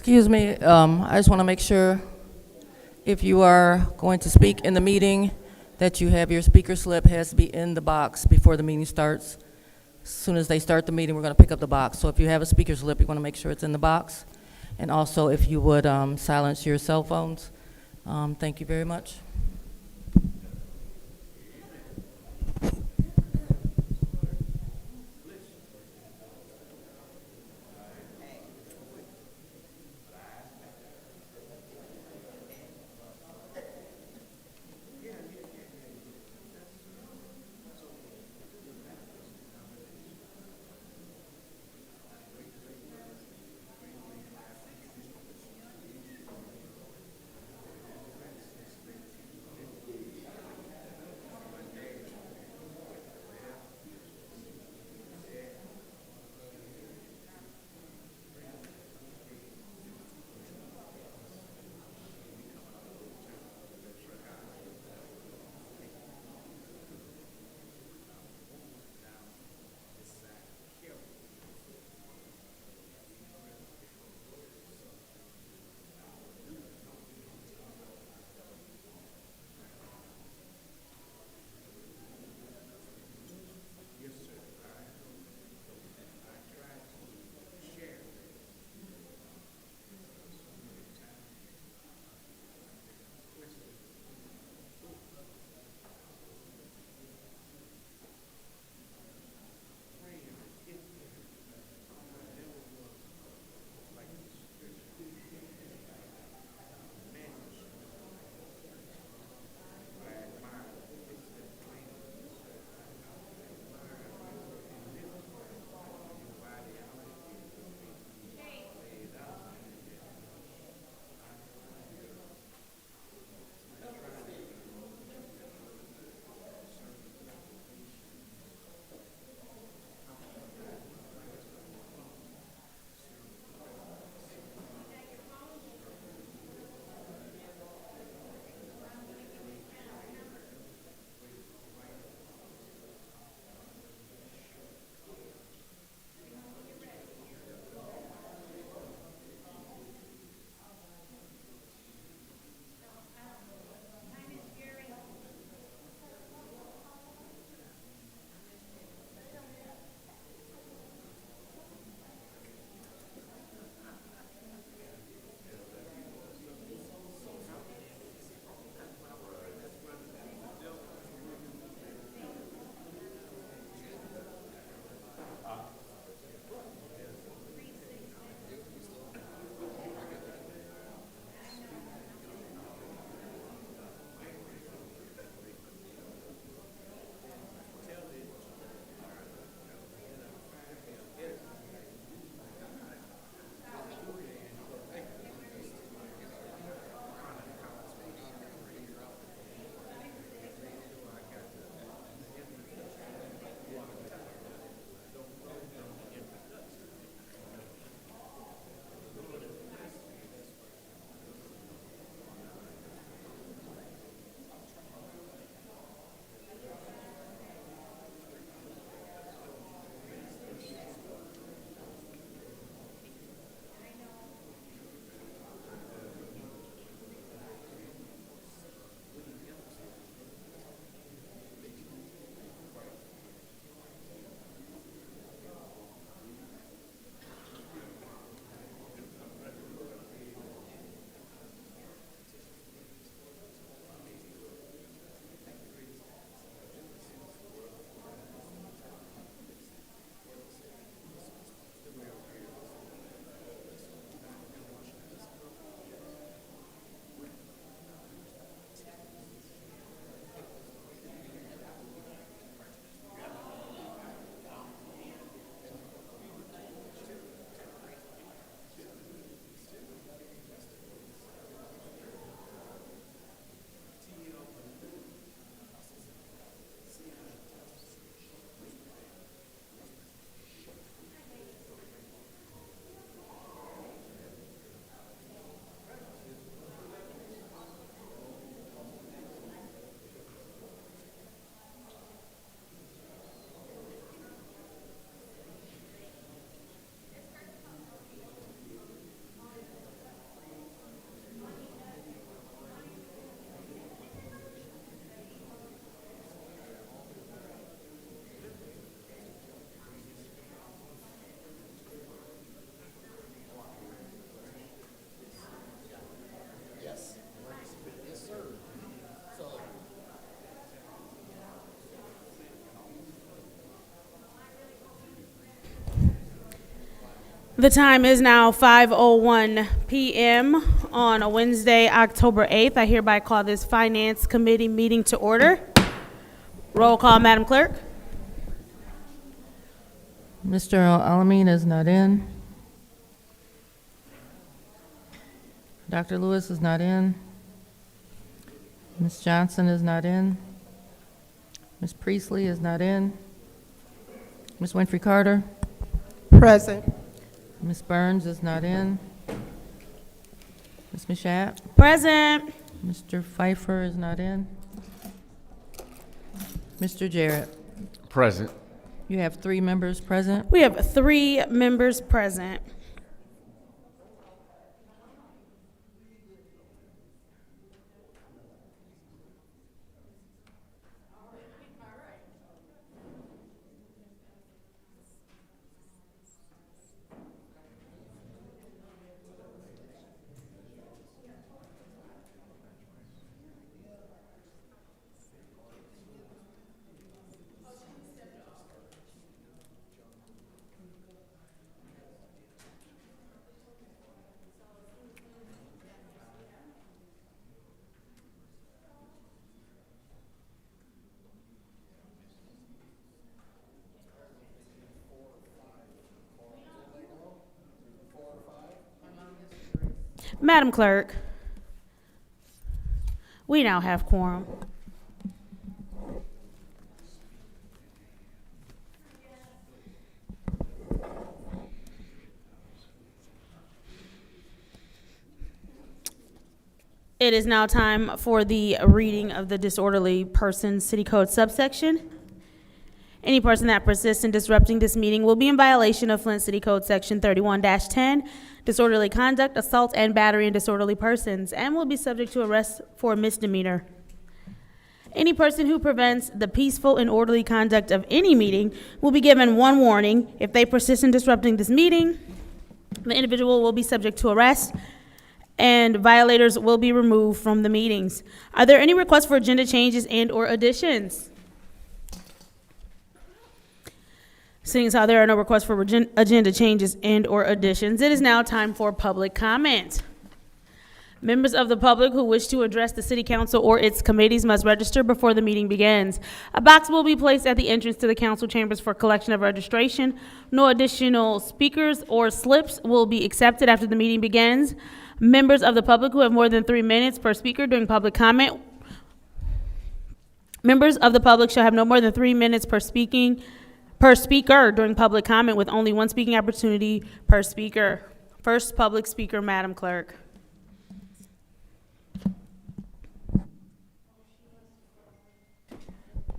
Excuse me, I just want to make sure if you are going to speak in the meeting, that you have your speaker slip has to be in the box before the meeting starts. As soon as they start the meeting, we're going to pick up the box. So if you have a speaker slip, you want to make sure it's in the box. And also, if you would silence your cell phones. Thank you very much. The time is now 5:01 p.m. on a Wednesday, October 8th. I hereby call this Finance Committee meeting to order. Roll call, Madam Clerk. Mr. Alamin is not in. Dr. Lewis is not in. Ms. Johnson is not in. Ms. Priestley is not in. Ms. Winfrey Carter. Present. Ms. Burns is not in. Ms. Mashat. Present. Mr. Pfeiffer is not in. Mr. Jarrett. Present. You have 3 members present. We have 3 members present. Madam Clerk, we now have quorum. It is now time for the reading of the disorderly person city code subsection. Any person that persists in disrupting this meeting will be in violation of Flint City Code Section 31-10, disorderly conduct, assault, and battery on disorderly persons, and will be subject to arrest for misdemeanor. Any person who prevents the peaceful and orderly conduct of any meeting will be given 1 warning. If they persist in disrupting this meeting, the individual will be subject to arrest, and violators will be removed from the meetings. Are there any requests for agenda changes and/or additions? Seeing as how there are no requests for agenda changes and/or additions, it is now time for public comment. Members of the public who wish to address the City Council or its committees must register before the meeting begins. A box will be placed at the entrance to the council chambers for collection of registration. No additional speakers or slips will be accepted after the meeting begins. Members of the public who have more than 3 minutes per speaker during public comment. Members of the public shall have no more than 3 minutes per speaker during public comment, with only 1 speaking opportunity per speaker. First public speaker, Madam Clerk.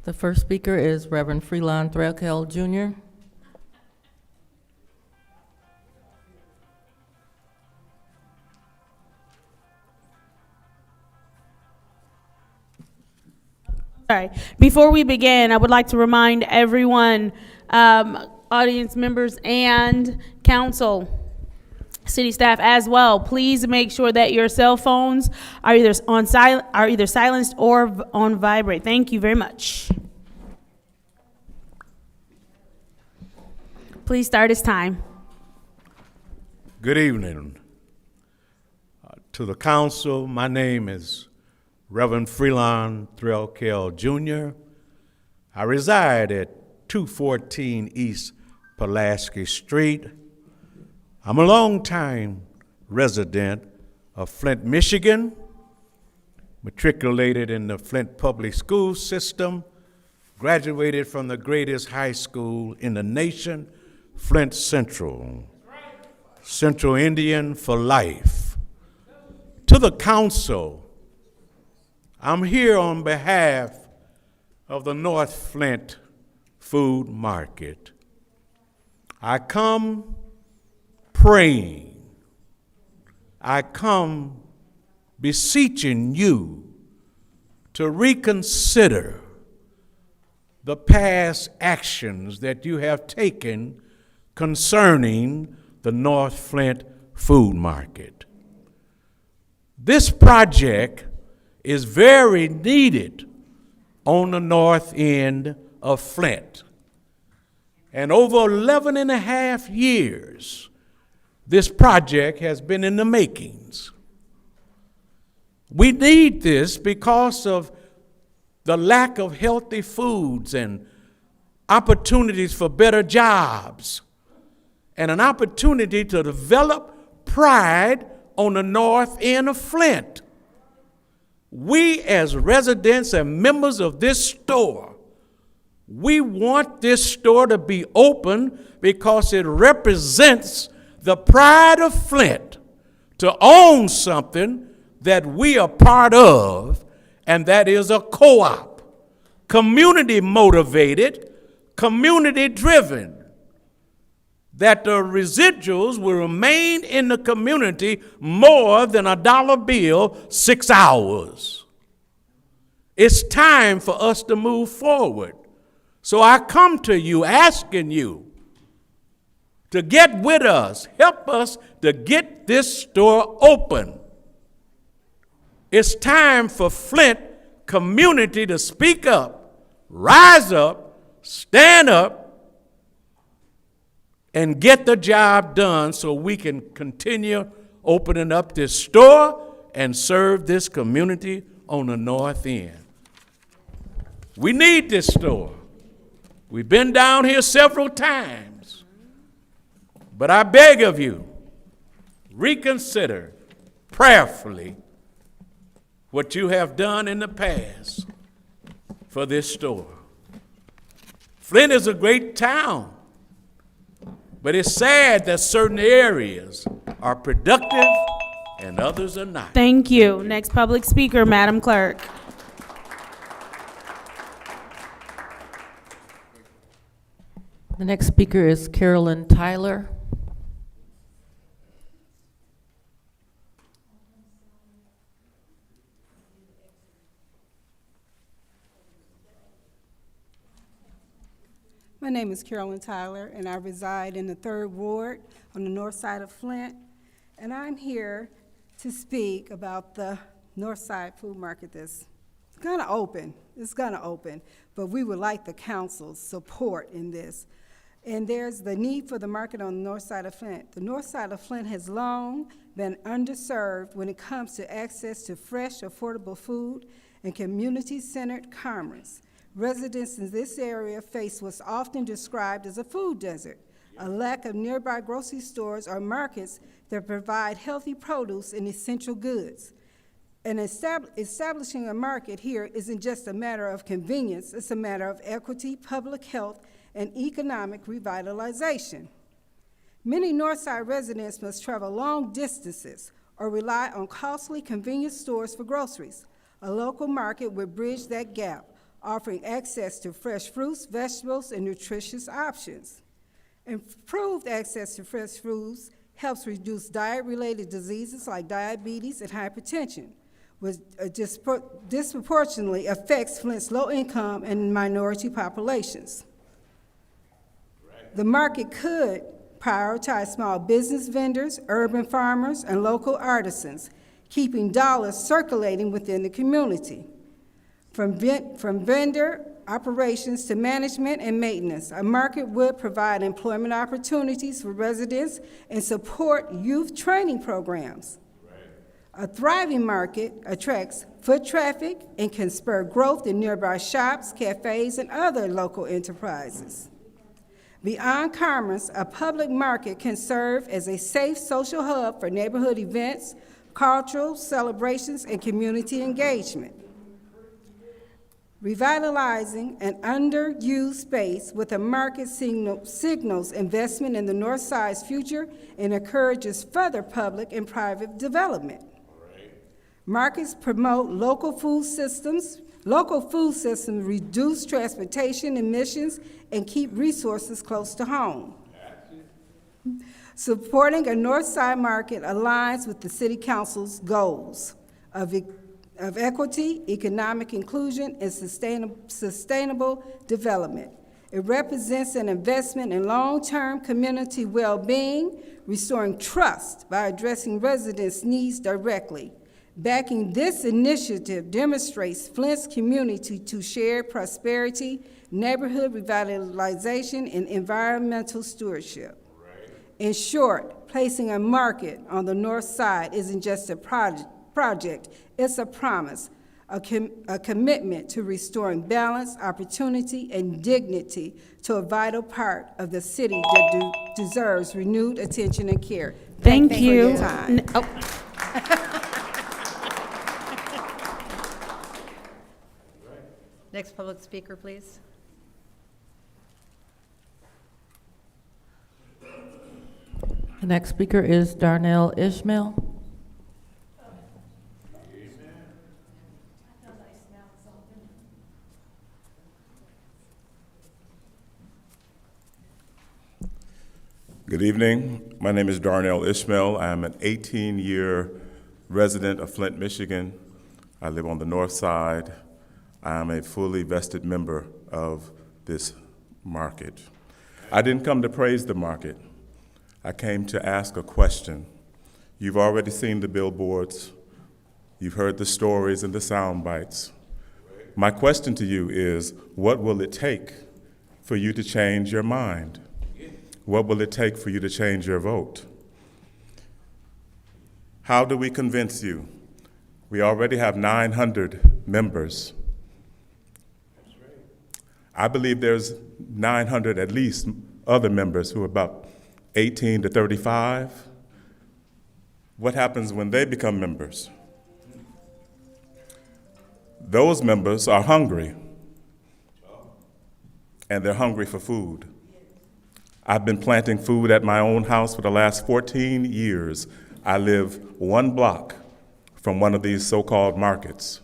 The first speaker is Reverend Freelon Threlkel Jr. All right. Before we begin, I would like to remind everyone, audience members and council, city staff as well, please make sure that your cell phones are either silenced or on vibrate. Thank you very much. Please start his time. Good evening. To the council, my name is Reverend Freelon Threlkel Jr. I reside at 214 East Pulaski Street. I'm a longtime resident of Flint, Michigan, matriculated in the Flint public school system, graduated from the greatest high school in the nation, Flint Central, Central Indian for life. To the council, I'm here on behalf of the North Flint Food Market. I come praying. I come beseeching you to reconsider the past actions that you have taken concerning the North Flint Food Market. This project is very needed on the north end of Flint. And over 11 and a half years, this project has been in the makings. We need this because of the lack of healthy foods and opportunities for better jobs and an opportunity to develop pride on the north end of Flint. We as residents and members of this store, we want this store to be open because it represents the pride of Flint to own something that we are part of, and that is a co-op, community motivated, community driven, that the residuals will remain in the community more than a dollar bill 6 hours. It's time for us to move forward. So I come to you asking you to get with us, help us to get this store open. It's time for Flint community to speak up, rise up, stand up, and get the job done so we can continue opening up this store and serve this community on the north end. We need this store. We've been down here several times, but I beg of you, reconsider prayerfully what you have done in the past for this store. Flint is a great town, but it's sad that certain areas are productive and others are not. Thank you. Next public speaker, Madam Clerk. The next speaker is Carolyn Tyler. My name is Carolyn Tyler, and I reside in the 3rd Ward on the north side of Flint. And I'm here to speak about the North Side Food Market that's gonna open. It's gonna open, but we would like the council's support in this. And there's the need for the market on the north side of Flint. The north side of Flint has long been underserved when it comes to access to fresh, affordable food and community-centered commerce. Residents in this area face what's often described as a food desert, a lack of nearby grocery stores or markets that provide healthy produce and essential goods. And establishing a market here isn't just a matter of convenience, it's a matter of equity, public health, and economic revitalization. Many Northside residents must travel long distances or rely on costly convenience stores for groceries. A local market would bridge that gap, offering access to fresh fruits, vegetables, and nutritious options. Improved access to fresh foods helps reduce diet-related diseases like diabetes and hypertension, which disproportionately affects Flint's low-income and minority populations. The market could prioritize small business vendors, urban farmers, and local artisans, keeping dollars circulating within the community. From vendor operations to management and maintenance, a market would provide employment opportunities for residents and support youth training programs. A thriving market attracts foot traffic and can spur growth in nearby shops, cafes, and other local enterprises. Beyond commerce, a public market can serve as a safe social hub for neighborhood events, cultural celebrations, and community engagement. Revitalizing an underused space with a market signals investment in the North Side's future and encourages further public and private development. Markets promote local food systems reduce transportation emissions and keep resources close to home. Supporting a North Side market aligns with the City Council's goals of equity, economic inclusion, and sustainable development. It represents an investment in long-term community well-being, restoring trust by addressing residents' needs directly. Backing this initiative demonstrates Flint's community to shared prosperity, neighborhood revitalization, and environmental stewardship. In short, placing a market on the north side isn't just a project, it's a promise, a commitment to restoring balance, opportunity, and dignity to a vital part of the city that deserves renewed attention and care. Thank you. you. For your time. Next public speaker, please. The next speaker is Darnell Ishmael. Good evening. My name is Darnell Ishmael. I am an 18-year resident of Flint, Michigan. I live on the north side. I am a fully vested member of this market. I didn't come to praise the market. I came to ask a question. You've already seen the billboards. You've heard the stories and the sound bites. My question to you is, what will it take for you to change your mind? What will it take for you to change your vote? How do we convince you? We already have 900 members. I believe there's 900 at least other members who are about 18 to 35. What happens when they become members? Those members are hungry, and they're hungry for food. I've been planting food at my own house for the last 14 years. I live 1 block from one of these so-called markets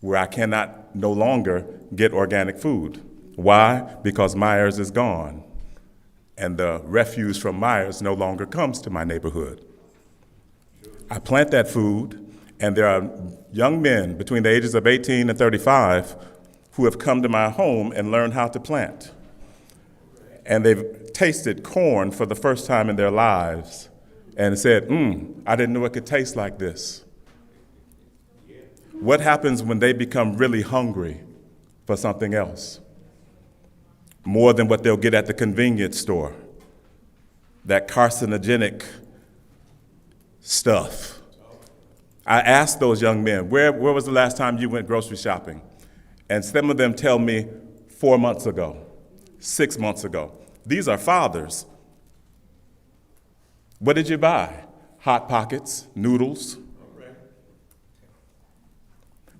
where I cannot no longer get organic food. Why? Because Myers is gone, and the refuse from Myers no longer comes to my neighborhood. I plant that food, and there are young men between the ages of 18 and 35 who have come to my home and learned how to plant. And they've tasted corn for the first time in their lives and said, I didn't know it could taste like this. What happens when they become really hungry for something else? More than what they'll get at the convenience store, that carcinogenic stuff. I asked those young men, where was the last time you went grocery shopping? And some of them tell me 4 months ago, 6 months ago. These are fathers. What did you buy? Hot Pockets, noodles.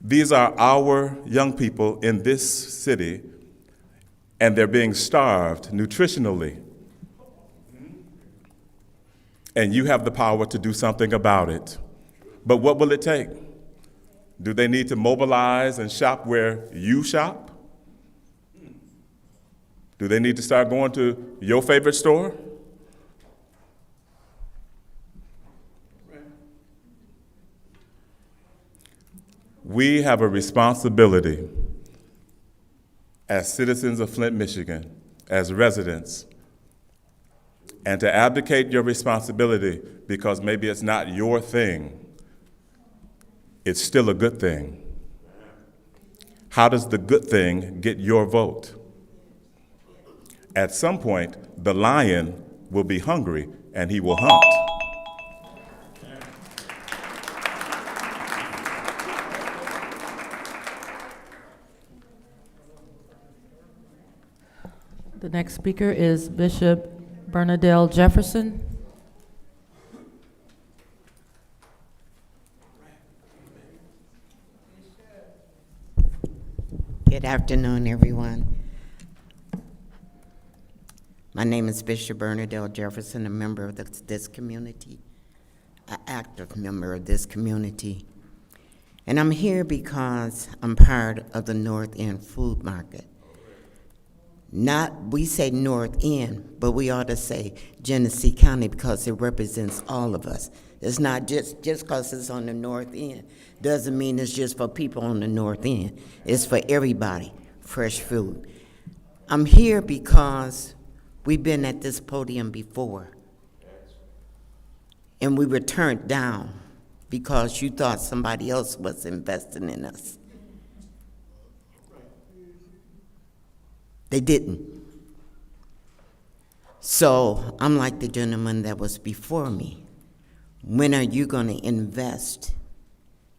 These are our young people in this city, and they're being starved nutritionally. And you have the power to do something about it. But what will it take? Do they need to mobilize and shop where you shop? Do they need to start going to your favorite store? We have a responsibility as citizens of Flint, Michigan, as residents, and to abdicate your responsibility because maybe it's not your thing. It's still a good thing. How does the good thing get your vote? At some point, the lion will be hungry and he will hunt. The next speaker is Bishop Bernadelle Jefferson. Good afternoon, everyone. My name is Bishop Bernadelle Jefferson, a member of this community, an active member of this community. And I'm here because I'm part of the North End Food Market. We say North End, but we ought to say Genesee County because it represents all of us. It's not just because it's on the North End. Doesn't mean it's just for people on the North End. It's for everybody, fresh food. I'm here because we've been at this podium before, and we were turned down because you thought somebody else was investing in us. They didn't. So I'm like the gentleman that was before me. When are you going to invest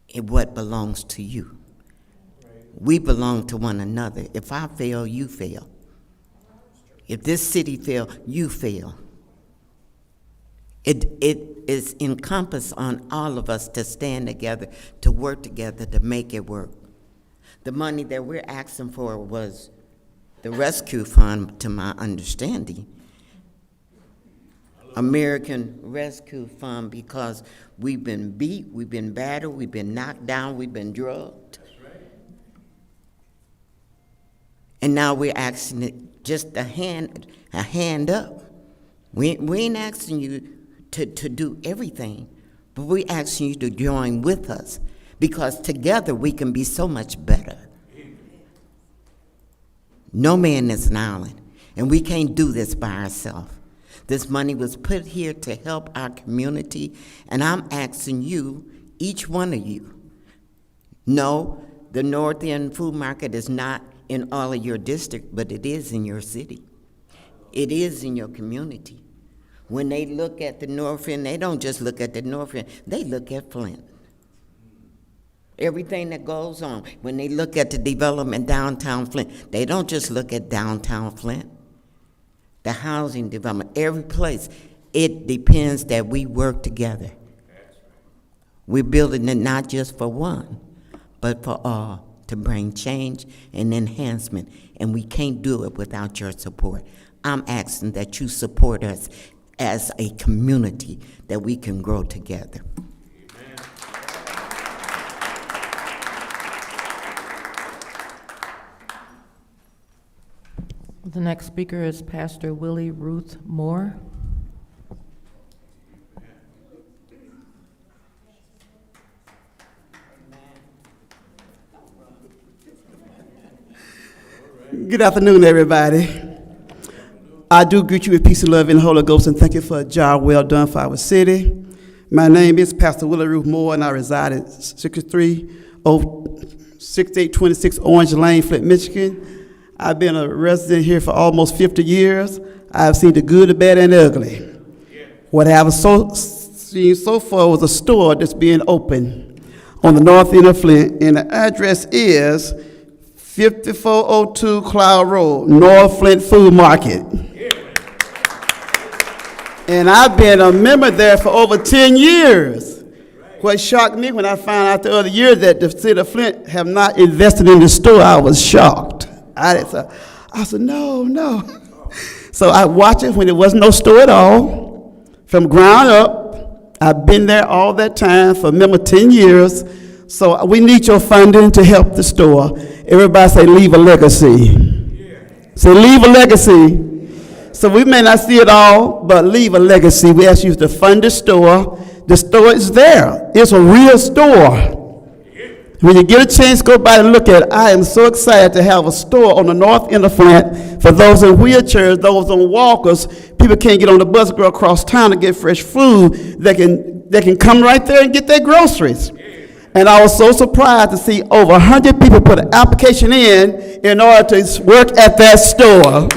in what belongs to you? We belong to one another. If I fail, you fail. If this city fail, you fail. It is encompassed on all of us to stand together, to work together, to make it work. The money that we're asking for was the rescue fund, to my understanding. American Rescue Fund, because we've been beat, we've been battered, we've been knocked down, we've been drugged. That's right. And now we're asking it just a hand up. We ain't asking you to do everything, but we're asking you to join with us, because together we can be so much better. No man is an island, and we can't do this by ourselves. This money was put here to help our community, and I'm asking you, each one of you, no, the North End Food Market is not in all of your district, but it is in your city. It is in your community. When they look at the North End, they don't just look at the North End, they look at Flint. Everything that goes on, when they look at the development downtown Flint, they don't just look at downtown Flint. The housing development, every place, it depends that we work together. We're building it not just for one, but for all, to bring change and enhancement, and we can't do it without your support. I'm asking that you support us as a community, that we can grow together. The next speaker is Pastor Willie Ruth Moore. Good afternoon, everybody. I do greet you with peace and love in the Holy Ghost, and thank you for a job well done for our city. My name is Pastor Willie Ruth Moore, and I reside at 6826 Orange Lane, Flint, Michigan. I've been a resident here for almost 50 years. I've seen the good, the bad, and the ugly. What I have seen so far was a store that's being opened on the north end of Flint, and the address is 5402 Cloud Road, North Flint Food Market. And I've been a member there for over 10 years. What shocked me when I found out the other year that the city of Flint have not invested in the store, I was shocked. I said, no. So I watched it when there was no store at all, from ground up. I've been there all that time for a member 10 years. So we need your funding to help the store. Everybody say, leave a legacy. Say, leave a legacy. So we may not see it all, but leave a legacy. We ask you to fund the store. The store is there. It's a real store. When you get a chance, go by and look at it. I am so excited to have a store on the north end of Flint for those in wheelchairs, those on walkers. People can't get on the bus, go across town to get fresh food. They can come right there and get their groceries. And I was so surprised to see over 100 people put an application in order to work at that store.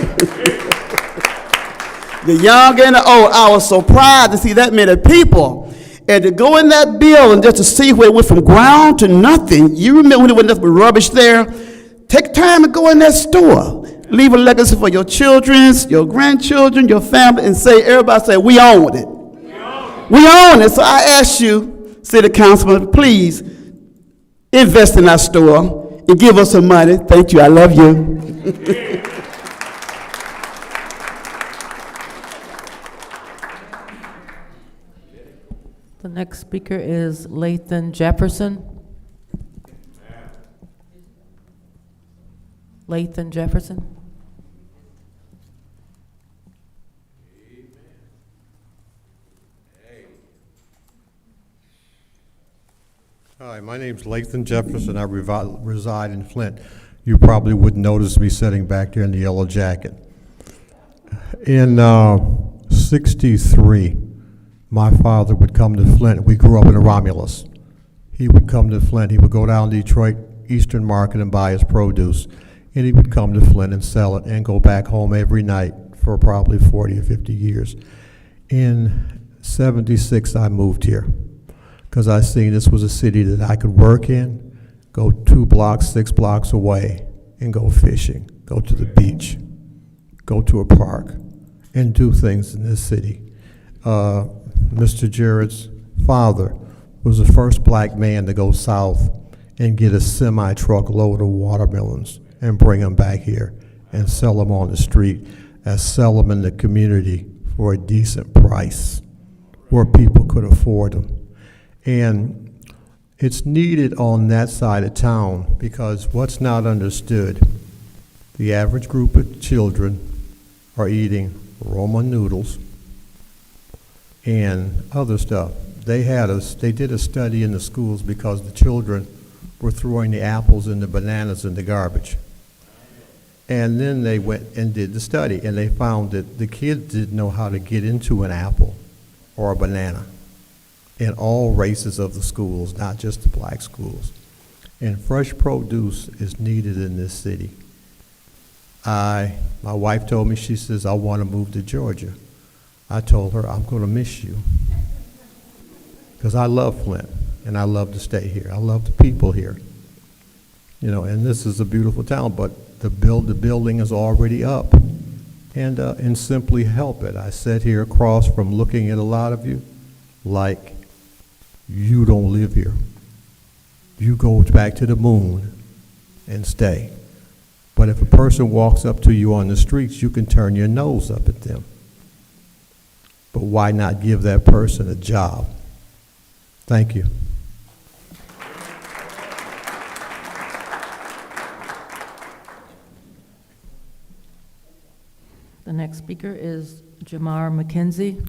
The young and the old, I was surprised to see that many people. And to go in that building just to see where it went from ground to nothing. You remember when there was nothing but rubbish there? Take time and go in that store. Leave a legacy for your children, your grandchildren, your family, and say, everybody say, we own it. We own it. So I ask you, City Councilman, please invest in our store and give us some money. Thank you. I love you. The next speaker is Lathan Jefferson. Lathan Jefferson. Hi, my name's Lathan Jefferson. I reside in Flint. You probably wouldn't notice me sitting back there in the yellow jacket. In '63, my father would come to Flint. We grew up in a Romulus. He would come to Flint. He would go down to Detroit Eastern Market and buy his produce. And he would come to Flint and sell it and go back home every night for probably 40 or 50 years. In '76, I moved here because I seen this was a city that I could work in, go 2 blocks, 6 blocks away, and go fishing, go to the beach, go to a park, and do things in this city. Mr. Jarrett's father was the first black man to go south and get a semi-truck load of watermelons and bring them back here and sell them on the street, and sell them in the community for a decent price where people could afford them. And it's needed on that side of town because what's not understood, the average group of children are eating Roman noodles and other stuff. They did a study in the schools because the children were throwing the apples and the bananas in the garbage. And then they went and did the study, and they found that the kids didn't know how to get into an apple or a banana in all races of the schools, not just the black schools. And fresh produce is needed in this city. My wife told me, she says, I want to move to Georgia. I told her, I'm going to miss you. Because I love Flint, and I love to stay here. I love the people here. You know, and this is a beautiful town, but the building is already up. And simply help it. I sat here across from looking at a lot of you like you don't live here. You go back to the moon and stay. But if a person walks up to you on the streets, you can turn your nose up at them. But why not give that person a job? Thank you. The next speaker is Jamar McKenzie.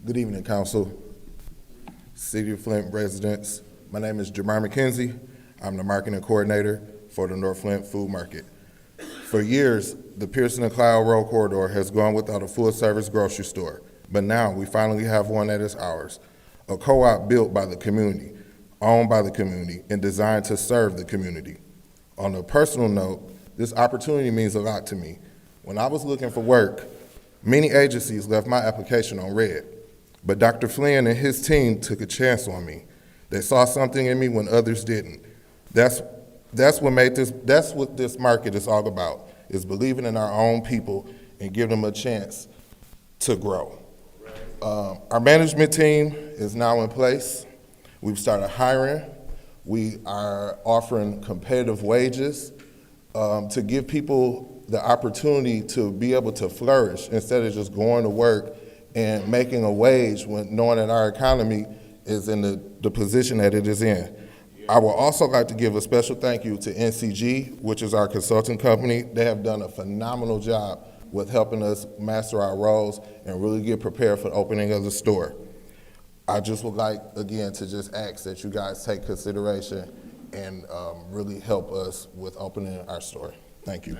Good evening, Council, City of Flint residents. My name is Jamar McKenzie. I'm the marketing coordinator for the North Flint Food Market. For years, the Pearson and Cloud Road corridor has gone without a full-service grocery store, but now we finally have one that is ours, a co-op built by the community, owned by the community, and designed to serve the community. On a personal note, this opportunity means a lot to me. When I was looking for work, many agencies left my application on red. But Dr. Flynn and his team took a chance on me. They saw something in me when others didn't. That's what this market is all about, is believing in our own people and giving them a chance to grow. Our management team is now in place. We've started hiring. We are offering competitive wages to give people the opportunity to be able to flourish instead of just going to work and making a wage when knowing that our economy is in the position that it is in. I would also like to give a special thank you to NCG, which is our consulting company. They have done a phenomenal job with helping us master our roles and really get prepared for the opening of the store. I just would like, again, to just ask that you guys take consideration and really help us with opening our store. Thank you.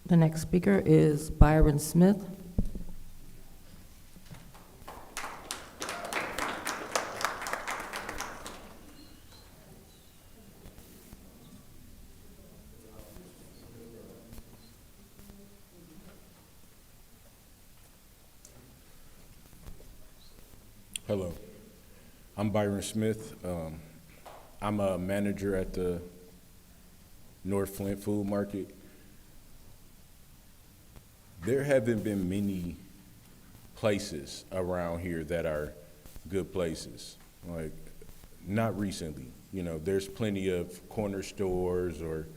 The next speaker is Byron Smith. Hello, I'm Byron Smith. I'm a manager at the North Flint Food Market. There haven't been many places around here that are good places, like not recently. You know, there's plenty of corner stores, or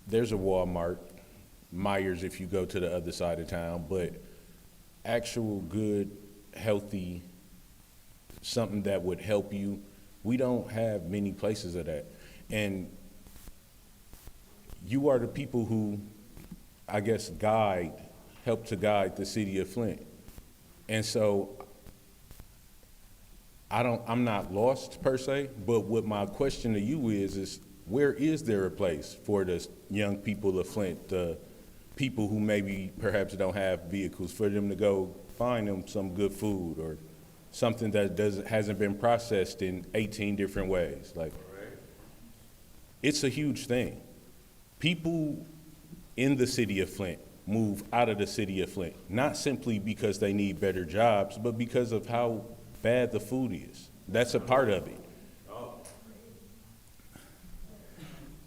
there's a Walmart, Myers if you go to the other side of town, but actual good, healthy, something that would help you, we don't have many places of that. And you are the people who, I guess, help to guide the city of Flint. And so I'm not lost per se, but what my question to you is where is there a place for the young people of Flint, the people who maybe perhaps don't have vehicles, for them to go find them some good food or something that hasn't been processed in 18 different ways? Like, it's a huge thing. People in the city of Flint move out of the city of Flint, not simply because they need better jobs, but because of how bad the food is. That's a part of it.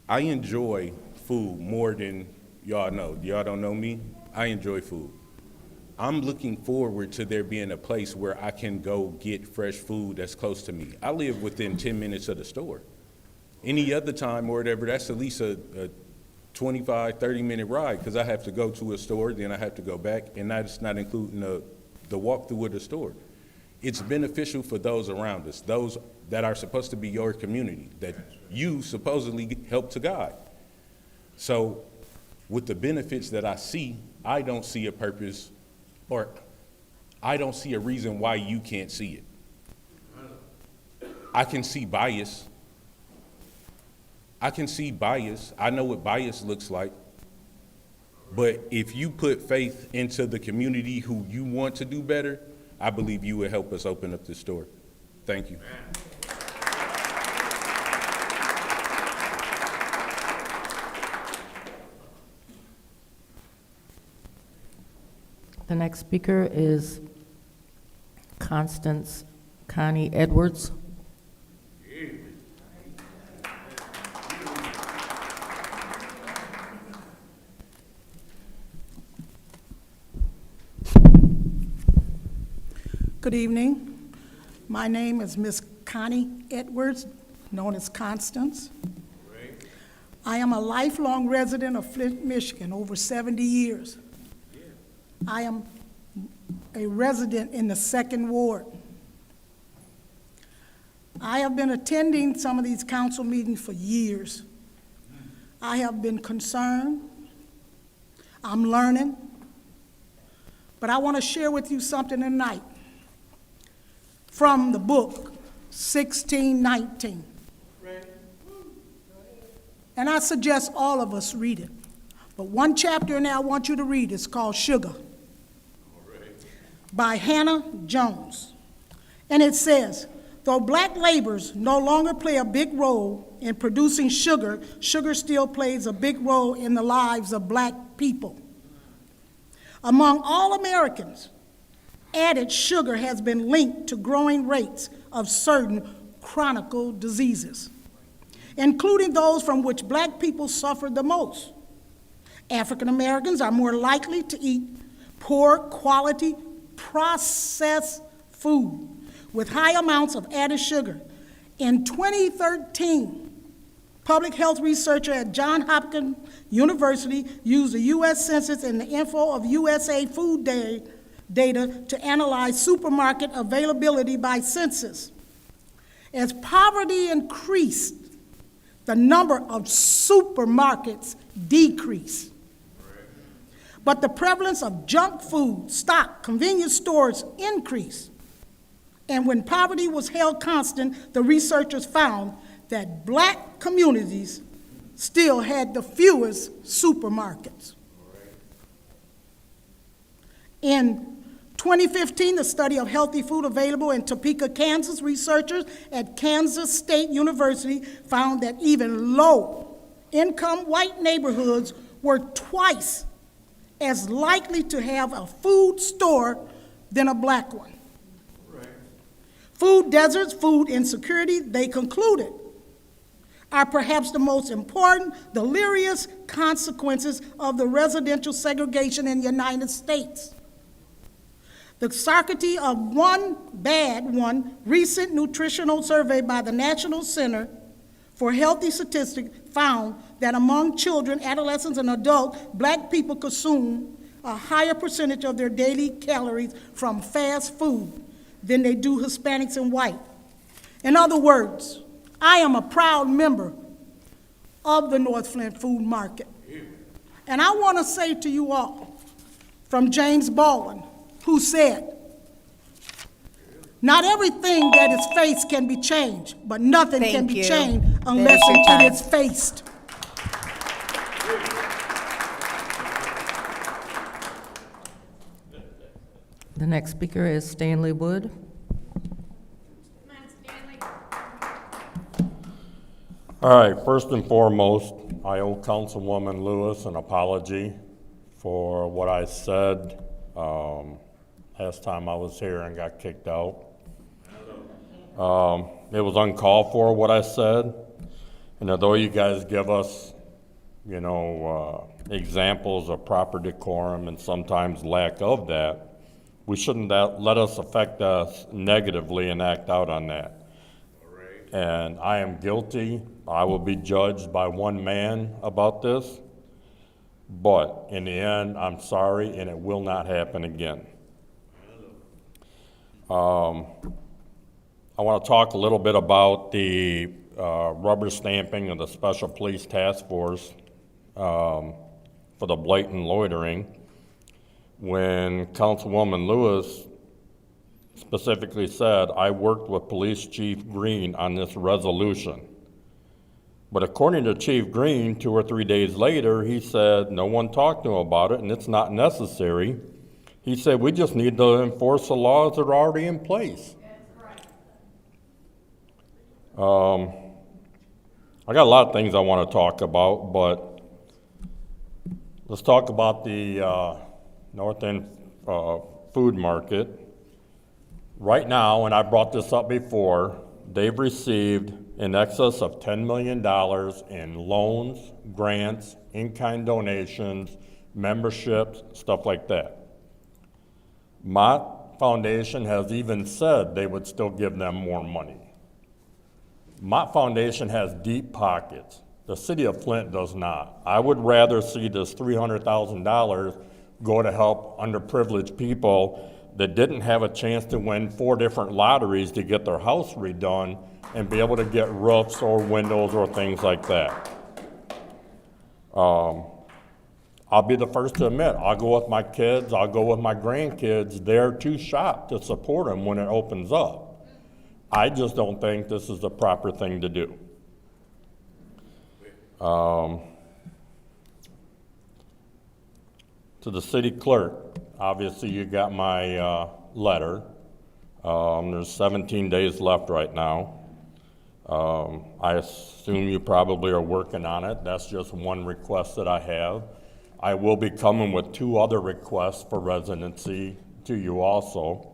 I enjoy food more than y'all know. Y'all don't know me. I enjoy food. I'm looking forward to there being a place where I can go get fresh food that's close to me. I live within 10 minutes of the store. Any other time or whatever, that's at least a 25, 30-minute ride, because I have to go to a store, then I have to go back, and that's not including the walk through of the store. It's beneficial for those around us, those that are supposed to be your community, that you supposedly help to guide. So with the benefits that I see, I don't see a purpose, or I don't see a reason why you can't see it. I can see bias. I know what bias looks like. But if you put faith into the community who you want to do better, I believe you would help us open up this store. Thank you. The next speaker is Constance Connie Edwards. Good evening. My name is Miss Connie Edwards, known as Constance. I am a lifelong resident of Flint, Michigan, over 70 years. I am a resident in the 2nd Ward. I have been attending some of these council meetings for years. I have been concerned. I'm learning. But I want to share with you something tonight from the book 1619. And I suggest all of us read it. But one chapter in there I want you to read is called Sugar by Hannah Jones. And it says, though black laborers no longer play a big role in producing sugar, sugar still plays a big role in the lives of black people. Among all Americans, added sugar has been linked to growing rates of certain chronic diseases, including those from which black people suffer the most. African Americans are more likely to eat poor quality processed food with high amounts of added sugar. In 2013, public health researcher at Johns Hopkins University used the U.S. Census and the info of USA Food data to analyze supermarket availability by census. As poverty increased, the number of supermarkets decreased. But the prevalence of junk food, stock, convenience stores increased. And when poverty was held constant, the researchers found that black communities still had the fewest supermarkets. In 2015, the study of healthy food available in Topeka, Kansas, researchers at Kansas State University found that even low-income white neighborhoods were twice as likely to have a food store than a black one. Right. Food deserts, food insecurity, they concluded, are perhaps the most important deleterious consequences of the residential segregation in the United States. The scarcity of one recent nutritional survey by the National Center for Healthy Statistics found that among children, adolescents, and adults, black people consume a higher percentage of their daily calories from fast food than they do Hispanics and white. In other words, I am a proud member of the North Flint Food Market. And I want to say to you all, from James Baldwin, who said, Not everything that is faced can be changed, but nothing can Thank be you. changed That unless is your it time. is faced. The next speaker is Stanley Wood. All right, first and foremost, I owe Councilwoman Lewis an apology for what I said last time I was here and got kicked out. It was uncalled for what I said, and although you guys give us, examples of proper decorum and sometimes lack of that, we shouldn't let us affect us negatively and act out on that. And I am guilty. I will be judged by one man about this. But in the end, I'm sorry, and it will not happen again. I want to talk a little bit about the rubber stamping of the Special Police Task Force for the blatant loitering. When Councilwoman Lewis specifically said, I worked with Police Chief Green on this resolution. But according to Chief Green, 2 or 3 days later, he said no one talked to him about it and it's not necessary. He said we just need to enforce the laws that are already in place. I got a lot of things I want to talk about, but let's talk about the North End food market. Right now, and I brought this up before, they've received in excess of $10 million in loans, grants, in-kind donations, memberships, stuff like that. My foundation has even said they would still give them more money. My foundation has deep pockets. The city of Flint does not. I would rather see this $300,000 go to help underprivileged people that didn't have a chance to win 4 different lotteries to get their house redone and be able to get roofs or windows or things like that. I'll be the first to admit, I'll go with my kids, I'll go with my grandkids there to shop to support them when it opens up. I just don't think this is the proper thing to do. To the city clerk, obviously you got my letter. There's 17 days left right now. I assume you probably are working on it. That's just one request that I have. I will be coming with 2 other requests for residency to you also.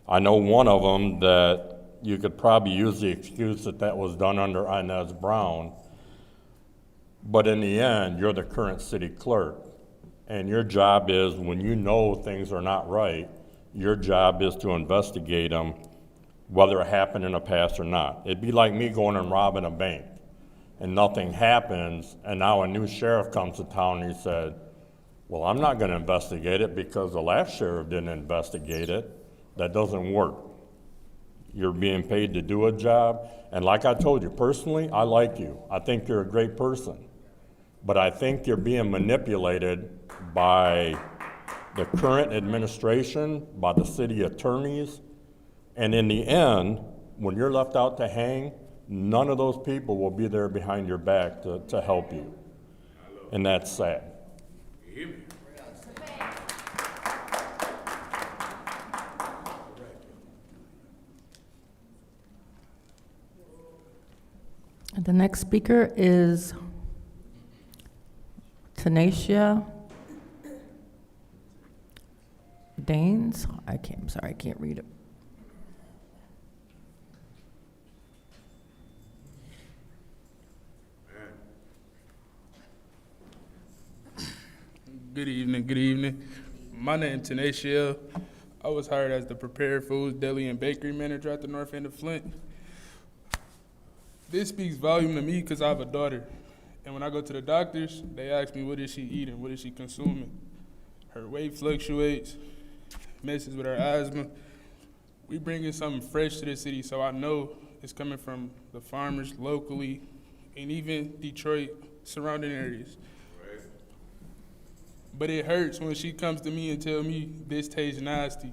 I know one of them that you could probably use the excuse that was done under Inez Brown, but in the end, you're the current city clerk. And your job is, when you know things are not right, your job is to investigate them, whether it happened in the past or not. It'd be like me going and robbing a bank, and nothing happens, and now a new sheriff comes to town and he said, well, I'm not gonna investigate it because the last sheriff didn't investigate it. That doesn't work. You're being paid to do a job, and like I told you, personally, I like you. I think you're a great person. But I think you're being manipulated by the current administration, by the city attorneys, and in the end, when you're left out to hang, none of those people will be there behind your back to help you. And that's sad. The next speaker is Tanisha Danes. I'm sorry, I can't read it. Good evening, good evening. My name is Tanisha. I was hired as the prepared foods, deli, and bakery manager at the North End of Flint. This speaks volume to me because I have a daughter. And when I go to the doctors, they ask me, what is she eating? What is she consuming? Her weight fluctuates, messes with her asthma. We bring in something fresh to the city, so I know it's coming from the farmers locally and even Detroit surrounding areas. Right. But it hurts when she comes to me and tell me this tastes nasty.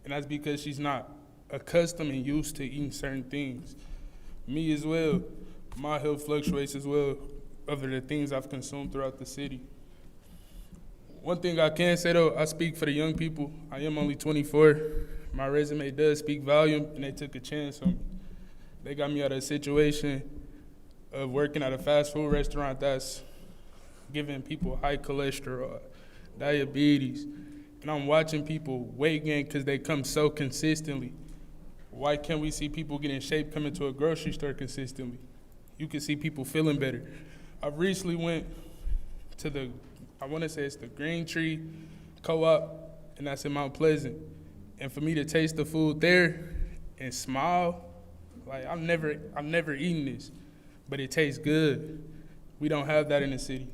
And that's because she's not accustomed and used to eating certain things. Me as well, my health fluctuates as well over the things I've consumed throughout the city. One thing I can say though, I speak for the young people. I am only 24. My resume does speak volume, and they took a chance on me. They got me out of a situation of working at a fast food restaurant that's giving people high cholesterol, diabetes, and I'm watching people weight gain because they come so consistently. Why can't we see people get in shape coming to a grocery store consistently? You can see people feeling better. I recently went to I want to say it's the Green Tree Co-op, and that's in Mount Pleasant. And for me to taste the food there and smile, like I've never eaten this, but it tastes good. We don't have that in the city.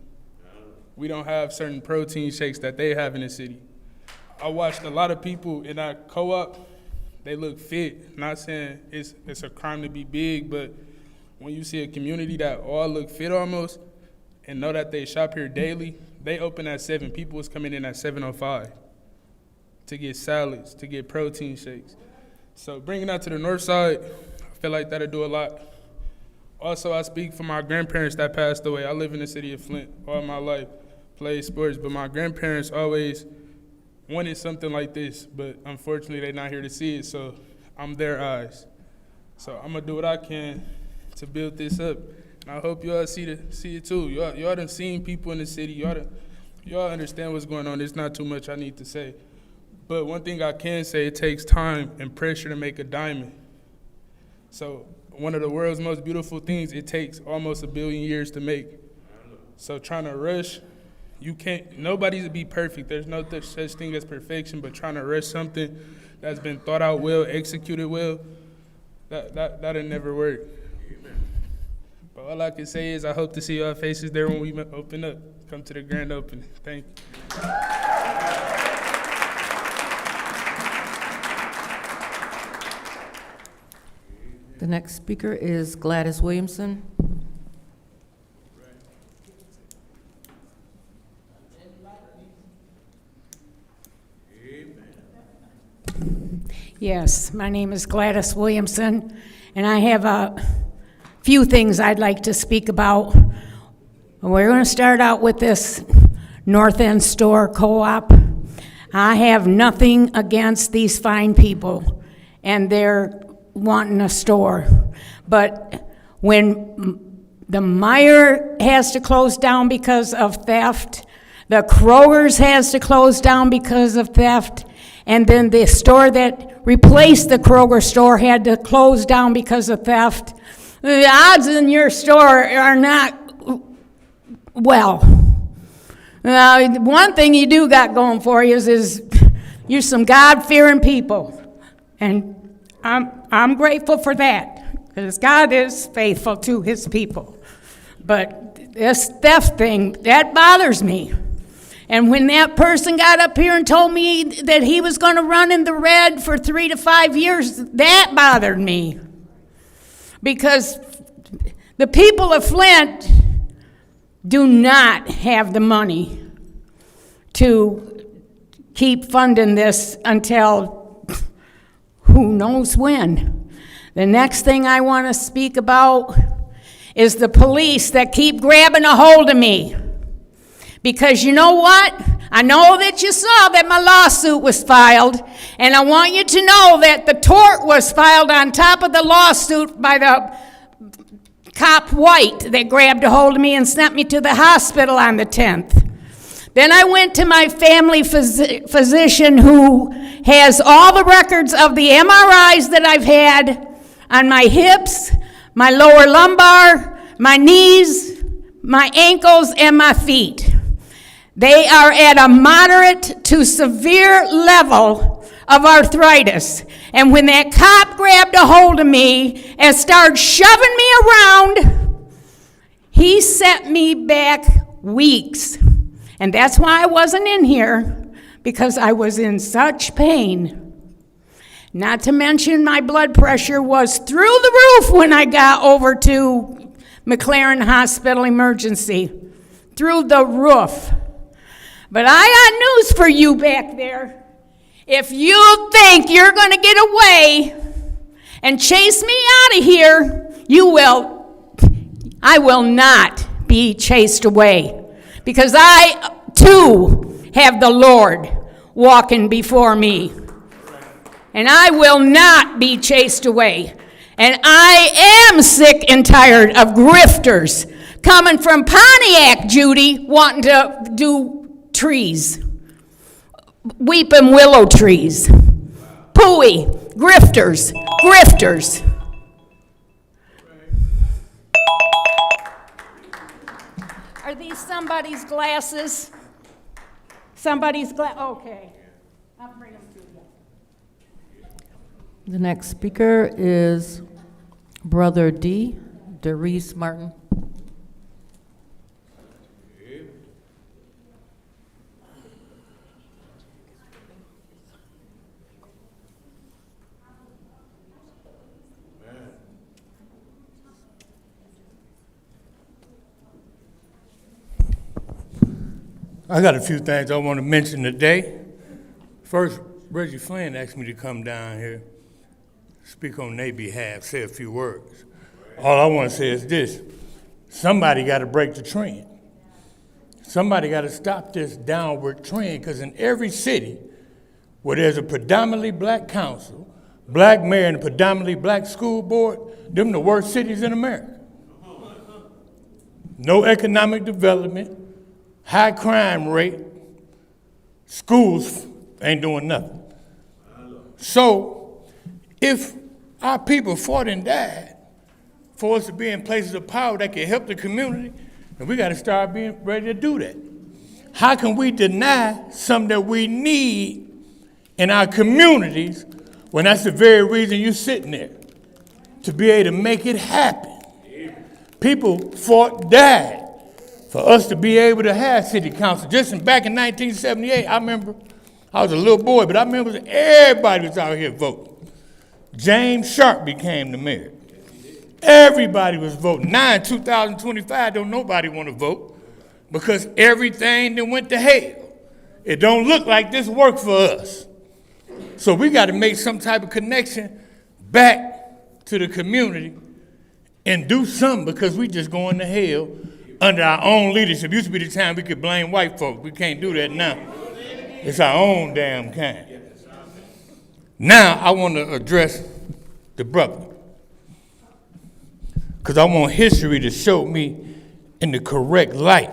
We don't have certain protein shakes that they have in the city. I watched a lot of people in that co-op, they look fit. Not saying it's a crime to be big, but when you see a community that all look fit almost and know that they shop here daily, they open at 7. People was coming in at 7:05 to get salads, to get protein shakes. So bringing that to the north side, I feel like that'll do a lot. Also, I speak for my grandparents that passed away. I live in the city of Flint all my life, played sports, but my grandparents always wanted something like this, but unfortunately they're not here to see it, so I'm their eyes. So I'm gonna do what I can to build this up, and I hope y'all see it too. Y'all done seen people in the city. Y'all understand what's going on. There's not too much I need to say. But one thing I can say, it takes time and pressure to make a diamond. So one of the world's most beautiful things, it takes almost 1 billion years to make. So trying to rush, you can't, nobody's to be perfect. There's no such thing as perfection, but trying to rush something that's been thought out well, executed well, that'll never work. But all I can say is I hope to see y'all faces there when we open up. Come to the grand opening. Thank you. The next speaker is Gladys Williamson. Yes, my name is Gladys Williamson, and I have a few things I'd like to speak about. We're going to start out with this North End Store Co-op. I have nothing against these fine people, and they're wanting a store. But when the Meijer has to close down because of theft, the Kroger's has to close down because of theft, and then the store that replaced the Kroger store had to close down because of theft, the odds in your store are not well. One thing you do got going for you is you're some God-fearing people, and I'm grateful for that, because God is faithful to his people. But this theft thing, that bothers me. And when that person got up here and told me that he was going to run in the red for 3 to 5 years, that bothered me. Because the people of Flint do not have the money to keep funding this until who knows when. The next thing I want to speak about is the police that keep grabbing a hold of me. Because you know what? I know that you saw that my lawsuit was filed, and I want you to know that the tort was filed on top of the lawsuit by the cop White that grabbed a hold of me and sent me to the hospital on the 10th. Then I went to my family physician who has all the records of the MRIs that I've had on my hips, my lower lumbar, my knees, my ankles, and my feet. They are at a moderate to severe level of arthritis. And when that cop grabbed a hold of me and started shoving me around, he set me back weeks. And that's why I wasn't in here, because I was in such pain. Not to mention my blood pressure was through the roof when I got over to McLaren Hospital Emergency. Through the roof. But I got news for you back there. If you think you're going to get away and chase me out of here, I will not be chased away, because I too have the Lord walking before me. And I will not be chased away. And I am sick and tired of grifters coming from Pontiac, Judy, wanting to do trees. Weeping willow trees. Pooey, grifters, grifters. Are these somebody's glasses? Somebody's okay. I'll bring them to you. The next speaker is Brother DeReese Martin. I got a few things I want to mention today. First, Reggie Flint asked me to come down here, speak on their behalf, say a few words. All I want to say is this: somebody got to break the trend. Somebody got to stop this downward trend, because in every city where there's a predominantly black council, black mayor, and a predominantly black school board, them the worst cities in America. No economic development, high crime rate, schools ain't doing nothing. So if our people fought and died for us to be in places of power that can help the community, then we got to start being ready to do that. How can we deny something that we need in our communities when that's the very reason you're sitting there, to be able to make it happen? People fought, died for us to be able to have city council. Just back in 1978, I remember, I was a little boy, but I remember everybody was out here voting. James Sharp became the mayor. Everybody was voting. Now in 2025, don't nobody want to vote, because everything that went to hell. It don't look like this worked for us. So we got to make some type of connection back to the community and do something, because we just going to hell under our own leadership. Used to be the time we could blame white folks. We can't do that now. It's our own damn kind. Now I want to address the brother, because I want history to show me in the correct light.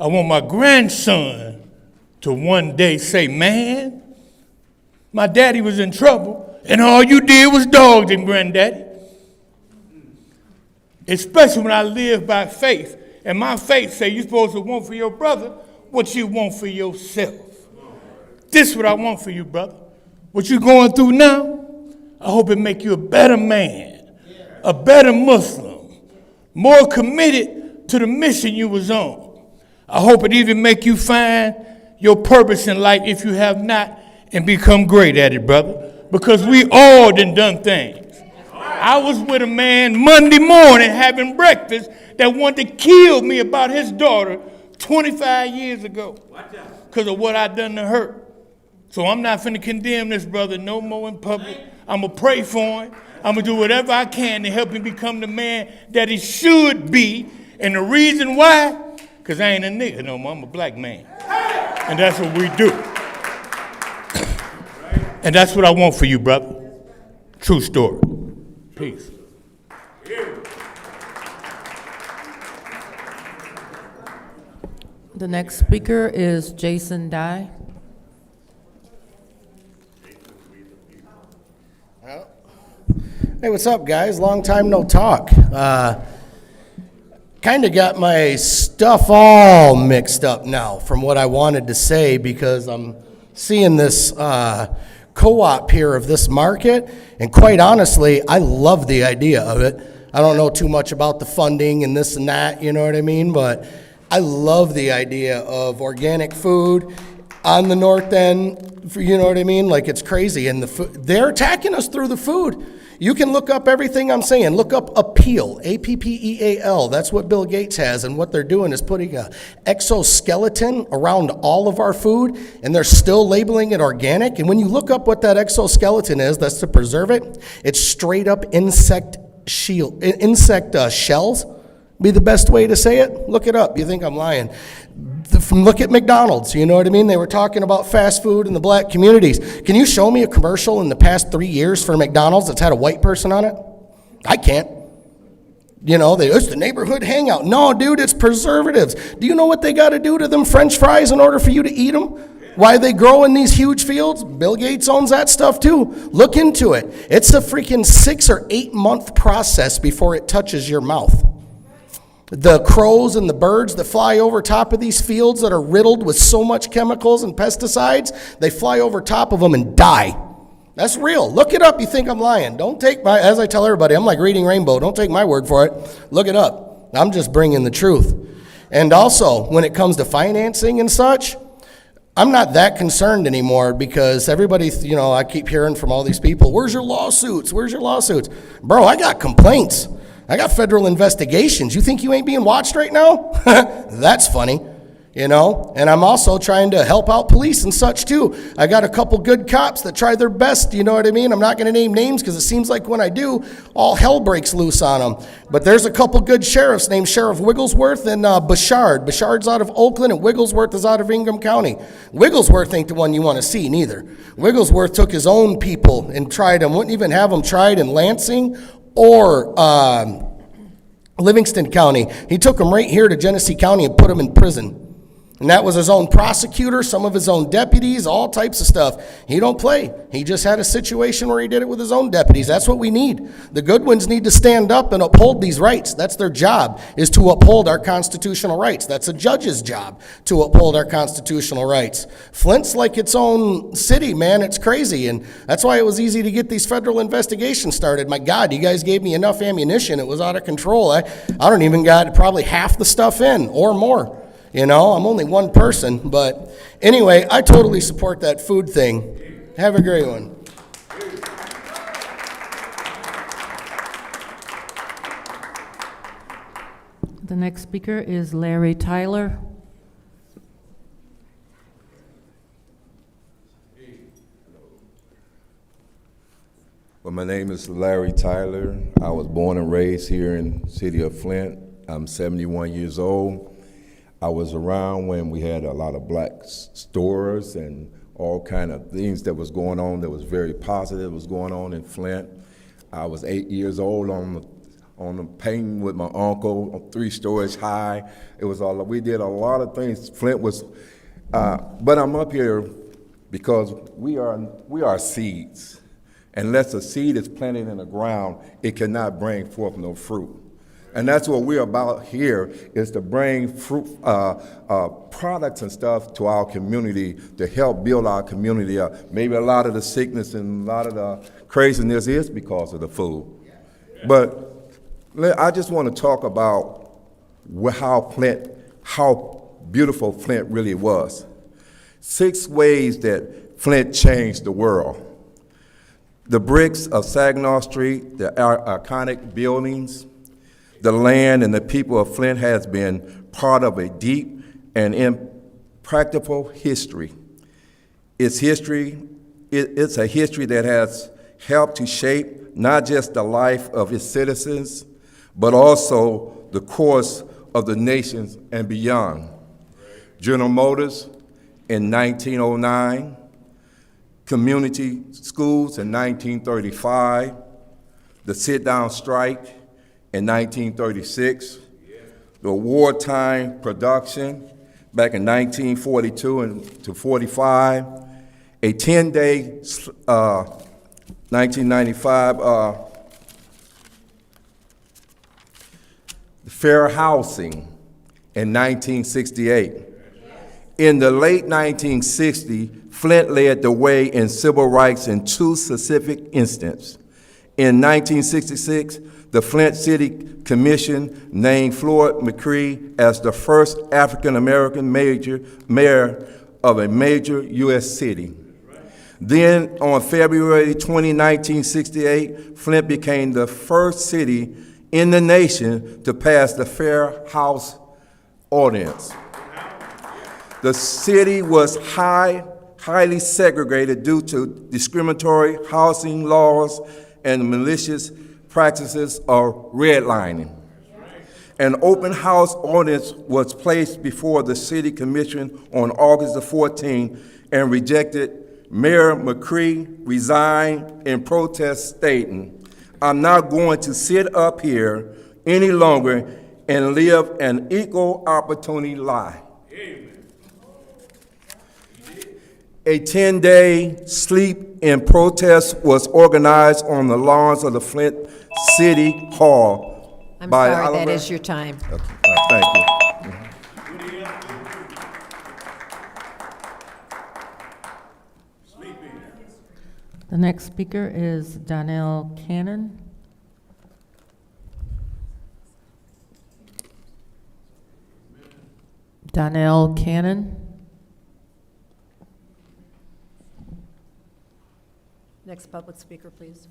I want my grandson to one day say, man, my daddy was in trouble, and all you did was dogged him, granddaddy. Especially when I live by faith. And my faith say you're supposed to want for your brother what you want for yourself. This is what I want for you, brother. What you're going through now, I hope it make you a better man, a better Muslim, more committed to the mission you was on. I hope it even make you find your purpose in life, if you have not, and become great at it, brother. Because we all done things. I was with a man Monday morning having breakfast that wanted to kill me about his daughter 25 years ago because of what I done to her. So I'm not finna condemn this brother no more in public. I'm gonna pray for him. I'm gonna do whatever I can to help him become the man that he should be. And the reason why, because I ain't a nigga no more, I'm a black man. And that's what we do. And that's what I want for you, brother. True story. Peace. The next speaker is Jason Dye. Hey, what's up, guys? Long time no talk. Kind of got my stuff all mixed up now from what I wanted to say, because I'm seeing this co-op here of this market, and quite honestly, I love the idea of it. I don't know too much about the funding and this and that, you know what I mean, but I love the idea of organic food. on the north end, you know what I mean? Like, it's crazy. And they're attacking us through the food. You can look up everything I'm saying. Look up APPEAL, APPEAL. That's what Bill Gates has. And what they're doing is putting an exoskeleton around all of our food, and they're still labeling it organic. And when you look up what that exoskeleton is, that's to preserve it, it's straight up insect shells. Be the best way to say it. Look it up. You think I'm lying. Look at McDonald's, you know what I mean? They were talking about fast food in the black communities. Can you show me a commercial in the past 3 years for McDonald's that's had a white person on it? I can't. You know, it's the neighborhood hangout. No, dude, it's preservatives. Do you know what they got to do to them French fries in order for you to eat them? Why they grow in these huge fields? Bill Gates owns that stuff too. Look into it. It's a freaking 6 or 8 month process before it touches your mouth. The crows and the birds that fly over top of these fields that are riddled with so much chemicals and pesticides, they fly over top of them and die. That's real. Look it up. You think I'm lying. Don't take as I tell everybody, I'm like reading Rainbow. Don't take my word for it. Look it up. I'm just bringing the truth. And also, when it comes to financing and such, I'm not that concerned anymore because everybody, you know, I keep hearing from all these people, where's your lawsuits? Where's your lawsuits? Bro, I got complaints. I got federal investigations. You think you ain't being watched right now? That's funny, you know? And I'm also trying to help out police and such too. I got a couple good cops that try their best, you know what I mean? I'm not gonna name names because it seems like when I do, all hell breaks loose on them. But there's a couple good sheriffs named Sheriff Wigglesworth and Bouchard. Bouchard's out of Oakland and Wigglesworth is out of Ingham County. Wigglesworth ain't the one you wanna see neither. Wigglesworth took his own people and tried them, wouldn't even have them tried in Lansing or Livingston County. He took them right here to Genesee County and put them in prison. And that was his own prosecutor, some of his own deputies, all types of stuff. He don't play. He just had a situation where he did it with his own deputies. That's what we need. The good ones need to stand up and uphold these rights. That's their job, is to uphold our constitutional rights. That's a judge's job, to uphold our constitutional rights. Flint's like its own city, man. It's crazy. And that's why it was easy to get these federal investigations started. My God, you guys gave me enough ammunition. It was out of control. I don't even got probably half the stuff in or more. You know, I'm only one person, but anyway, I totally support that food thing. Have a great one. The next speaker is Larry Tyler. Well, my name is Larry Tyler. I was born and raised here in the city of Flint. I'm 71 years old. I was around when we had a lot of black stores and all kind of things that was going on that was very positive was going on in Flint. I was 8 years old on the painting with my uncle, 3 stories high. It was all, we did a lot of things. Flint was, but I'm up here because we are seeds. Unless a seed is planted in the ground, it cannot bring forth no fruit. And that's what we're about here, is to bring fruit, products and stuff to our community to help build our community up. Maybe a lot of the sickness and a lot of the craziness is because of the food. But I just want to talk about how beautiful Flint really was. 6 ways that Flint changed the world. The bricks of Saginaw Street, the iconic buildings, the land and the people of Flint has been part of a deep and impractical history. It's a history that has helped to shape not just the life of its citizens, but also the course of the nations and beyond. General Motors in 1909, community schools in 1935, the sit-down strike in 1936, the wartime production back in 1942 and to 45, a 10-day 1995 fair housing in 1968. In the late 1960s, Flint led the way in civil rights in 2 specific instances. In 1966, the Flint City Commission named Floyd McCree as the first African-American mayor of a major U.S. city. Then, on February 20, 1968, Flint became the first city in the nation to pass the Fair House Ordinance. The city was highly segregated due to discriminatory housing laws and malicious practices of redlining. An open house ordinance was placed before the city commission on August the 14th and rejected. Mayor McCree resigned in protest, stating, "I'm not going to sit up here any longer and live an equal opportunity lie." A 10-day sleep in protest was organized on the lawns of the Flint City Hall. I'm by sorry, Oliver. that is your time. Okay. Thank you. The next speaker is Donnell Cannon. Donnell Cannon. Next public speaker, please.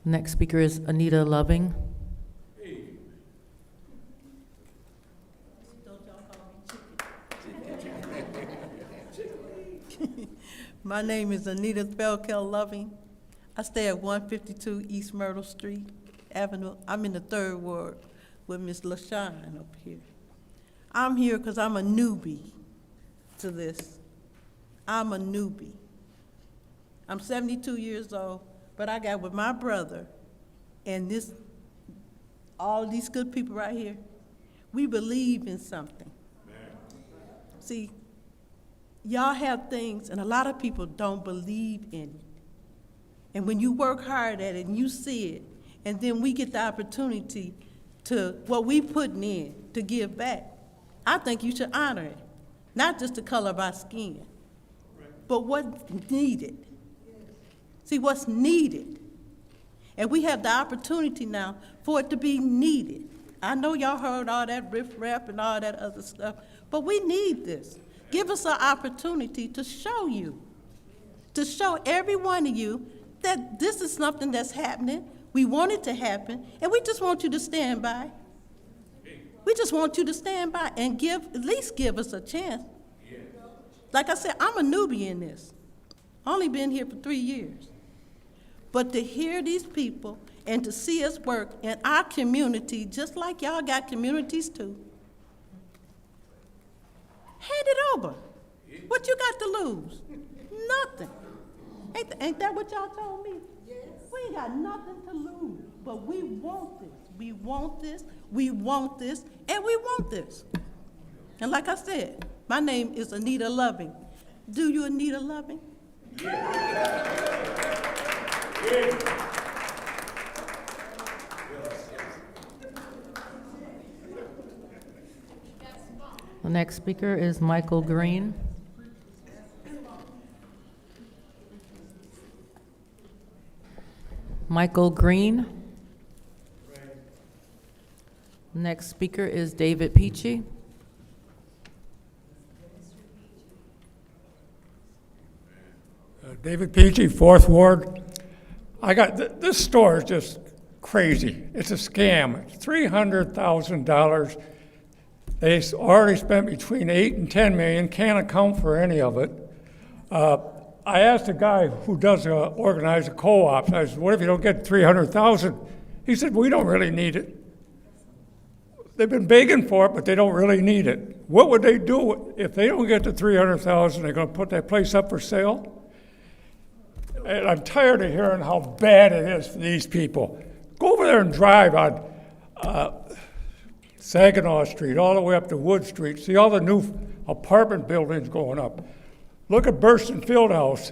Next speaker is Anita Loving. My name is Anita Spellkel Loving. I stay at 152 East Myrtle Street Avenue. I'm in the 3rd Ward with Ms. LaShawn up here. I'm here because I'm a newbie to this. I'm a newbie. I'm 72 years old, but I got with my brother and all these good people right here. We believe in something. See, y'all have things, and a lot of people don't believe in it. And when you work hard at it and you see it, and then we get the opportunity to, what we putting in, to give back, I think you should honor it. Not just the color of our skin, but what's needed. See, what's needed. And we have the opportunity now for it to be needed. I know y'all heard all that riff-raff and all that other stuff, but we need this. Give us an opportunity to show you, to show every one of you that this is something that's happening. We want it to happen, and we just want you to stand by. We just want you to stand by and at least give us a chance. Like I said, I'm a newbie in this. Only been here for 3 years. But to hear these people and to see us work in our community, just like y'all got communities too, hand it over. What you got to lose? Nothing. Ain't that what y'all told me? Yes. We ain't got nothing to lose, but we want this. We want this, we want this, and we want this. And like I said, my name is Anita Loving. Do you Anita Loving? The next speaker is Michael Green. Michael Green. Next speaker is David Peachy. David Peachy, 4th Ward. This store is just crazy. It's a scam. It's $300,000. They already spent between 8 and 10 million, can't account for any of it. I asked a guy who does organize the co-ops, I said, what if you don't get 300,000? He said, we don't really need it. They've been begging for it, but they don't really need it. What would they do if they don't get the 300,000? They're going to put that place up for sale? And I'm tired of hearing how bad it is for these people. Go over there and drive on Saginaw Street, all the way up to Wood Street. See all the new apartment buildings going up. Look at Burston Fieldhouse,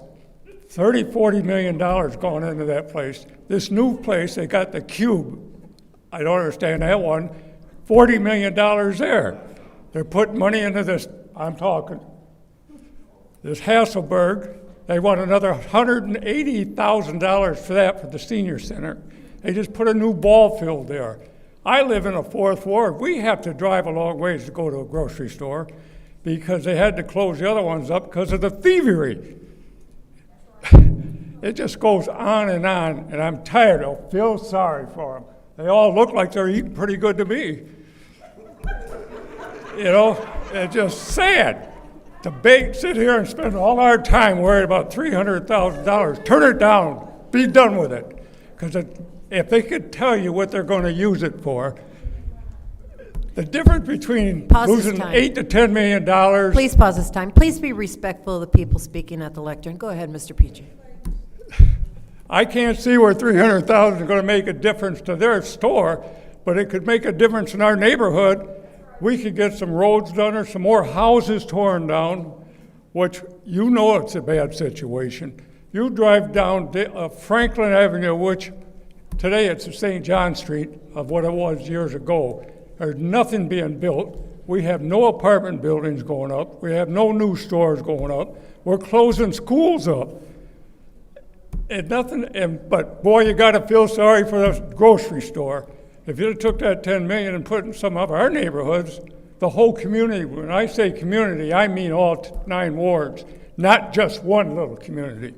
$30–40 million going into that place. This new place, they got the Cube. I don't understand that one. $40 million there. They're putting money into this, I'm talking, this Hasselberg. They want another $180,000 for that for the senior center. They just put a new ball field there. I live in a fourth ward. We have to drive a long ways to go to a grocery store because they had to close the other ones up because of the thievery. It just goes on, and I'm tired. I feel sorry for them. They all look like they're eating pretty good to me. You know, it's just sad to sit here and spend all our time worried about $300,000. Turn it down. Be done with it. Because if they could tell you what they're going to use it for, the difference between losing $8 to $10 million. Please pause this time. Please be respectful of the people speaking at the lectern. Go ahead, Mr. Peachy. I can't see where $300,000 is going to make a difference to their store, but it could make a difference in our neighborhood. We could get some roads done or some more houses torn down, which you know it's a bad situation. You drive down Franklin Avenue, which today it's St. John Street of what it was years ago. There's nothing being built. We have no apartment buildings going up. We have no new stores going up. We're closing schools up. But boy, you got to feel sorry for the grocery store. If you took that $10 million and put it in some of our neighborhoods, the whole community, when I say community, I mean all 9 wards, not just one little community.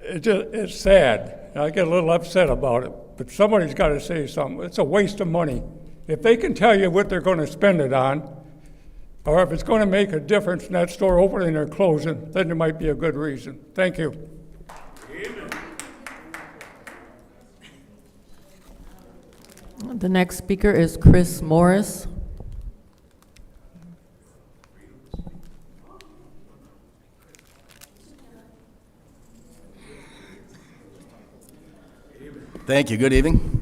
It's sad. I get a little upset about it, but somebody's got to say something. It's a waste of money. If they can tell you what they're going to spend it on, or if it's going to make a difference in that store opening or closing, then there might be a good reason. Thank you. The next speaker is Chris Morris. Thank you. Good evening.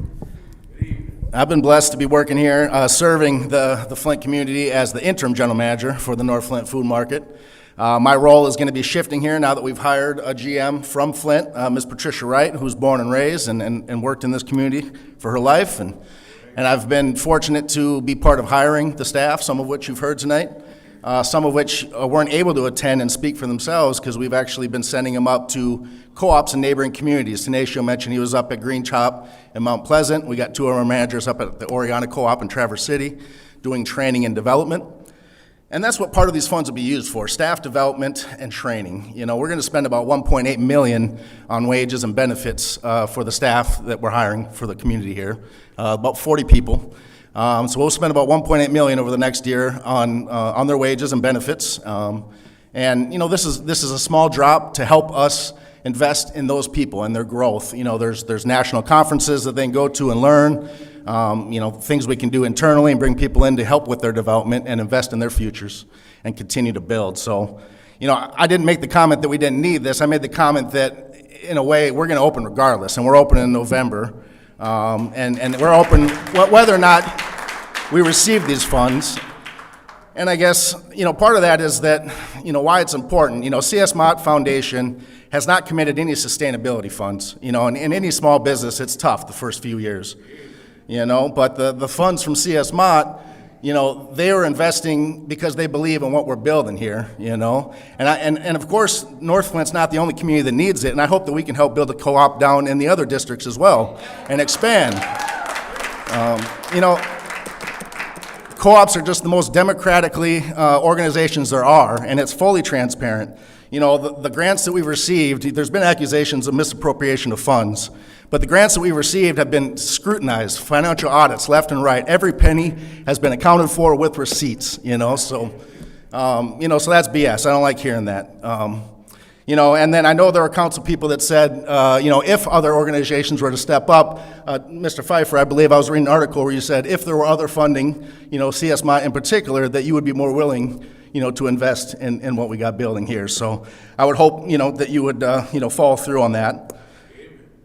I've been blessed to be working here, serving the Flint community as the interim general manager for the North Flint Food Market. My role is going to be shifting here now that we've hired a GM from Flint, Ms. Patricia Wright, who's born and raised and worked in this community for her life. And I've been fortunate to be part of hiring the staff, some of which you've heard tonight, some of which weren't able to attend and speak for themselves because we've actually been sending them up to co-ops and neighboring communities. Tanisio mentioned he was up at Green Chop in Mount Pleasant. We got 2 of our managers up at the Oriana Co-op in Traverse City doing training and development. And that's what part of these funds will be used for, staff development and training. You know, we're going to spend about $1.8 million on wages and benefits for the staff that we're hiring for the community here, about 40 people. So we'll spend about $1.8 million over the next year on their wages and benefits. And you know, this is a small drop to help us invest in those people and their growth. You know, there's national conferences that they can go to and learn. You know, things we can do internally and bring people in to help with their development and invest in their futures and continue to build. So, you know, I didn't make the comment that we didn't need this. I made the comment that, in a way, we're going to open regardless, and we're open in November. And we're open whether or not we receive these funds. And I guess, you know, part of that is that, you know, why it's important. You know, CS Mott Foundation has not committed any sustainability funds. You know, in any small business, it's tough the first few years. You know, but the funds from CS Mott, you know, they are investing because they believe in what we're building here, you know. And of course, North Flint's not the only community that needs it, and I hope that we can help build a co-op down in the other districts as well and expand. You know, co-ops are just the most democratically organizations there are, and it's fully transparent. You know, the grants that we've received, there's been accusations of misappropriation of funds, but the grants that we've received have been scrutinized, financial audits left and right. Every penny has been accounted for with receipts, you know, so, you know, so that's BS. I don't like hearing that. You know, and then I know there are council people that said, you know, if other organizations were to step up, Mr. Pfeiffer, I believe I was reading an article where you said if there were other funding, you know, CS Mott in particular, that you would be more willing, you know, to invest in what we got building here. So I would hope, you know, that you would, you know, follow through on that.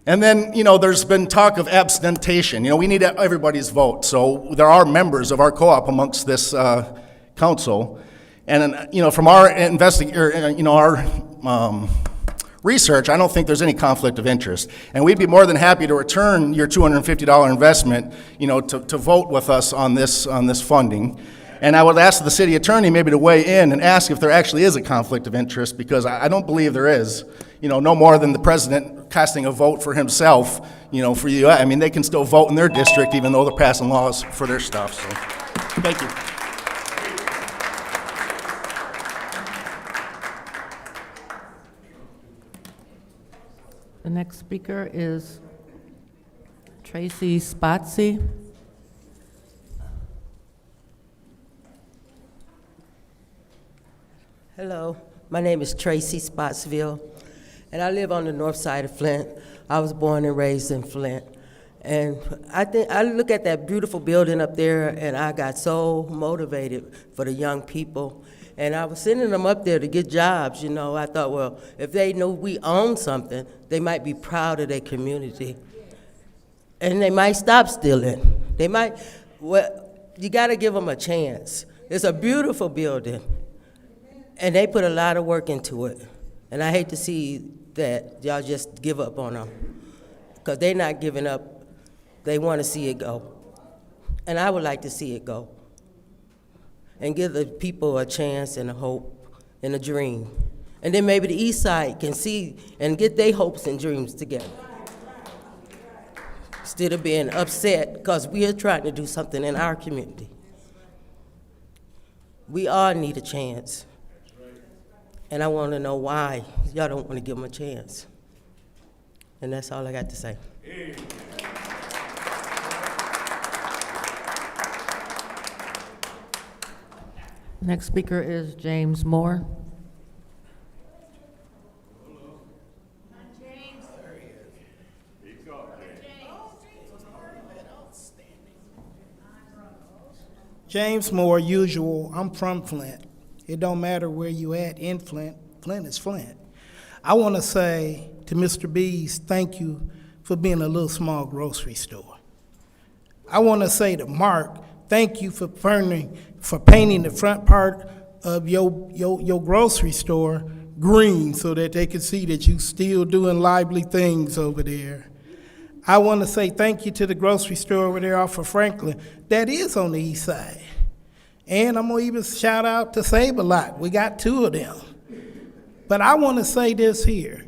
And then, you know, there's been talk of abstention. You know, we need everybody's vote. So there are members of our co-op amongst this council. And, you know, from our research, I don't think there's any conflict of interest. And we'd be more than happy to return your $250 investment, you know, to vote with us on this funding. And I would ask the city attorney maybe to weigh in and ask if there actually is a conflict of interest, because I don't believe there is. You know, no more than the president casting a vote for himself, you know, for you. I mean, they can still vote in their district even though they're passing laws for their stuff, so, thank you. The next speaker is Tracy Spotzi. Hello, my name is Tracy Spotsville, and I live on the north side of Flint. I was born and raised in Flint. And I look at that beautiful building up there, and I got so motivated for the young people. And I was sending them up there to get jobs, you know. I thought, well, if they know we own something, they might be proud of their community. And they might stop stealing. They might, well, you gotta give them a chance. It's a beautiful building, and they put a lot of work into it. And I hate to see that y'all just give up on them, because they're not giving up. They wanna see it go. And I would like to see it go, and give the people a chance and a hope and a dream. And then maybe the east side can see and get their hopes and dreams together, instead of being upset because we are trying to do something in our community. We all need a chance. And I want to know why y'all don't want to give them a chance. And that's all I got to say. Next speaker is James Moore. James Moore, usual. I'm from Flint. It don't matter where you at in Flint. Flint is Flint. I want to say to Mr. Bees, thank you for being a little small grocery store. I want to say to Mark, thank you for painting the front part of your grocery store green so that they can see that you still doing lively things over there. I want to say thank you to the grocery store over there off of Franklin that is on the east side. And I'm going to even shout out to Save-A-Lot. We got 2 of them. But I want to say this here.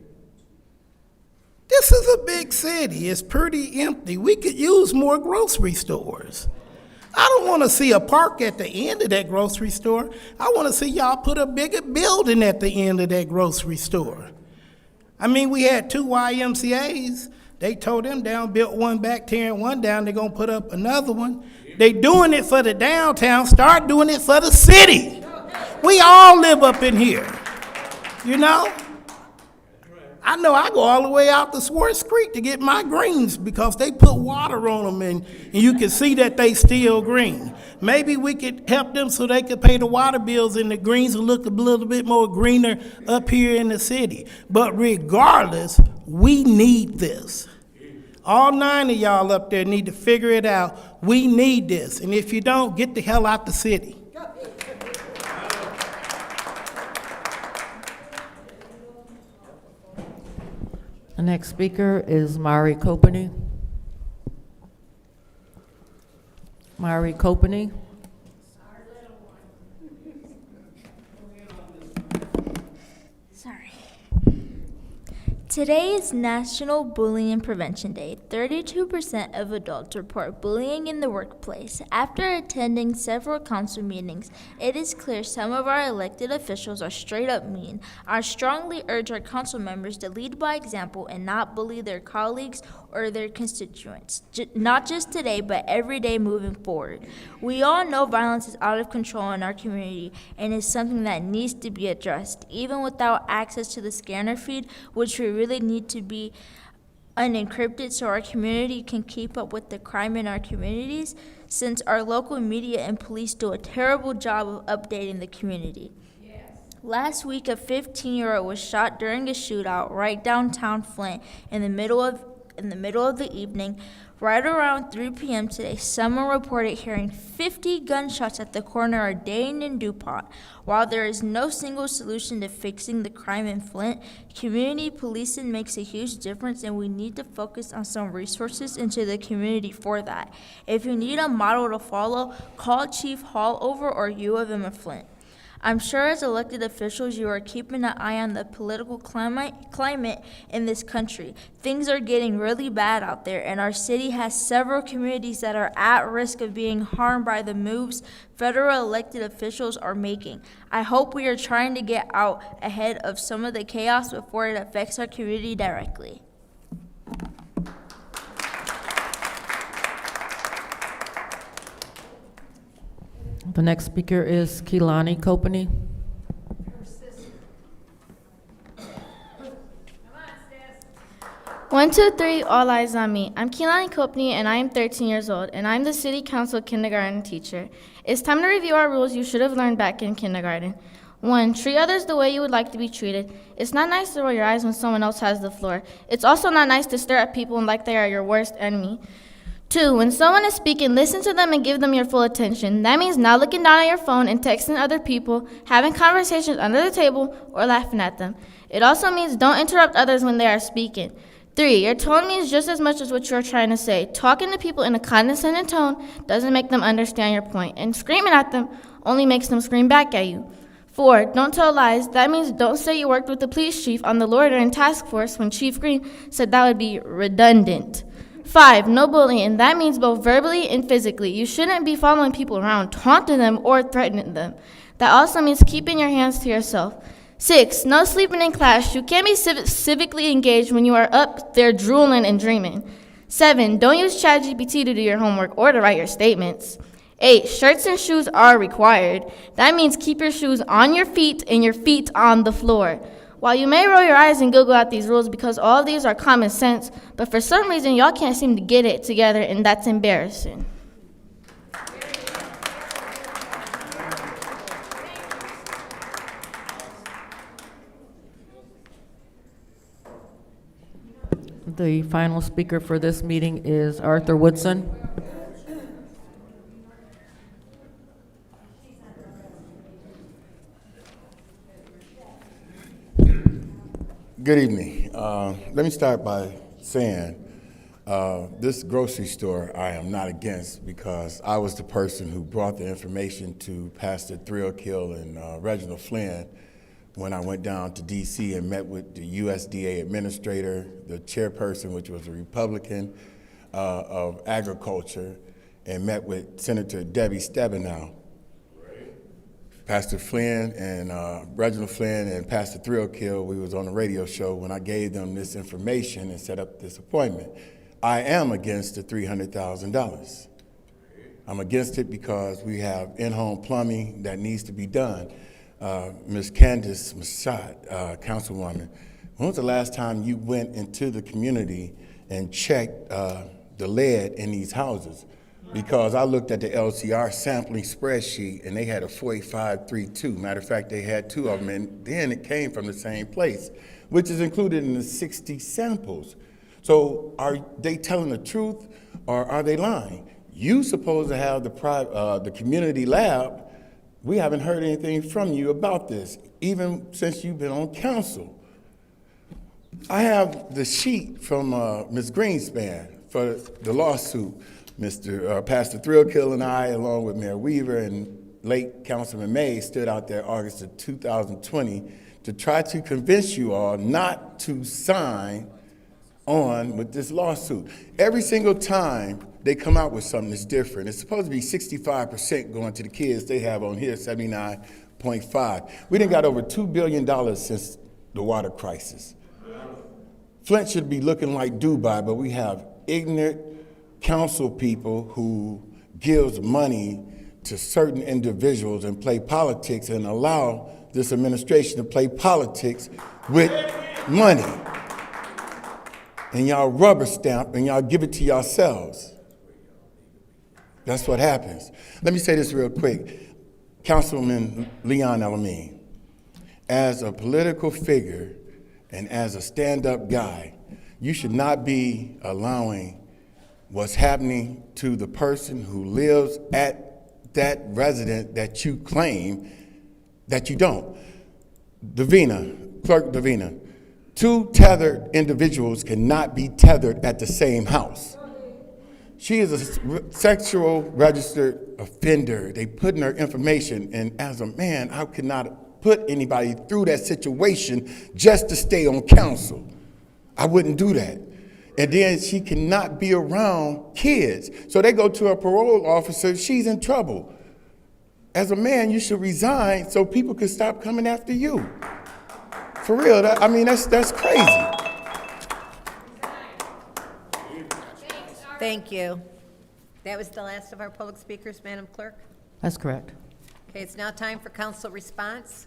This is a big city. It's pretty empty. We could use more grocery stores. I don't want to see a park at the end of that grocery store. I want to see y'all put a bigger building at the end of that grocery store. I mean, we had 2 YMCAs. They tore them down, built one back, tearing one down. They're going to put up another one. They doing it for the downtown. Start doing it for the city. We all live up in here, you know? I know I go all the way out to Swartz Creek to get my greens because they put water on them and you can see that they still green. Maybe we could help them so they could pay the water bills and the greens will look a little bit more greener up here in the city. But regardless, we need this. All 9 of y'all up there need to figure it out. We need this. And if you don't, get the hell out the city. The next speaker is Mari Kopany. Mari Kopany. Sorry. Today is National Bullying Prevention Day. 32% of adults report bullying in the workplace. After attending several council meetings, it is clear some of our elected officials are straight up mean. I strongly urge our council members to lead by example and not bully their colleagues or their constituents, not just today, but every day moving forward. We all know violence is out of control in our community and is something that needs to be addressed. Even without access to the scanner feed, which we really need to be unencrypted so our community can keep up with the crime in our communities, since our local media and police do a terrible job of updating the community. Last week, a 15-year-old was shot during a shootout right downtown Flint in the middle of In the middle of the evening, right around 3 p.m. today, someone reported hearing 50 gunshots at the corner of Dane and DuPont. While there is no single solution to fixing the crime in Flint, community policing makes a huge difference, and we need to focus on some resources into the community for that. If you need a model to follow, call Chief Hallover or U of M of Flint. I'm sure as elected officials, you are keeping an eye on the political climate in this country. Things are getting really bad out there, and our city has several communities that are at risk of being harmed by the moves federal elected officials are making. I hope we are trying to get out ahead of some of the chaos before it affects our community directly. The next speaker is Keelani Copany. One, two, three, all eyes on me. I'm Keelani Copany, and I am 13 years old, and I'm the City Council kindergarten teacher. It's time to review our rules you should have learned back in kindergarten. 1, treat others the way you would like to be treated. It's not nice to roll your eyes when someone else has the floor. It's also not nice to stare at people like they are your worst enemy. 2, when someone is speaking, listen to them and give them your full attention. That means not looking down at your phone and texting other people, having conversations under the table, or laughing at them. It also means don't interrupt others when they are speaking. 3, your tone means just as much as what you're trying to say. Talking to people in a condescending tone doesn't make them understand your point, and screaming at them only makes them scream back at you. 4, don't tell lies. That means don't say you worked with the police chief on the loitering task force when Chief Green said that would be redundant. 5, no bullying. That means both verbally and physically. You shouldn't be following people around, taunting them, or threatening them. That also means keeping your hands to yourself. 6, no sleeping in class. You can't be civically engaged when you are up there drooling and dreaming. 7, don't use ChatGPT to do your homework or to write your statements. 8, shirts and shoes are required. That means keep your shoes on your feet and your feet on the floor. While you may roll your eyes and Google out these rules because all of these are common sense, but for some reason y'all can't seem to get it together, and that's embarrassing. The final speaker for this meeting is Arthur Woodson. Good evening. Let me start by saying this grocery store I am not against, because I was the person who brought the information to Pastor Thrillkill and Reginald Flynn when I went down to D.C. and met with the USDA administrator, the chairperson, which was a Republican of Agriculture, and met with Senator Debbie Stabenow. Pastor Flynn and Reginald Flynn and Pastor Thrillkill, we was on a radio show when I gave them this information and set up this appointment. I am against the $300,000. I'm against it because we have in-home plumbing that needs to be done. Ms. Candace Mashad, Councilwoman, when was the last time you went into the community and checked the lead in these houses? Because I looked at the LCR sampling spreadsheet and they had a 4532. Matter of fact, they had 2 of them, and then it came from the same place, which is included in the 60 samples. So are they telling the truth or are they lying? You supposed to have the community lab. We haven't heard anything from you about this, even since you've been on council. I have the sheet from Ms. Greenspan for the lawsuit. Pastor Thrillkill and I, along with Mayor Weaver and late Councilman May, stood out there August of 2020 to try to convince you all not to sign on with this lawsuit. Every single time they come out with something that's different. It's supposed to be 65% going to the kids. They have on here 79.5. We done got over $2 billion since the water crisis. Flint should be looking like Dubai, but we have ignorant council people who gives money to certain individuals and play politics and allow this administration to play politics with money. And y'all rubber stamp and y'all give it to yourselves. That's what happens. Let me say this real quick. Councilman Leon Elamine, as a political figure and as a stand-up guy, You should not be allowing what's happening to the person who lives at that resident that you claim that you don't. Clerk Davina, two tethered individuals cannot be tethered at the same house. She is a sexual registered offender. They put in her information, and as a man, I could not put anybody through that situation just to stay on council. I wouldn't do that. And then she cannot be around kids. So they go to a parole officer, she's in trouble. As a man, you should resign so people can stop coming after you. For real, that's crazy. Thank you. That was the last of our public speakers, Madam Clerk. That's correct. Okay, it's now time for council response.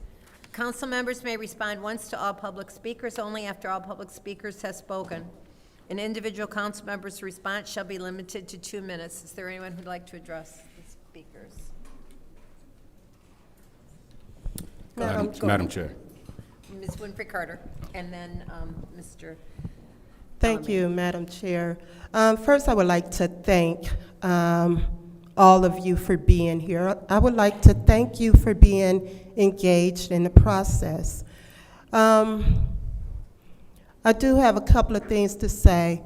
Council members may respond once to all public speakers, only after all public speakers have spoken. An individual council member's response shall be limited to 2 minutes. Is there anyone who'd like to address the speakers? Madam Chair. Ms. Winfrey Carter, and then Mr. Thank you, Madam Chair. First, I would like to thank all of you for being here. I would like to thank you for being engaged in the process. I do have a couple of things to say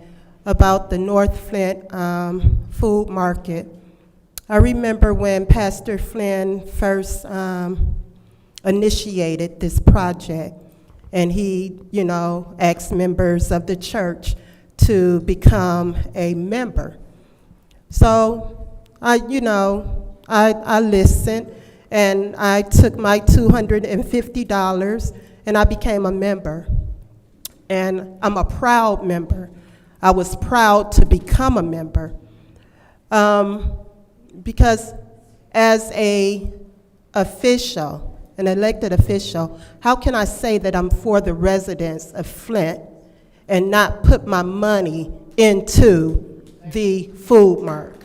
about the North Flint food market. I remember when Pastor Flynn first initiated this project, and he, asked members of the church to become a member. So I listened, and I took my $250 and I became a member. And I'm a proud member. I was proud to become a member. Because as an elected official, how can I say that I'm for the residents of Flint and not put my money into the food mart?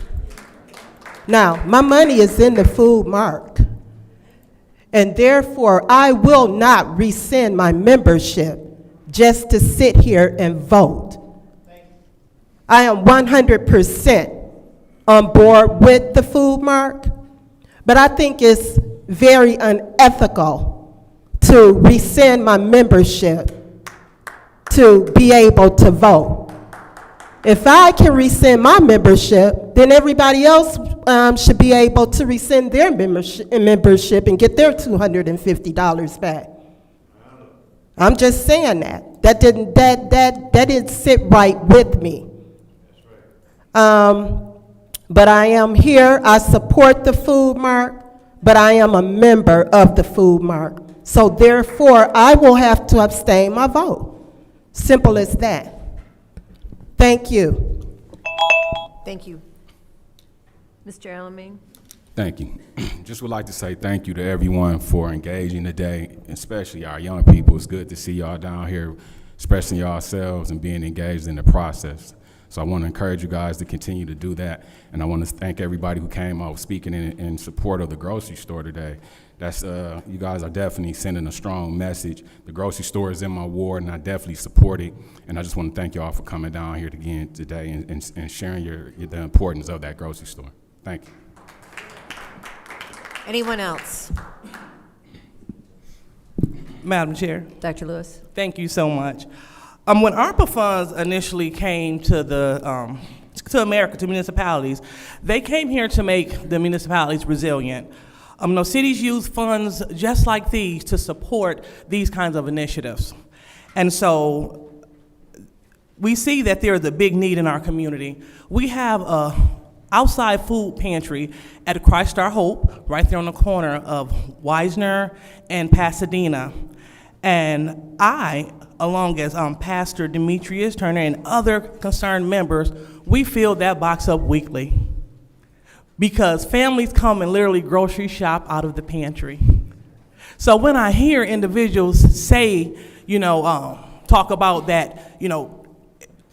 Now, my money is in the food mart, and therefore I will not rescind my membership just to sit here and vote. I am 100% on board with the food mart, but I think it's very unethical to rescind my membership to be able to vote. If I can rescind my membership, then everybody else should be able to rescind their membership and get their $250 back. I'm just saying that. That didn't sit right with me. But I am here. I support the food mart, but I am a member of the food mart. So therefore, I will have to abstain my vote. Simple as that. Thank you. Thank you. Mr. Alamein. Thank you. Just would like to say thank you to everyone for engaging today, especially our young people. It's good to see y'all down here expressing yourselves and being engaged in the process. So I want to encourage you guys to continue to do that. And I want to thank everybody who came out speaking in support of the grocery store today. That's you guys are definitely sending a strong message. The grocery store is in my ward, and I definitely support it. And I just want to thank y'all for coming down here again today and sharing the importance of that grocery store. Thank you. Anyone else? Madam Chair. Dr. Lewis. Thank you so much. When ARPA funds initially came to America, to municipalities, they came here to make the municipalities resilient. Cities use funds just like these to support these kinds of initiatives. And so we see that there is a big need in our community. We have a outside food pantry at Christ Our Hope, right there on the corner of Wisner and Pasadena. And I, along as Pastor Demetrius Turner and other concerned members, we fill that box up weekly because families come and literally grocery shop out of the pantry. So when I hear individuals say, talk about that,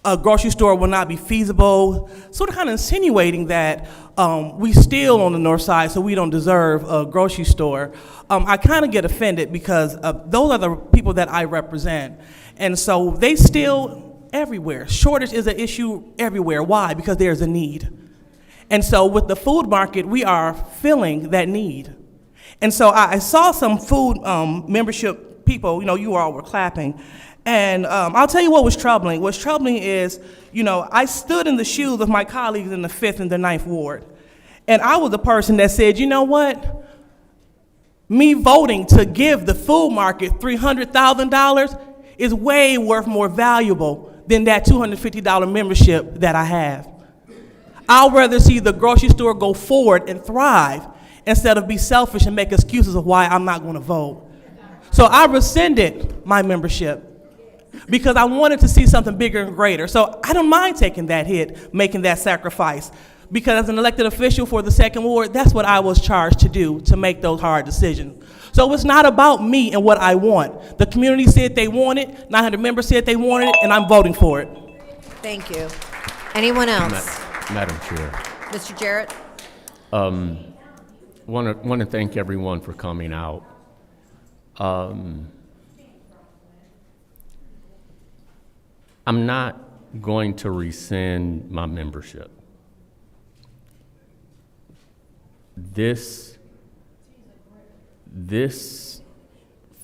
a grocery store will not be feasible, sort of kind of insinuating that we still on the north side, so we don't deserve a grocery store. I kind of get offended because those are the people that I represent. And so they still everywhere. Shortage is an issue everywhere. Why? Because there's a need. And so with the food market, we are filling that need. And so I saw some food membership people, you all were clapping. And I'll tell you what was troubling. What's troubling is, I stood in the shoes of my colleagues in the 5th and the 9th Ward. And I was the person that said, you know what? Me voting to give the food market $300,000 is way worth more valuable than that $250 membership that I have. I'd rather see the grocery store go forward and thrive instead of be selfish and make excuses of why I'm not going to vote. So I rescinded my membership because I wanted to see something bigger and greater. So I don't mind taking that hit, making that sacrifice. Because as an elected official for the 2nd Ward, that's what I was charged to do, to make those hard decisions. So it's not about me and what I want. The community said they want it, 900 members said they wanted it, and I'm voting for it. Thank you. Anyone else? Madam Chair. Mr. Jarrett? Want to thank everyone for coming out. I'm not going to rescind my membership. This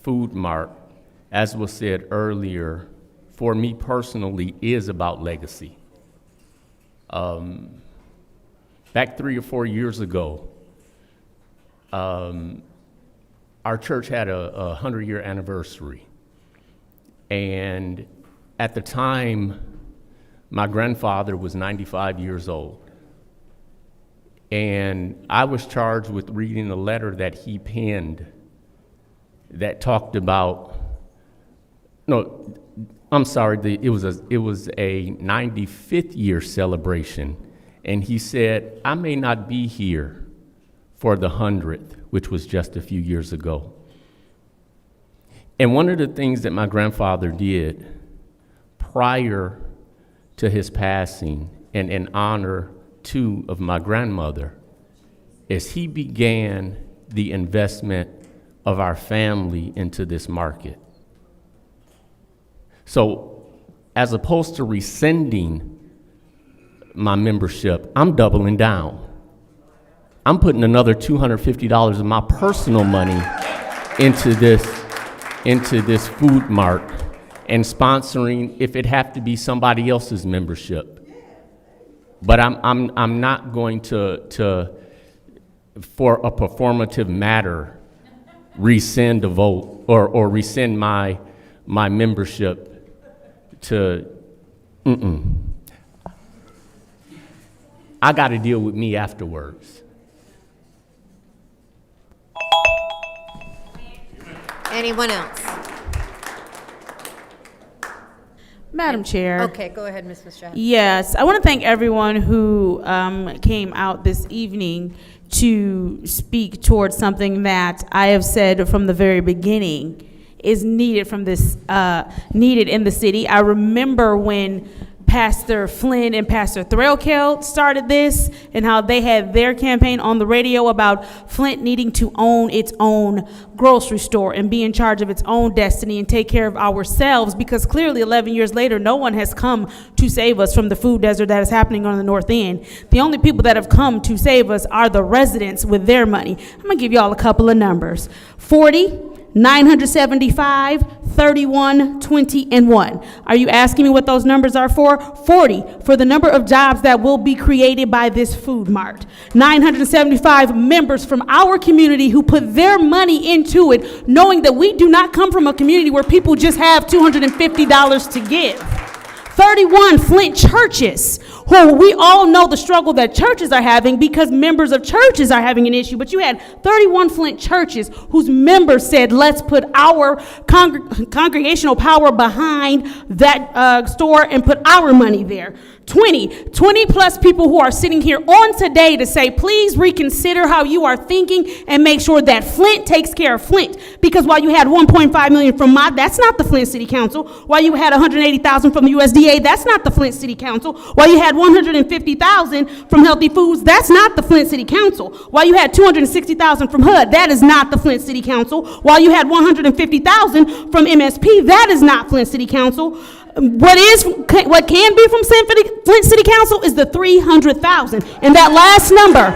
food mart, as was said earlier, for me personally, is about legacy. Back 3 or 4 years ago, our church had a 100-year anniversary. And at the time, my grandfather was 95 years old. And I was charged with reading a letter that he penned that talked about, no, I'm sorry, it was a 95th year celebration. And he said, I may not be here for the 100th, which was just a few years ago. And one of the things that my grandfather did prior to his passing, and in honor too of my grandmother, is he began the investment of our family into this market. So as opposed to rescinding my membership, I'm doubling down. I'm putting another $250 of my personal money into this food mart and sponsoring if it have to be somebody else's membership. But I'm not going to for a performative matter rescind a vote or rescind my membership to I got to deal with me afterwards. Anyone else? Madam Chair. Okay, go ahead, Ms. Mistress. Yes, I want to thank everyone who came out this evening to speak towards something that I have said from the very beginning is needed needed in the city. I remember when Pastor Flint and Pastor Threlkeld started this and how they had their campaign on the radio about Flint needing to own its own grocery store and be in charge of its own destiny and take care of ourselves, because clearly 11 years later, no one has come to save us from the food desert that is happening on the north end. The only people that have come to save us are the residents with their money. I'm gonna give y'all a couple of numbers. 40, 975, 31, 20, and 1. Are you asking me what those numbers are for? 40 for the number of jobs that will be created by this food mart. 975 members from our community who put their money into it, knowing that we do not come from a community where people just have $250 to give. 31 Flint churches, who we all know the struggle that churches are having because members of churches are having an issue. But you had 31 Flint churches whose members said, let's put our congregational power behind that store and put our money there. 20 plus people who are sitting here on today to say, please reconsider how you are thinking and make sure that Flint takes care of Flint. Because while you had 1.5 million from that's not the Flint City Council. While you had 180,000 from the USDA, that's not the Flint City Council. While you had 150,000 from Healthy Foods, that's not the Flint City Council. While you had 260,000 from HUD, that is not the Flint City Council. While you had 150,000 from MSP, that is not Flint City Council. What can be from Flint City Council is the 300,000. And that last number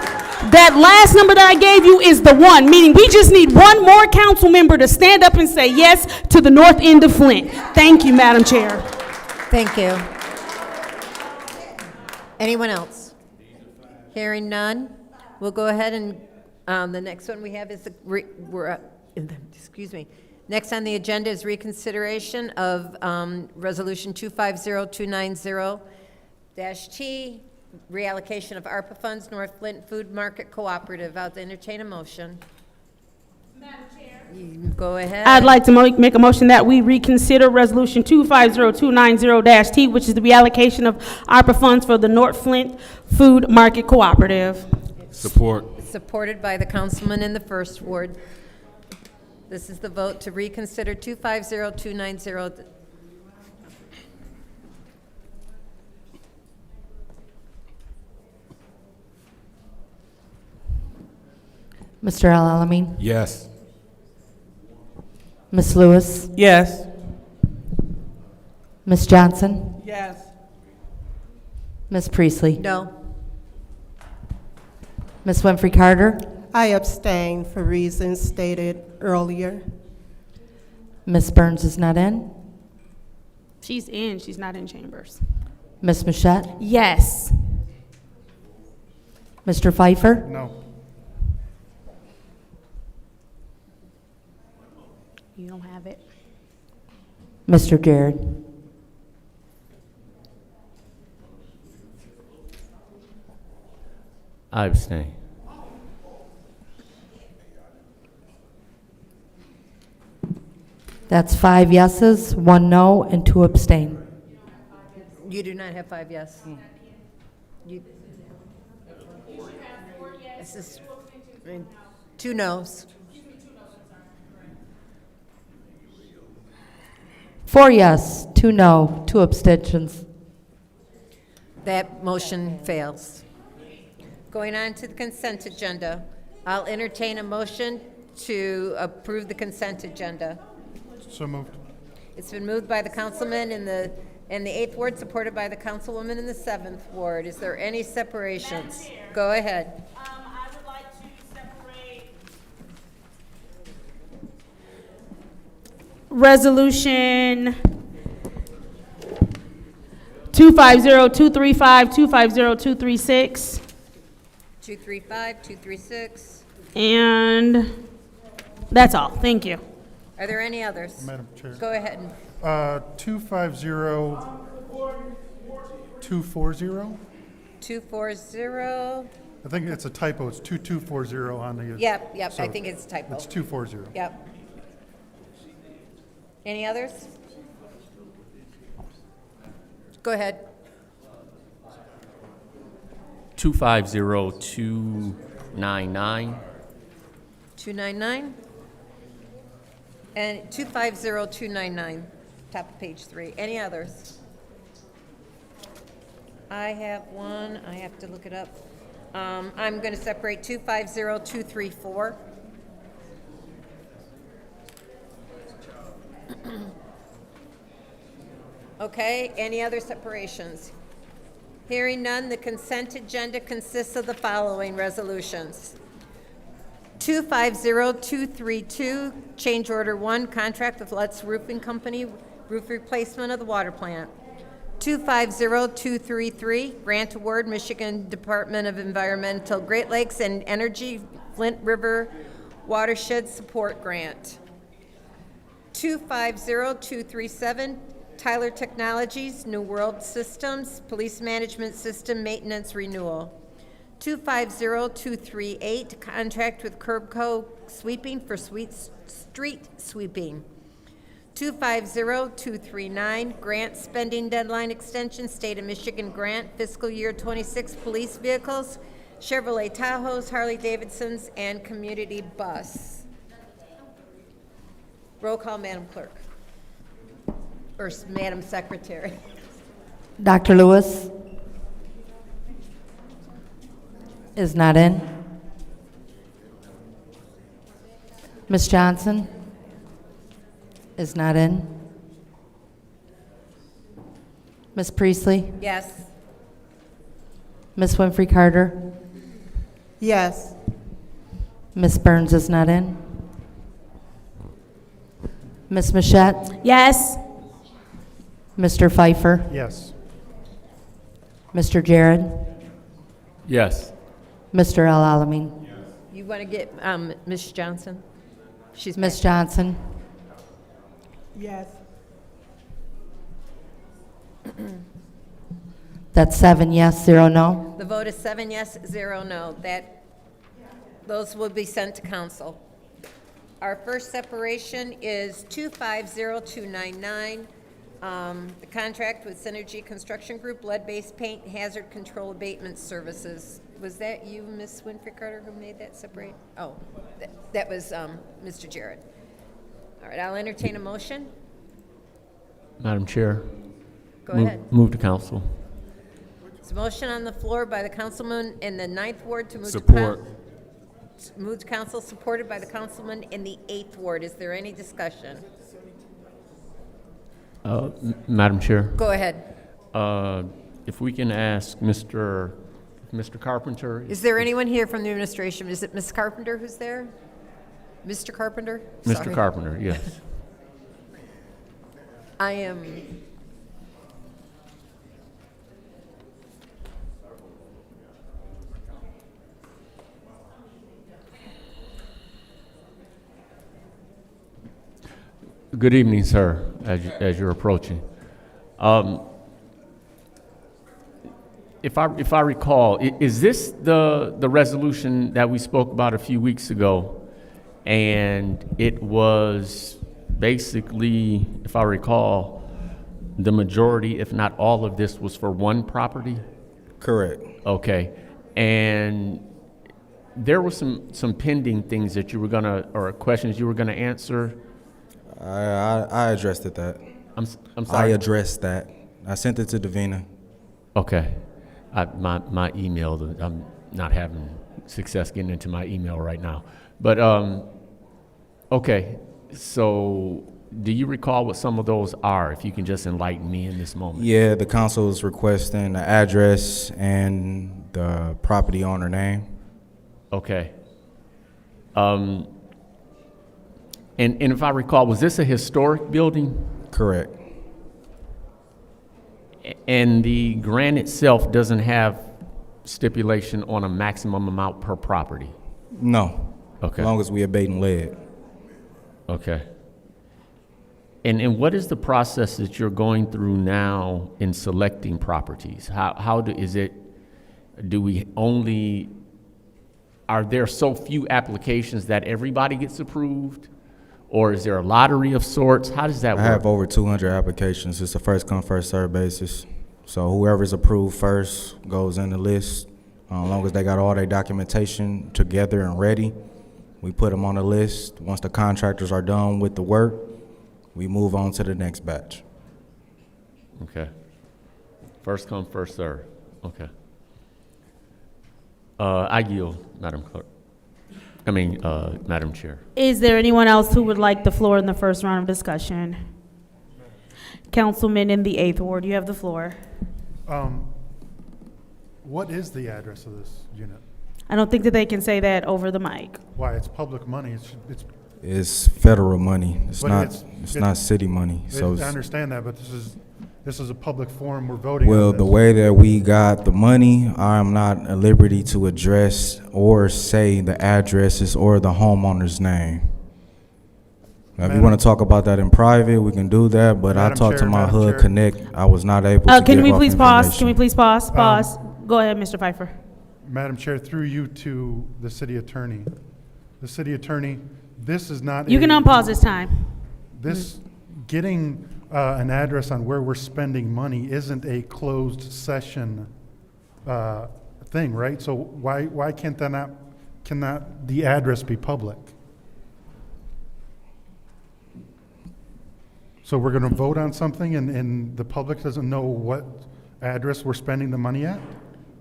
that I gave you is the one, meaning we just need one more council member to stand up and say yes to the north end of Flint. Thank you, Madam Chair. Thank you. Anyone else? Hearing none, we'll go ahead and the next one we have is excuse me. Next on the agenda is reconsideration of Resolution 250290-T, reallocation of ARPA funds, North Flint Food Market Cooperative. I'll entertain a motion. Madam Chair. You go ahead. I'd like to make a motion that we reconsider Resolution 250290-T, which is the reallocation of ARPA funds for the North Flint Food Market Cooperative. Support. Supported by the councilman in the first ward. This is the vote to reconsider 250290. Mr. Al-Alamin? Yes. Ms. Lewis? Yes. Ms. Johnson? Yes. Ms. Priestley? No. Ms. Winfrey Carter? I abstain for reasons stated earlier. Ms. Burns is not in. She's in, she's not in chambers. Ms. Machette? Yes. Mr. Pfeiffer? No. You don't have it. Mr. Jared? I abstain. That's 5 yeses, 1 no, and 2 abstain. You do not have 5 yes. You, this is 2 no's. 4 yes, 2 no, 2 abstentions. That motion fails. Going on to the consent agenda, I'll entertain a motion to approve the consent agenda. So moved. It's been moved by the councilman in the 8th ward, supported by the councilwoman in the 7th ward. Is there any separations? Go ahead. I would like to separate Resolution 250235, 250236. 235, 236. And that's all. Thank you. Are there any others? Madam Chair. Go ahead. 250240. 240. I think it's a typo. It's 2240 on the. Yep, I so think it's a typo. It's 240. Yep. Any others? Go ahead. 250299. 299. And 250299, top of page 3. Any others? I have one. I have to look it up. I'm going to separate 250234. Okay, any other separations? Hearing none, the consent agenda consists of the following resolutions. 250232, change order 1, contract with Lutz Roofing Company, roof replacement of the water plant. 250233, grant award, Michigan Department of Environmental, Great Lakes and Energy, Flint River Watershed Support Grant. 250237, Tyler Technologies, New World Systems, Police Management System Maintenance Renewal. 250238, contract with Curbco Sweeping for street sweeping. 250239, grant spending deadline extension, State of Michigan grant, fiscal year 26 police vehicles, Chevrolet Tahoes, Harley Davidsons, and community bus. Roll call, Madam Clerk. Or Madam Secretary. Dr. Lewis? Is not in. Ms. Johnson? Is not in. Ms. Priestley? Yes. Ms. Winfrey Carter? Yes. Ms. Burns is not in. Ms. Machette? Yes. Mr. Pfeiffer? Yes. Mr. Jared? Yes. Mr. El-Alamin? You want to get Ms. Johnson? She's Ms. back. Johnson? Yes. That's 7 yes, 0 no. The vote is 7 yes, 0 no. Those will be sent to council. Our first separation is 250299, the contract with Synergy Construction Group, lead-based paint hazard control abatement services. Was that you, Ms. Winfrey Carter, who made that separate? Oh, that was Mr. Jared. All right, I'll entertain a motion. Madam Chair. Go ahead. Move to council. It's a motion on the floor by the councilman in the 9th Ward to move Support. move to council, supported by the councilman in the 8th Ward. Is there any discussion? Madam Chair. Go ahead. If we can ask Mr. Carpenter. Is there anyone here from the administration? Is it Ms. Carpenter who's there? Mr. Carpenter? Mr. Sorry. Carpenter, yes. I am. Good evening, sir, as you're approaching. If I recall, is this the resolution that we spoke about a few weeks ago? And it was basically, if I recall, the majority, if not all of this was for one property? Correct. Okay. And there were some pending things that you were gonna, or questions you were gonna answer. I addressed it that. I'm I sorry. addressed that. I sent it to Davina. Okay. My email, I'm not having success getting into my email right now. But, okay. So do you recall what some of those are, if you can just enlighten me in this moment? Yeah, the council is requesting the address and the property owner name. Okay. And if I recall, was this a historic building? Correct. And the grant itself doesn't have stipulation on a maximum amount per property? No. Okay. As long as we abating lead. Okay. And what is the process that you're going through now in selecting properties? Are there so few applications that everybody gets approved? Or is there a lottery of sorts? How does that work? I have over 200 applications. It's a first come, first served basis. So whoever's approved first goes in the list. As long as they got all their documentation together and ready, we put them on the list. Once the contractors are done with the work, we move on to the next batch. Okay. First come, first served. Okay. I yield, Madam Clerk. Madam Chair. Is there anyone else who would like the floor in the first round of discussion? Councilman in the 8th Ward, you have the floor. What is the address of this unit? I don't think that they can say that over the mic. Why, it's public money. It's federal money. It's But not city money. So I understand that, but this is a public forum. We're voting on well, this. the way that we got the money, I'm not at liberty to address or say the addresses or the homeowner's name. Now, if you want to talk about that in private, we can do that, but I talked to my Hood Connect. I was not able to Can give we off please pause? information. Can we please pause? Pause. Go ahead, Mr. Pfeiffer. Madam Chair, through you to the city attorney. The city attorney, this is not You can unpause this time. This, getting an address on where we're spending money isn't a closed session thing, right? So why cannot the address be public? So we're going to vote on something and the public doesn't know what address we're spending the money at?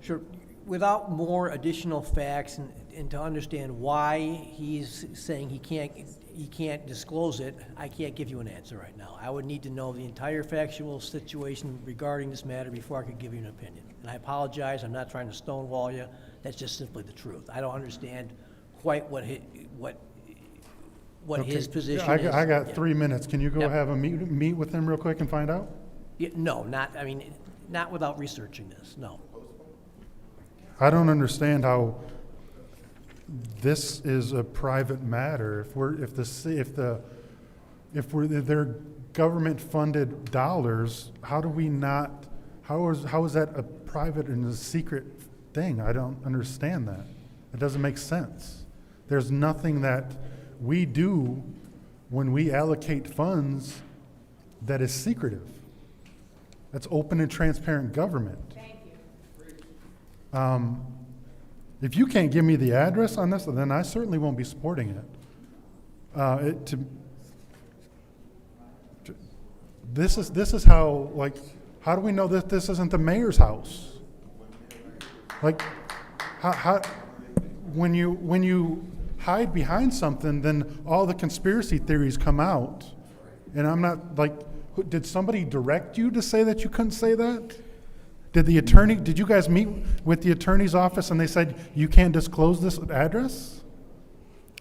Sure. without more additional facts and to understand why he's saying he can't disclose it, I can't give you an answer right now. I would need to know the entire factual situation regarding this matter before I could give you an opinion. And I apologize, I'm not trying to stonewall you. That's just simply the truth. I don't understand quite what his position is. I got 3 minutes. Can you go have a meet with him real quick and find out? Yeah, no, not without researching this, no. I don't understand how this is a private matter. If they're government-funded dollars, how is that a private and a secret thing? I don't understand that. It doesn't make sense. There's nothing that we do when we allocate funds that is secretive. That's open and transparent government. If you can't give me the address on this, then I certainly won't be supporting it. This is how, like, how do we know that this isn't the mayor's house? Like, when you hide behind something, then all the conspiracy theories come out. And I'm not, like, did somebody direct you to say that you couldn't say that? Did you guys meet with the attorney's office and they said you can't disclose this address?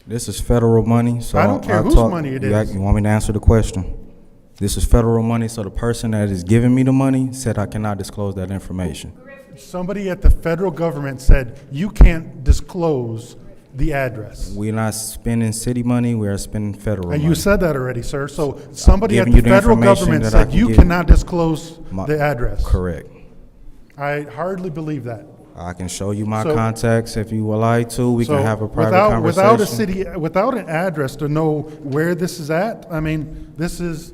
This is federal money, so I don't care whose money it is. You want me to answer the question? This is federal money, so the person that is giving me the money said I cannot disclose that information. Somebody at the federal government said you can't disclose the address. We're not spending city money, we are spending federal money. And you said that already, sir. So somebody at giving the you the federal information government that I said can you give. cannot disclose the address. Correct. I hardly believe that. I can show you my contacts if you would like to. We can have a private conversation. Without an address to know where this is at, I mean, this is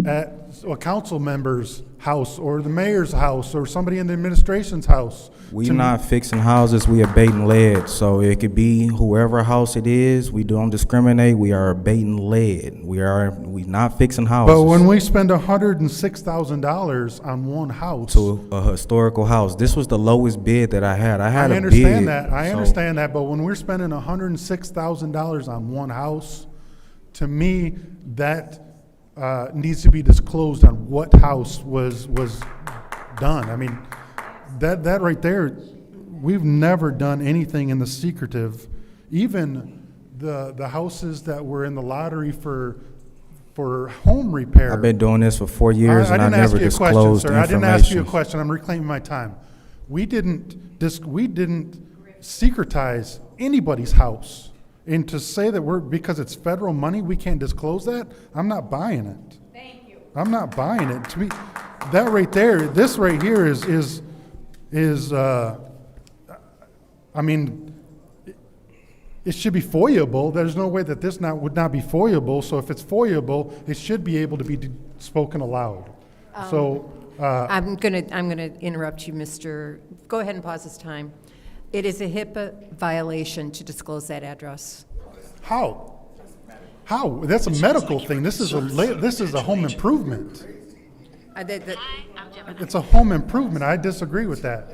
at a council member's house or the mayor's house or somebody in the administration's house. We're not fixing houses, we are baiting lead. So it could be whoever house it is, we don't discriminate, we are baiting lead. We're not fixing houses. But when we spend $106,000 on one house. To a historical house, this was the lowest bid that I had. I understand that, but when we're spending $106,000 on one house, to me, that needs to be disclosed on what house was done. I mean, that right there, we've never done anything in the secretive. Even the houses that were in the lottery for home repair. I've been doing this for 4 years and I never disclosed information. I didn't ask you a question. I'm reclaiming my time. We didn't secretize anybody's house. And to say that because it's federal money, we can't disclose that, I'm not buying it. Thank you. I'm not buying it. To me, that right there, this right here is I mean, it should be foiable. There's no way that this would not be foiable. So if it's foiable, it should be able to be spoken aloud. I'm gonna interrupt you, Mr. Go ahead and pause this time. It is a HIPAA violation to disclose that address. How? That's a medical thing. This is a home improvement. It's a home improvement. I disagree with that.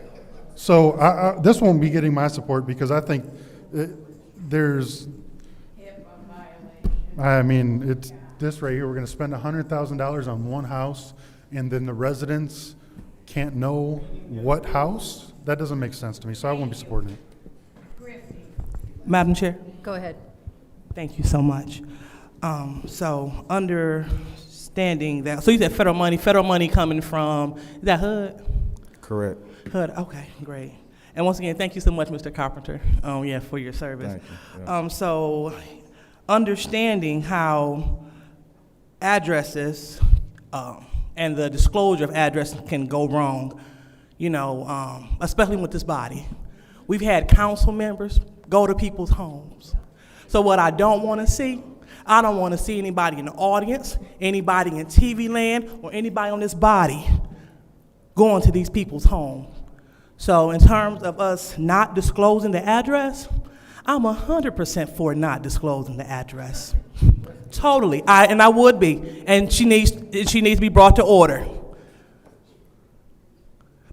So this won't be getting my support because I think there's. I mean, it's this right here. We're going to spend $100,000 on one house, and then the residents can't know what house. That doesn't make sense to me, so I won't be supporting it. Madam Chair? Go ahead. Thank you so much. So understanding that, so you said federal money coming from, is that HUD? Correct. HUD, okay, great. And once again, thank you so much, Mr. Carpenter, for your service. Thank you. Yeah. So understanding how addresses and the disclosure of addresses can go wrong, especially with this body. We've had council members go to people's homes. So what I don't want to see, I don't want to see anybody in the audience, anybody in TV land, or anybody on this body going to these people's homes. So in terms of us not disclosing the address, I'm 100% for not disclosing the address. Totally, I would be, and she needs to be brought to order.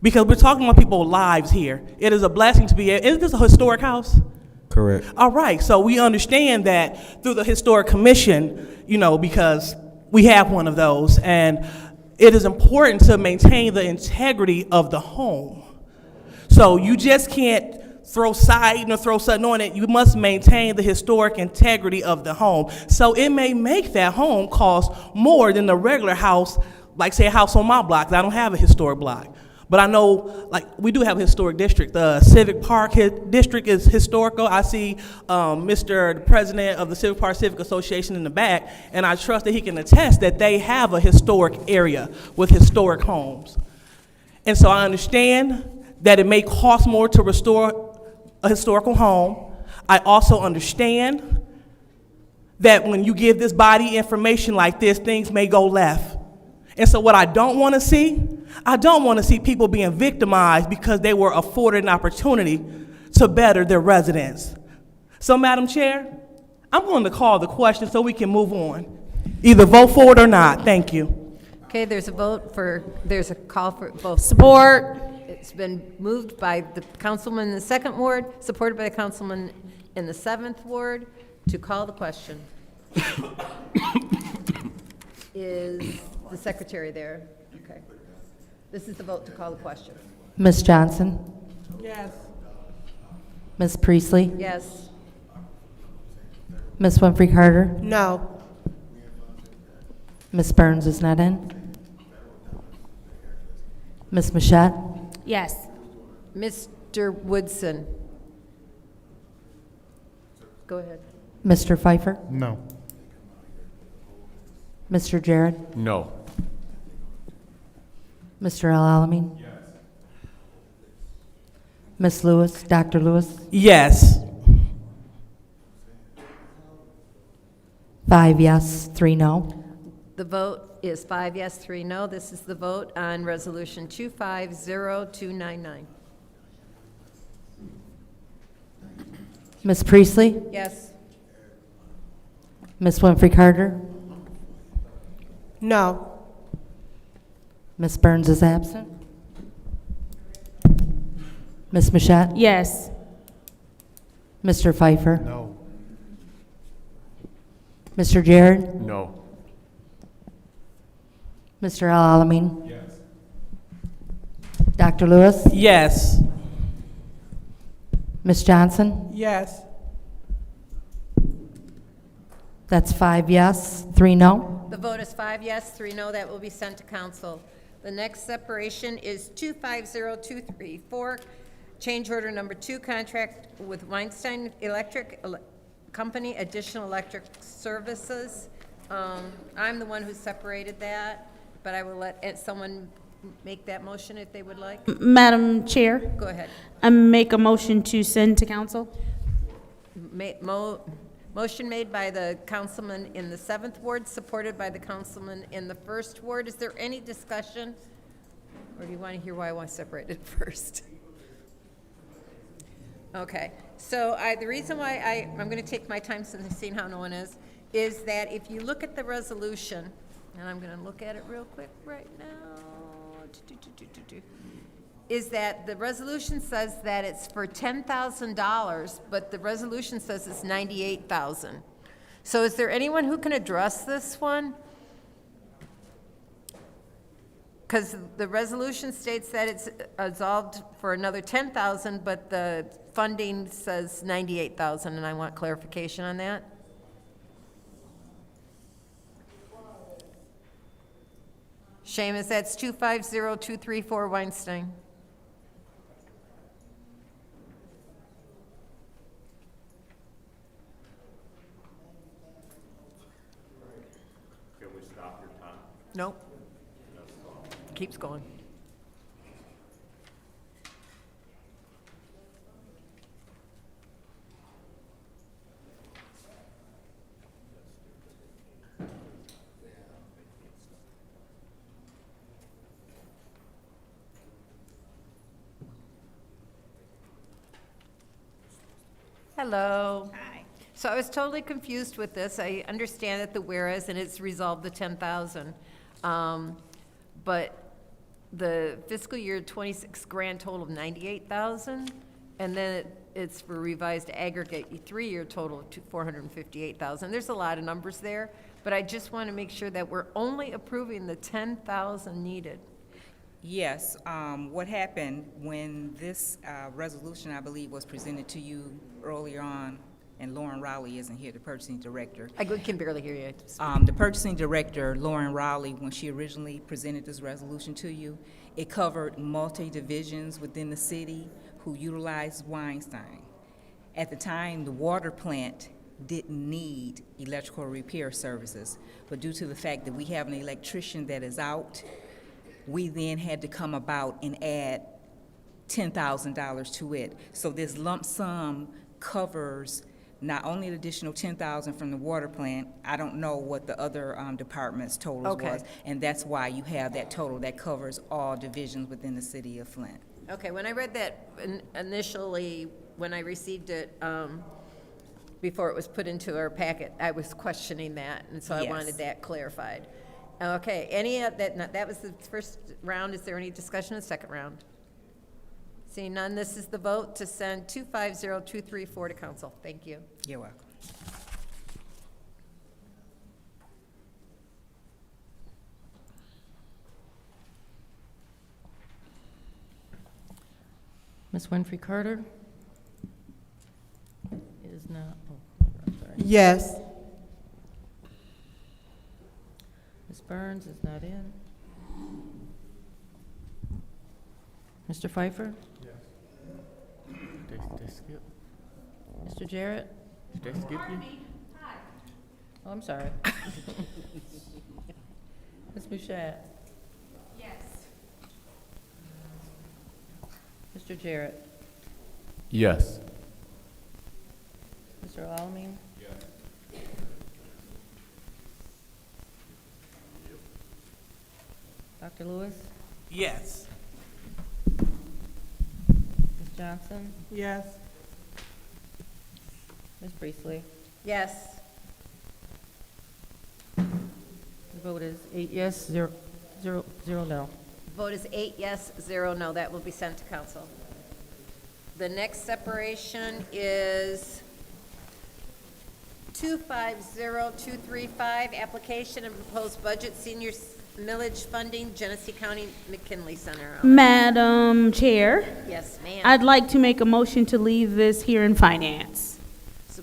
Because we're talking about people's lives here. It is a blessing to be, isn't this a historic house? Correct. All right, so we understand that through the Historic Commission, you know, because we have one of those, and it is important to maintain the integrity of the home. So you just can't throw siding or throw something on it. You must maintain the historic integrity of the home. So it may make that home cost more than the regular house, like say a house on my block. I don't have a historic block. But I know, like, we do have a historic district. The Civic Park district is historical. I see the president of the Civic Park Civic Association in the back, and I trust that he can attest that they have a historic area with historic homes. And so I understand that it may cost more to restore a historical home. I also understand that when you give this body information like this, things may go left. And so what I don't want to see people being victimized because they were afforded an opportunity to better their residents. So, Madam Chair, I'm going to call the question so we can move on. Either vote for it or not. Thank you. Okay, there's a call for vote. Support. It's been moved by the councilman in the 2nd ward, supported by the councilman in the 7th ward, to call the question. Is the secretary there? Okay. This is the vote to call the question. Ms. Johnson? Yes. Ms. Priestley? Yes. Ms. Winfrey Carter? No. Ms. Burns is not in. Ms. Mashat? Yes. Mr. Woodson. Go ahead. Mr. Pfeiffer? No. Mr. Jared? No. Mr. Al-Alamin? Yes. Ms. Lewis? Dr. Lewis? Yes. 5 yes, 3 no. The vote is 5 yes, 3 no. This is the vote on Resolution 250299. Ms. Priestley? Yes. Ms. Winfrey Carter? No. Ms. Burns is absent. Ms. Mashat? Yes. Mr. Pfeiffer? No. Mr. Jared? No. Mr. Al-Alamin? Yes. Dr. Lewis? Yes. Ms. Johnson? Yes. That's 5 yes, 3 no. The vote is 5 yes, 3 no. That will be sent to council. The next separation is 250234, change order number 2, contract with Weinstein Electric Company, additional electric services. I'm the one who separated that, but I will let someone make that motion if they would like. Madam Chair? Go ahead. I make a motion to send to council. Motion made by the councilman in the 7th ward, supported by the councilman in the 1st ward. Is there any discussion? Or do you want to hear why I want to separate it first? Okay, so the reason why I'm going to take my time since I've seen how no one is that if you look at the resolution, and I'm going to look at it real quick right now, is that the resolution says that it's for $10,000, but the resolution says it's $98,000. So is there anyone who can address this one? Because the resolution states that it's absolved for another $10,000, but the funding says $98,000, and I want clarification on that. Seamus, that's 250234 Weinstein. Can we stop your time? Nope. Keeps going. Hello. Hi. So I was totally confused with this. I understand that the whereas and it's resolved the 10,000. But the fiscal year 26 grand total of 98,000, and then it's for revised aggregate 3-year total of 458,000. There's a lot of numbers there, but I just want to make sure that we're only approving the 10,000 needed. Yes, what happened when this resolution, I believe, was presented to you earlier on, and Lauren Rowley isn't here, the purchasing director. I can barely hear you. The purchasing director, Lauren Rowley, when she originally presented this resolution to you, it covered multi-divisions within the city who utilized Weinstein. At the time, the water plant didn't need electrical repair services, but due to the fact that we have an electrician that is out, we then had to come about and add $10,000 to it. So this lump sum covers not only an additional $10,000 from the water plant, I don't know what the other departments' totals was, and that's why you have that total that covers all divisions within the city of Flint. Okay, when I read that initially, when I received it, before it was put into our packet, I was questioning that, and so I wanted that clarified. Okay, that was the first round. Is there any discussion in the second round? Seeing none, this is the vote to send 250234 to council. Thank you. You're welcome. Ms. Winfrey Carter is not, I'm sorry. Yes. Ms. Burns is not in. Mr. Pfeiffer? Yes. They skip. Mr. Jarrett? Did they skip you? Oh, I'm sorry. Ms. Bouchard? Yes. Mr. Jarrett? Yes. Mr. Alamin? Dr. Lewis? Yes. Ms. Johnson? Yes. Ms. Priestley? Yes. The vote is 8 yes, 0 no. Vote is 8 yes, 0 no. That will be sent to council. The next separation is 250235, application and proposed budget, senior millage funding, Genesee County McKinley Center. Madam Chair, Yes, ma'am. I'd like to make a motion to leave this here in finance. So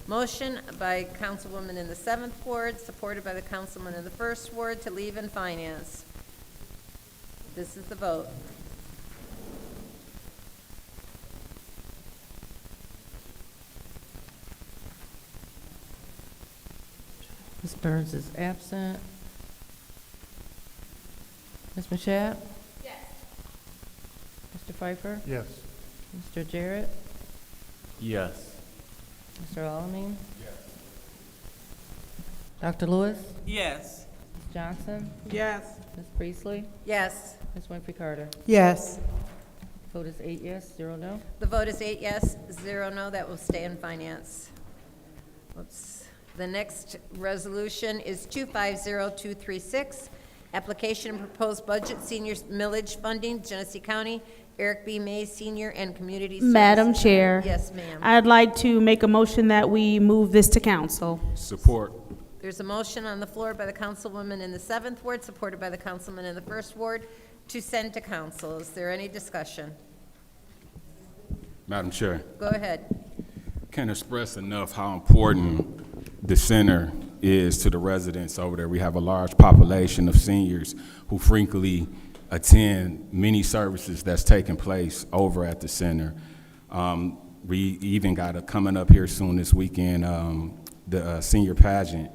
motion by Councilwoman in the 7th Ward, supported by the Councilman in the 1st Ward, to leave in finance. This is the vote. Ms. Burns is absent. Ms. Mashat? Yes. Mr. Pfeiffer? Yes. Mr. Jarrett? Yes. Mr. Alamin? Dr. Lewis? Yes. Ms. Johnson? Yes. Ms. Priestley? Yes. Ms. Winfrey Carter? Yes. Vote is 8 yes, 0 no. The vote is 8 yes, 0 no. That will stay in finance. Oops. The next resolution is 250236, application and proposed budget, senior millage funding, Genesee County, Eric B. Mays Senior and Community Services. Madam Chair. Yes, ma'am. I'd like to make a motion that we move this to council. Support. There's a motion on the floor by the councilwoman in the 7th Ward, supported by the councilman in the 1st Ward, to send to council. Is there any discussion? Madam Chair, Go ahead. can't express enough how important the center is to the residents over there. We have a large population of seniors who frequently attend many services that's taking place over at the center. We even got a coming up here soon this weekend, the senior pageant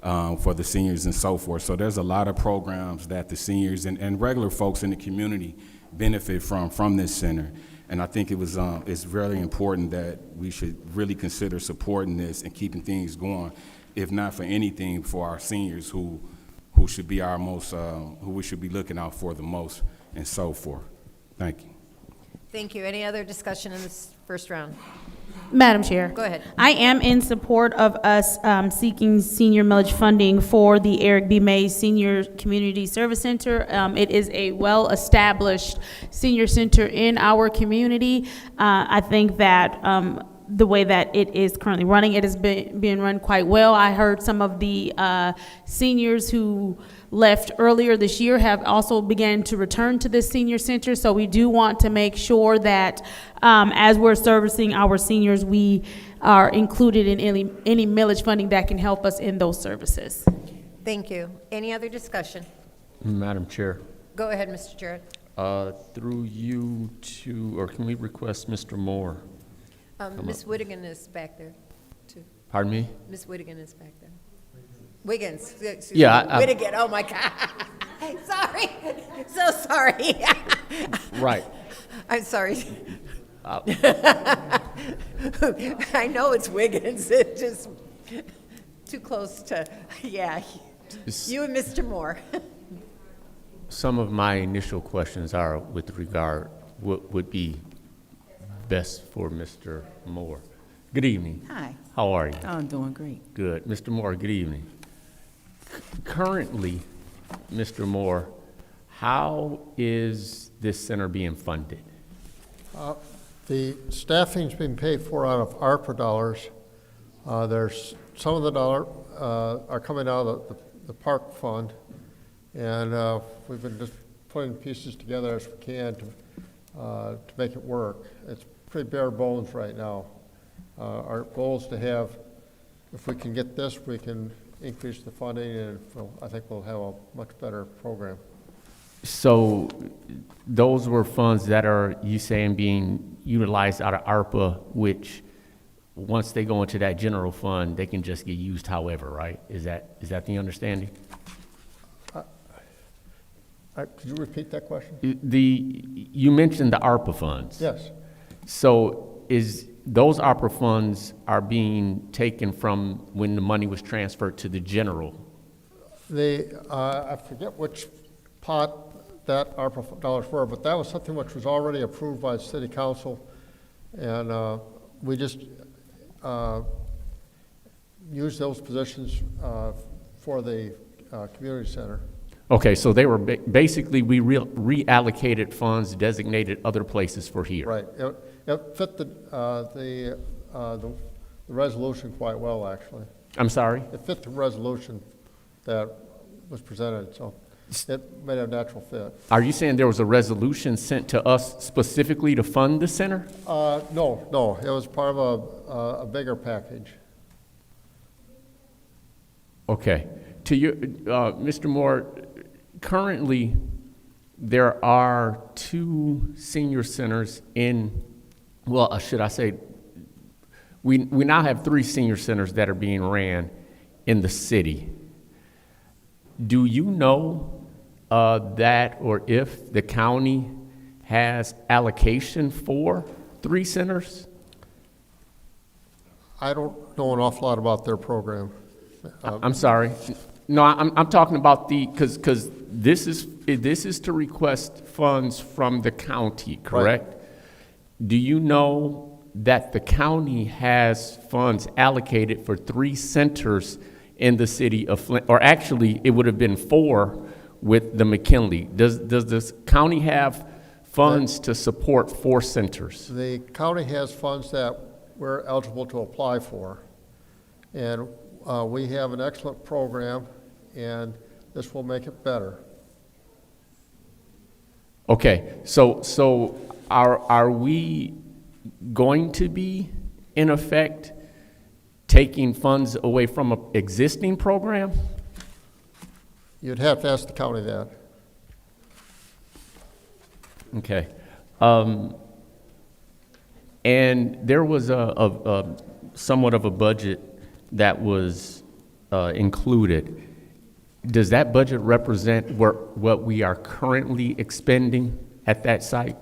for the seniors and so forth. So there's a lot of programs that the seniors and regular folks in the community benefit from this center. And I think it's very important that we should really consider supporting this and keeping things going, if not for anything, for our seniors who should be our most, who we should be looking out for the most, and so forth. Thank you. Thank you. Any other discussion in this first round? Madam Chair. Go ahead. I am in support of us seeking senior millage funding for the Eric B. Mays Senior Community Service Center. It is a well-established senior center in our community. I think that the way that it is currently running, it has been being run quite well. I heard some of the seniors who left earlier this year have also began to return to this senior center. So we do want to make sure that as we're servicing our seniors, we are included in any millage funding that can help us in those services. Thank you. Any other discussion? Madam Chair, Go ahead, Mr. Jarrett. through you to, or can we request Mr. Moore? Ms. Whittigan is back there, too. Pardon me? Ms. Whittigan is back there. Wiggins. Excuse Yeah, me. Whittigan, oh my God. Sorry. So sorry. Right. I'm sorry. I know it's Wiggins. It just too close to, yeah. You and Mr. Moore. Some of my initial questions are with regard, what would be best for Mr. Moore. Good evening. Hi. How are you? Oh, I'm doing great. Good. Mr. Moore, good evening. Currently, Mr. Moore, how is this center being funded? The staffing's being paid for out of ARPA dollars. There's some of the dollars are coming out of the park fund, and we've been just putting pieces together as we can to make it work. It's pretty bare bones right now. Our goal is to have, if we can get this, we can increase the funding, and I think we'll have a much better program. So those were funds that are, you saying, being utilized out of ARPA, which once they go into that general fund, they can just get used however, right? Is that the understanding? Could you repeat that question? You mentioned the ARPA funds. Yes. So those ARPA funds are being taken from when the money was transferred to the general? I forget which pot that ARPA dollars were, but that was something which was already approved by the city council, and we just used those positions for the community center. Okay, so they were basically, we reallocated funds designated other places for here. Right. It fit the resolution quite well, actually. I'm sorry? It fit the resolution that was presented, so it made a natural fit. Are you saying there was a resolution sent to us specifically to fund the center? No. It was part of a bigger package. Okay. To you, Mr. Moore, currently there are 2 senior centers in, well, should I say, we now have 3 senior centers that are being ran in the city. Do you know that, or if the county has allocation for 3 centers? I don't know an awful lot about their program. I'm sorry. No, I'm talking about because this is to request funds from the county, correct? Right. Do you know that the county has funds allocated for 3 centers in the city of Flint? Or actually, it would have been 4 with the McKinley. Does this county have funds to support 4 centers? The county has funds that we're eligible to apply for, and we have an excellent program, and this will make it better. Okay, so are we going to be, in effect, taking funds away from an existing program? You'd have to ask the county that. Okay. And there was a somewhat of a budget that was included. Does that budget represent what we are currently expending at that site?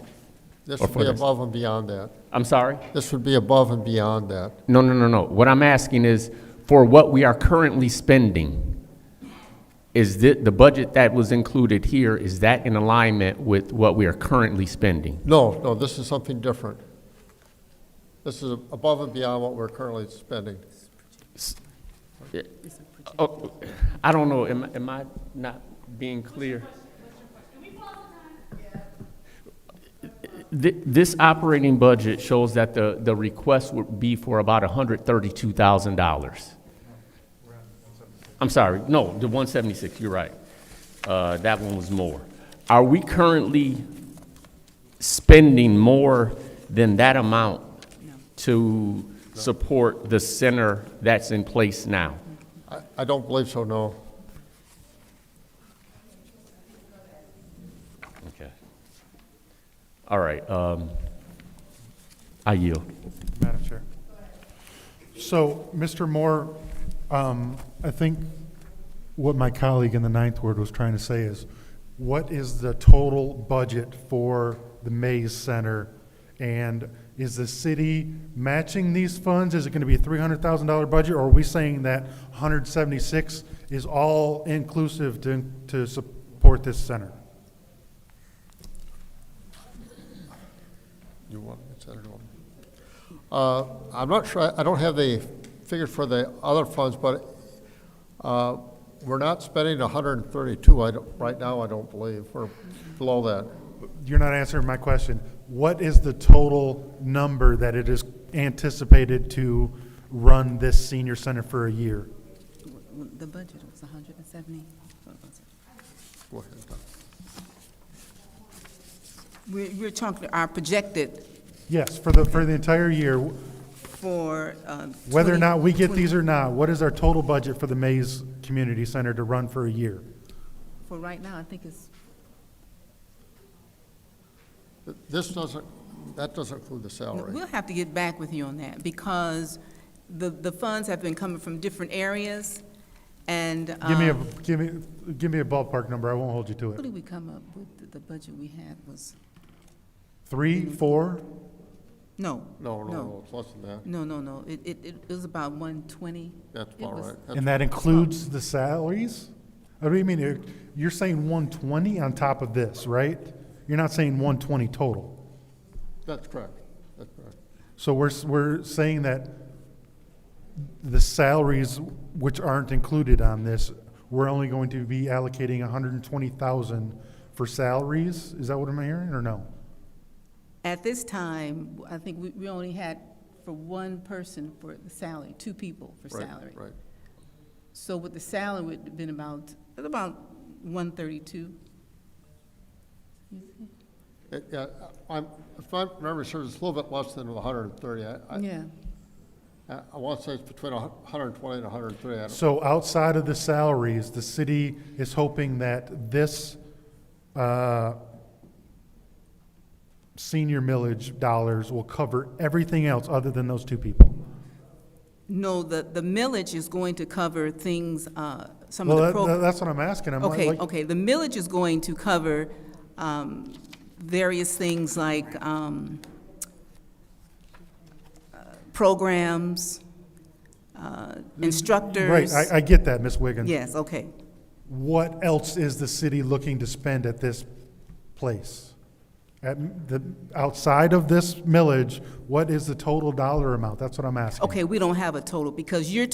This would be above and beyond that. I'm sorry? This would be above and beyond that. No. What I'm asking is, for what we are currently spending, is the budget that was included here, is that in alignment with what we are currently spending? No, this is something different. This is above and beyond what we're currently spending. Oh, I don't know, am I not being clear? This operating budget shows that the request would be for about $132,000. I'm sorry, no, the 176, you're right. That one was more. Are we currently spending more than that amount to support the center that's in place now? I don't believe so, no. Okay. All right, I yield. Madam Chair. So, Mr. Moore, I think what my colleague in the Ninth Ward was trying to say is, what is the total budget for the Mays Center? And is the city matching these funds? Is it going to be a $300,000 budget, or are we saying that 176 is all inclusive to support this center? You want it, Senator? I'm not sure. I don't have the figures for the other funds, but we're not spending 132 right now. I don't believe we're below that. You're not answering my question. What is the total number that it is anticipated to run this senior center for a year? The budget was 170. Go ahead, Tom. We're talking our projected Yes, for the entire year. for Whether or not we get these or not, what is our total budget for the Mays Community Center to run for a year? for right now. I think it's That doesn't include the salary. we'll have to get back with you on that because the funds have been coming from different areas, and Give me a ballpark number. I won't hold you to what it. did we come up with? The budget we had was 3, 4? no, No, it's less than that. no. It was about 120. That's It about was- right. And that includes the salaries? What do you mean? You're saying 120 on top of this, right? You're not saying 120 total. That's correct. That's correct. So we're saying that the salaries, which aren't included on this, we're only going to be allocating 120,000 for salaries? Is that what I'm hearing, or no? At this time, I think we only had for one person for the salary, 2 people for salary. Right. So with the salary would have been about 132. Yeah, if I remember, it's a little bit less than 130. Yeah. I want to say it's between 120 and 130. So outside of the salaries, the city is hoping that this senior millage dollars will cover everything else other than those 2 people. No, the millage is going to cover things, some Well, of the programs. that's what I'm asking. Okay, the millage is going to cover various things like programs, instructors. Right, I get that, Ms. Wiggins. Yes, okay. What else is the city looking to spend at this place? Outside of this millage, what is the total dollar amount? That's what I'm asking. Okay, we don't have a total because you're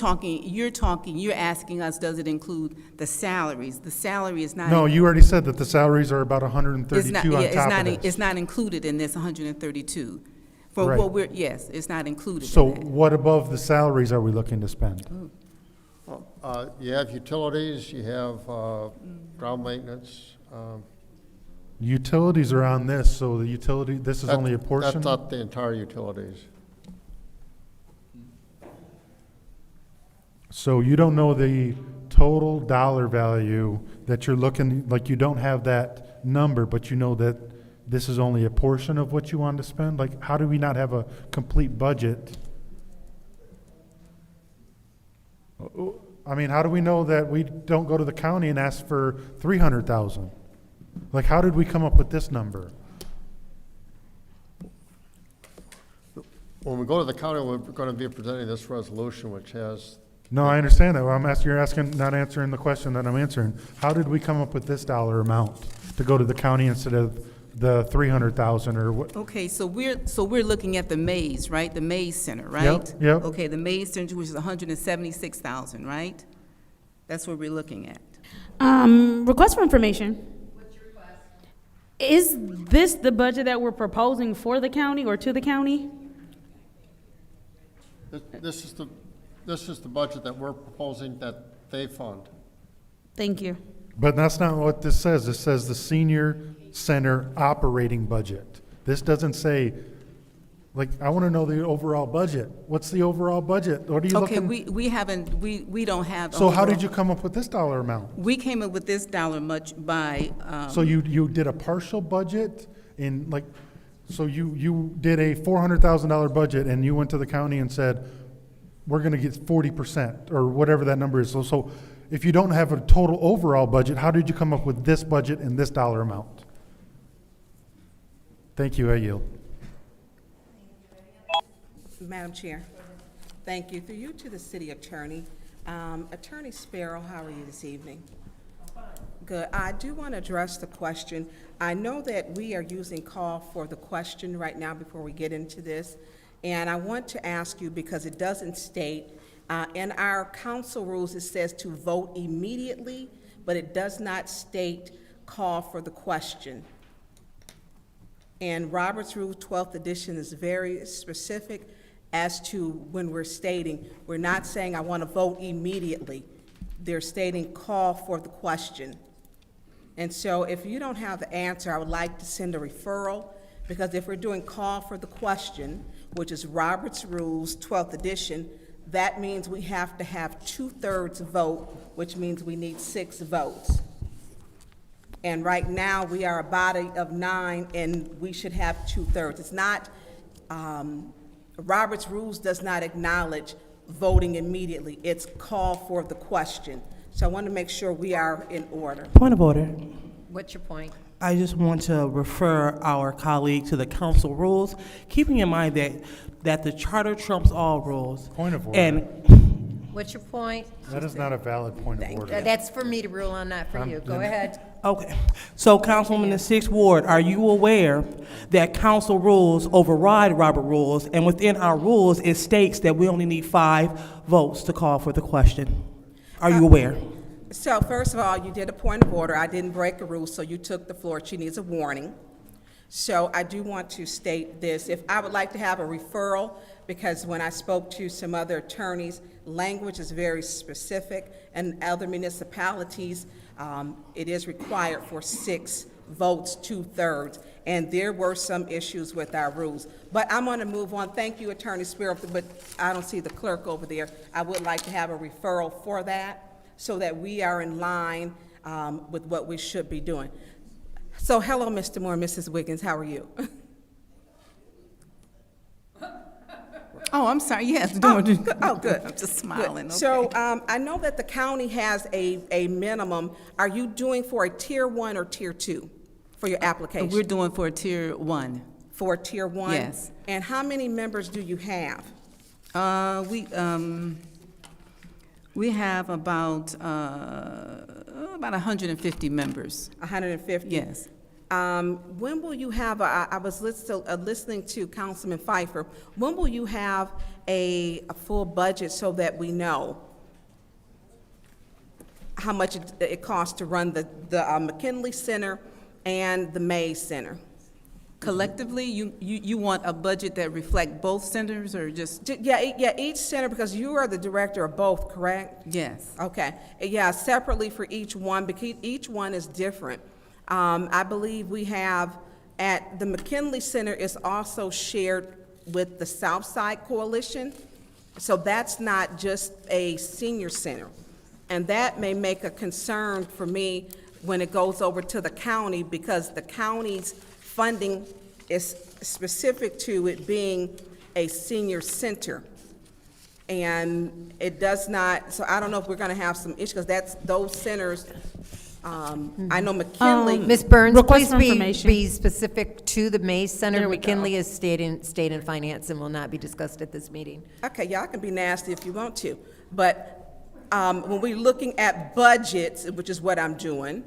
asking us, does it include the salaries? The salary is not. No, you already said that the salaries are about 132 It's not, on yeah, top of this. it's not included in this 132. For Right. what yes, it's not included So in that. what above the salaries are we looking to spend? You have utilities, you have ground maintenance. Utilities are on this, so this is only a portion? That's not the entire utilities. So you don't know the total dollar value that you're looking, like you don't have that number, but you know that this is only a portion of what you want to spend? Like, how do we not have a complete budget? I mean, how do we know that we don't go to the county and ask for 300,000? Like, how did we come up with this number? When we go to the county, we're going to be presenting this resolution, which has. No, I understand that. Well, you're asking, not answering the question that I'm answering. How did we come up with this dollar amount to go to the county instead of the 300,000 or what? Okay, so we're looking at the Maze, right? The Maze Center, right? Yep. Okay, the Maze Center, which is 176,000, right? That's what we're looking at. Request for information. What's your request? Is this the budget that we're proposing for the county or to the county? This is the budget that we're proposing that they fund. Thank you. But that's not what this says. It says the senior center operating budget. This doesn't say, like, I want to know the overall budget. What's the overall budget? What are you Okay, looking? we don't have. So how did overall- you come up with this dollar amount? We came up with this dollar much by. So you did a partial budget in like, so you did a $400,000 budget and you went to the county and said, we're going to get 40% or whatever that number is. So if you don't have a total overall budget, how did you come up with this budget and this dollar amount? Thank you, I yield. Madam Chair, thank you. Through you to the city attorney. Attorney Sparrow, how are you this evening? Good. I do want to address the question. I know that we are using call for the question right now before we get into this, and I want to ask you because it doesn't state, in our council rules it says to vote immediately, but it does not state call for the question. And Robert's Rule 12th edition is very specific as to when we're stating, we're not saying I want to vote immediately. They're stating call for the question. And so if you don't have the answer, I would like to send a referral, because if we're doing call for the question, which is Robert's Rules 12th edition, that means we have to have 2/3 vote, which means we need 6 votes. And right now, we are a body of 9, and we should have 2/3. It's not, Robert's Rules does not acknowledge voting immediately. It's call for the question. So I want to make sure we are in order. Point of order. What's your point? I just want to refer our colleague to the council rules, keeping in mind that the charter trumps all rules. Point of order. And What's your point? That is not a valid point of order. That's for me to rule on, not for you. Go ahead. okay, so Councilwoman in the 6th Ward, are you aware that council rules override Robert rules, and within our rules it states that we only need 5 votes to call for the question? Are you aware? So first of all, you did a point of order. I didn't break a rule, so you took the floor. She needs a warning. So I do want to state this. If I would like to have a referral, because when I spoke to some other attorneys, language is very specific, and other municipalities, it is required for 6 votes, 2/3, and there were some issues with our rules. But I'm going to move on. Thank you, Attorney Sparrow, but I don't see the clerk over there. I would like to have a referral for that, so that we are in line with what we should be doing. So hello, Mr. Moore, Mrs. Wiggins, how are you? Oh, I'm sorry, yes. Good. I'm just smiling, Good. okay. So I know that the county has a minimum. Are you doing for a tier 1 or tier 2 for your application? We're doing for a tier 1. For a tier 1? Yes. And how many members do you have? We have about 150 members. 150? Yes. When will you have, I was listening to Councilman Pfeiffer, when will you have a full budget so that we know how much it costs to run the McKinley Center and the Mays Center? Collectively, you want a budget that reflect both centers, or just? Yeah, each center, because you are the director of both, correct? Yes. Okay. Yeah, separately for each one, because each one is different. I believe we have, at the McKinley Center is also shared with the Southside Coalition, so that's not just a senior center. And that may make a concern for me when it goes over to the county, because the county's funding is specific to it being a senior center. And it does not, so I don't know if we're gonna have some issues, because that's, those centers, I know McKinley. Ms. Burns, Request please for information. be specific to the Mays Center. There we McKinley go. is state and finance and will not be discussed at this meeting. Okay, y'all can be nasty if you want to, but when we're looking at budgets, which is what I'm doing,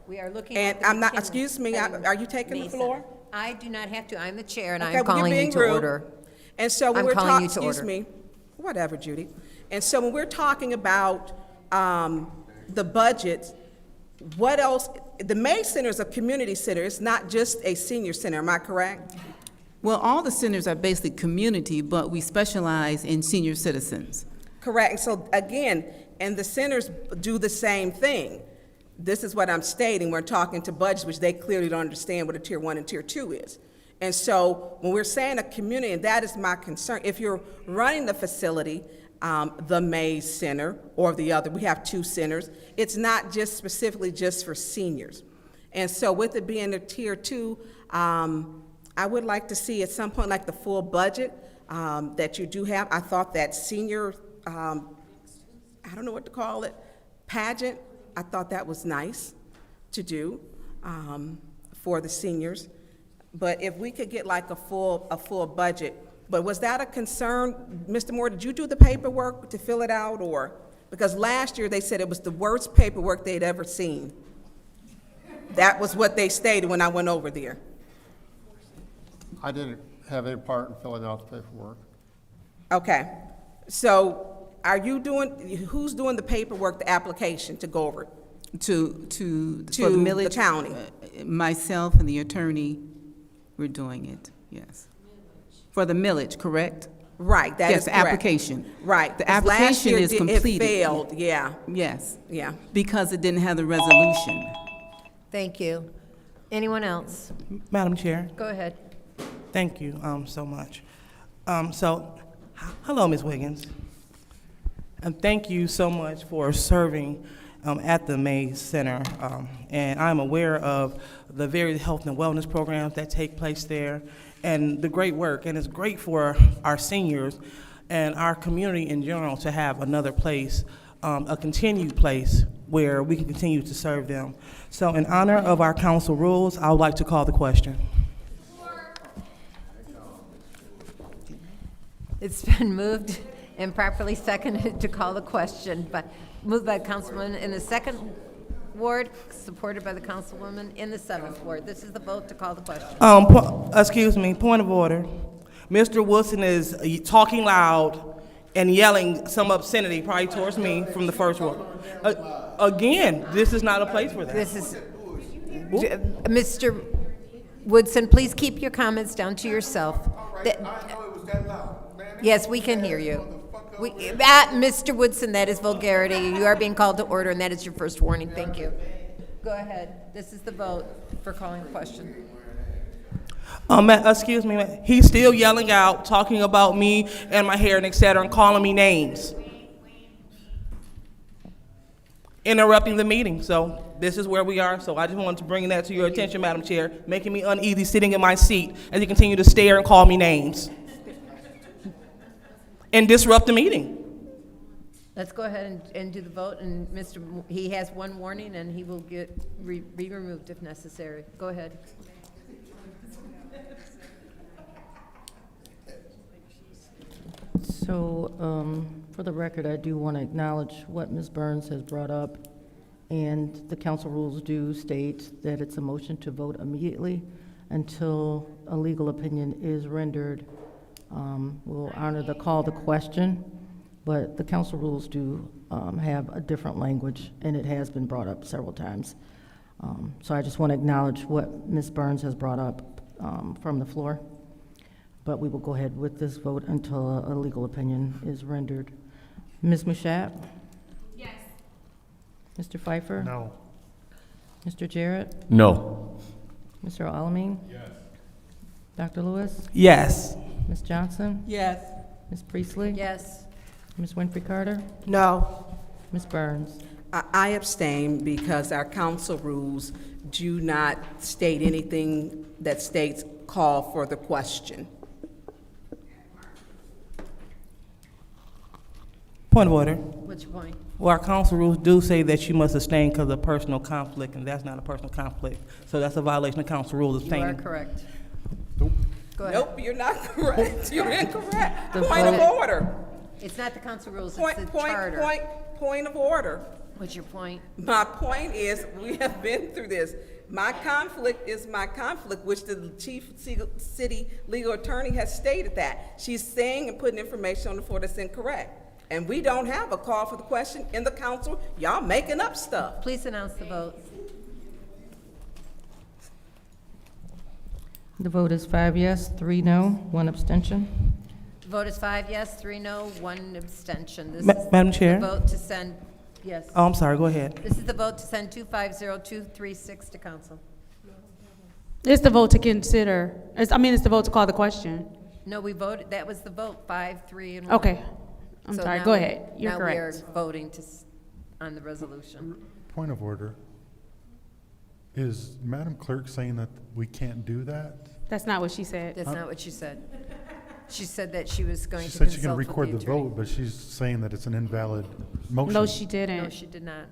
We are looking And at the I'm not, McKinley excuse me, and are you taking the May floor? Center. I do not have to. I'm the chair, and Okay, I'm well, you're calling you being to rude. order. And so when I'm we're calling talking, you to excuse order. me, whatever, Judy. And so when we're talking about the budget, what else? The May Center is a community center. It's not just a senior center. Am I correct? Well, all the centers are basically community, but we specialize in senior citizens. Correct. And so again, and the centers do the same thing. This is what I'm stating. We're talking to budgets, which they clearly don't understand what a tier 1 and tier 2 is. And so when we're saying a community, and that is my concern, if you're running the facility, the Mays Center or the other, we have 2 centers, it's not just specifically just for seniors. And so with it being a tier 2, I would like to see at some point like the full budget that you do have. I thought that senior, I don't know what to call it, pageant, I thought that was nice to do for the seniors. But if we could get like a full budget, but was that a concern, Mr. Moore? Did you do the paperwork to fill it out, or because last year they said it was the worst paperwork they'd ever seen. That was what they stated when I went over there. I didn't have any part in filling out the paperwork. Okay, so are you doing? Who's doing the paperwork, the application to go over it? For the the millage, county. Myself and the attorney, we're doing it, yes. For the millage, correct? Right, that yes, is the correct. application. Right. The 'Cause last application year is completed. It failed, yeah. Yes. Yeah. Because it didn't have the resolution. Thank you. Anyone else? Madam Chair, Go ahead. thank you so much. Hello, Ms. Wiggins. And thank you so much for serving at the Mays Center. And I'm aware of the various health and wellness programs that take place there and the great work. And it's great for our seniors and our community in general to have another place, a continued place where we can continue to serve them. So in honor of our council rules, I would like to call the question. It's been moved and properly seconded to call the question, but moved by Councilman in the 2nd Ward, supported by the Councilwoman in the 7th Ward. This is the vote to call the question. Excuse me, point of order. Mr. Wilson is talking loud and yelling some obscenity probably towards me from the 1st Ward. Again, this is not a place for that. This is, Mr. Woodson, please keep your comments down to yourself. Yes, we can hear you. Mr. Woodson, that is vulgarity. You are being called to order, and that is your first warning. Thank you. Go ahead. This is the vote for calling the question. Excuse me, he's still yelling out, talking about me and my hair and et cetera, and calling me names. Interrupting the meeting, so this is where we are. So I just wanted to bring that to your attention, Madam Chair, making me uneasy sitting in my seat as you continue to stare and call me names and disrupt the meeting. Let's go ahead and do the vote, and he has one warning, and he will be removed if necessary. Go ahead. So, for the record, I do want to acknowledge what Ms. Burns has brought up, and the council rules do state that it's a motion to vote immediately until a legal opinion is rendered. We'll honor the call to question, but the council rules do have a different language, and it has been brought up several times. So I just want to acknowledge what Ms. Burns has brought up from the floor. But we will go ahead with this vote until a legal opinion is rendered. Ms. Mushat? Yes. Mr. Pfeiffer? No. Mr. Jarrett? No. Mr. Alamin? Yes. Dr. Lewis? Yes. Ms. Johnson? Yes. Ms. Priestley? Yes. Ms. Winfrey Carter? No. Ms. Burns? I abstain because our council rules do not state anything that states call for the question. Point of order. What's your point? Well, our council rules do say that you must abstain because of personal conflict, and that's not a personal conflict. So that's a violation of council rules, You are abstaining. correct. Nope. Go ahead. Nope, you're not correct. You're incorrect. The Point of vote- order. It's not the council rules, Point it's the charter. of order. What's your point? My point is, we have been through this. My conflict is my conflict, which the chief city legal attorney has stated that. She's saying and putting information on the floor that's incorrect. And we don't have a call for the question in the council. Y'all making up stuff. Please announce the vote. The vote is 5 yes, 3 no, 1 abstention. The vote is 5 yes, 3 no, 1 abstention. This Madam is Chair? the vote to send, yes. Oh, I'm sorry, go ahead. This is the vote to send 250236 to council. It's the vote to consider, it's the vote to call the question. No, we voted, that was the vote, 5, 3, and 1. Okay. I'm So sorry, now go we- ahead. You're Now correct. we are voting on the resolution. Point of order. Is Madam Clerk saying that we can't do that? That's not what she said. That's not what she said. She said that she was going She to said she's going to consult with record the attorney. vote, but she's saying that it's an invalid motion. No, she didn't. No, she did not.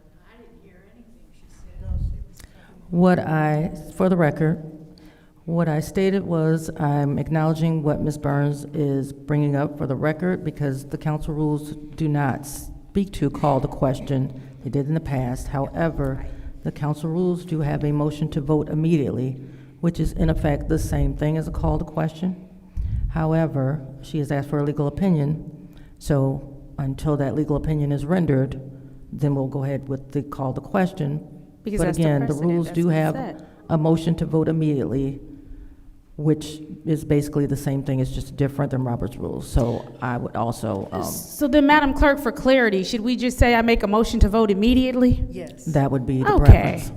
For the record, what I stated was I'm acknowledging what Ms. Burns is bringing up for the record because the council rules do not speak to call the question. They did in the past. However, the council rules do have a motion to vote immediately, which is in effect the same thing as a call to question. However, she has asked for a legal opinion, so until that legal opinion is rendered, then we'll go ahead with the call to question. Because But that's the again, the precedent. rules That's do what it have said. a motion to vote immediately, which is basically the same thing, it's just different than Robert's rules. So I would also, So then, Madam Clerk, for clarity, should we just say I make a motion to vote immediately? Yes. that would be the Okay. preference.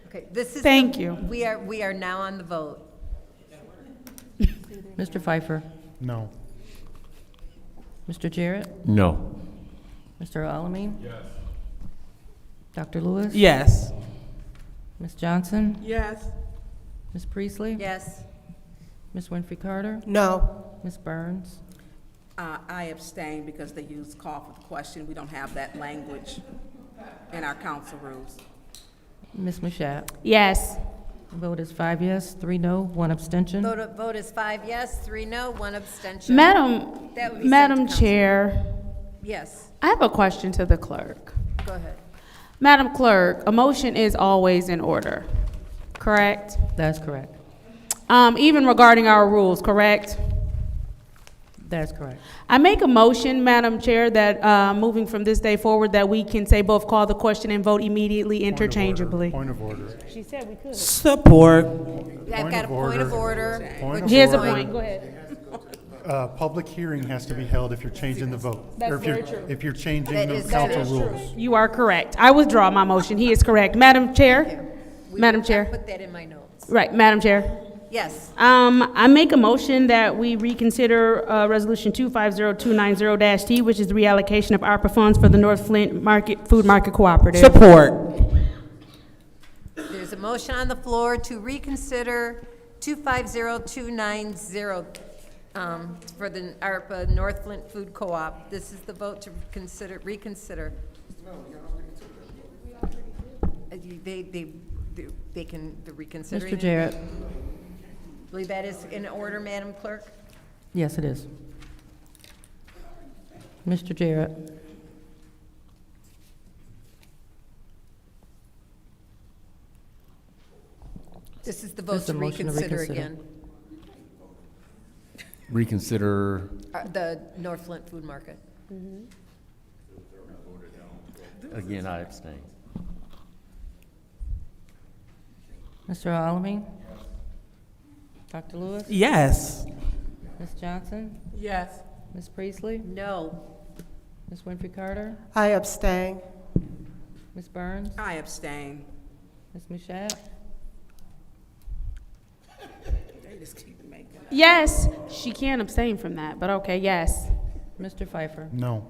Okay, this is. Thank you. We are now on the vote. Mr. Pfeiffer, No. Mr. Jarrett, No. Mr. Alamin? Yes. Dr. Lewis? Yes. Ms. Johnson? Yes. Ms. Priestley? Yes. Ms. Winfrey Carter? No. Ms. Burns? I abstain because they use call for the question. We don't have that language in our council rules. Ms. Mashat? Yes. The vote is 5 yes, 3 no, 1 abstention. Vote is 5 yes, 3 no, 1 abstention. That would be sent to Madam council. Chair, Yes, I have a question to the clerk. go ahead. Madam Clerk, a motion is always in order, correct? That's correct. Even regarding our rules, correct? That's correct. I make a motion, Madam Chair, that moving from this day forward, that we can say both call the question and vote immediately interchangeably. Point of order. She said we could. Support. I've got a point of order. Point of Here's a order. point, go ahead. Public hearing has to be held if you're changing the vote. That's Or if you're- very true. If you're changing That the is council true. rules. You are correct. I withdraw my motion. He is correct. Madam Chair? Madam I Chair? put that in my notes. Right, Madam Chair. Yes, I make a motion that we reconsider Resolution 250290-T, which is the reallocation of ARPA funds for the North Flint Food Market Cooperative. Support. there's a motion on the floor to reconsider 250290 for the ARPA North Flint Food Co-op. This is the vote to reconsider. They can reconsider. Mr. Jarrett? Believe that is in order, Madam Clerk? Yes, it is. Mr. Jarrett? This is the vote There's to a motion to reconsider reconsider. again. Reconsider, The North Flint Food Market. again, I abstain. Mr. Alamin? Dr. Lewis? Yes. Ms. Johnson? Yes. Ms. Priestley? No. Ms. Winfrey Carter? I abstain. Ms. Burns? I abstain. Ms. Mashat? They just keep making up. Yes, she can abstain from that, but okay, yes. Mr. Pfeiffer? No.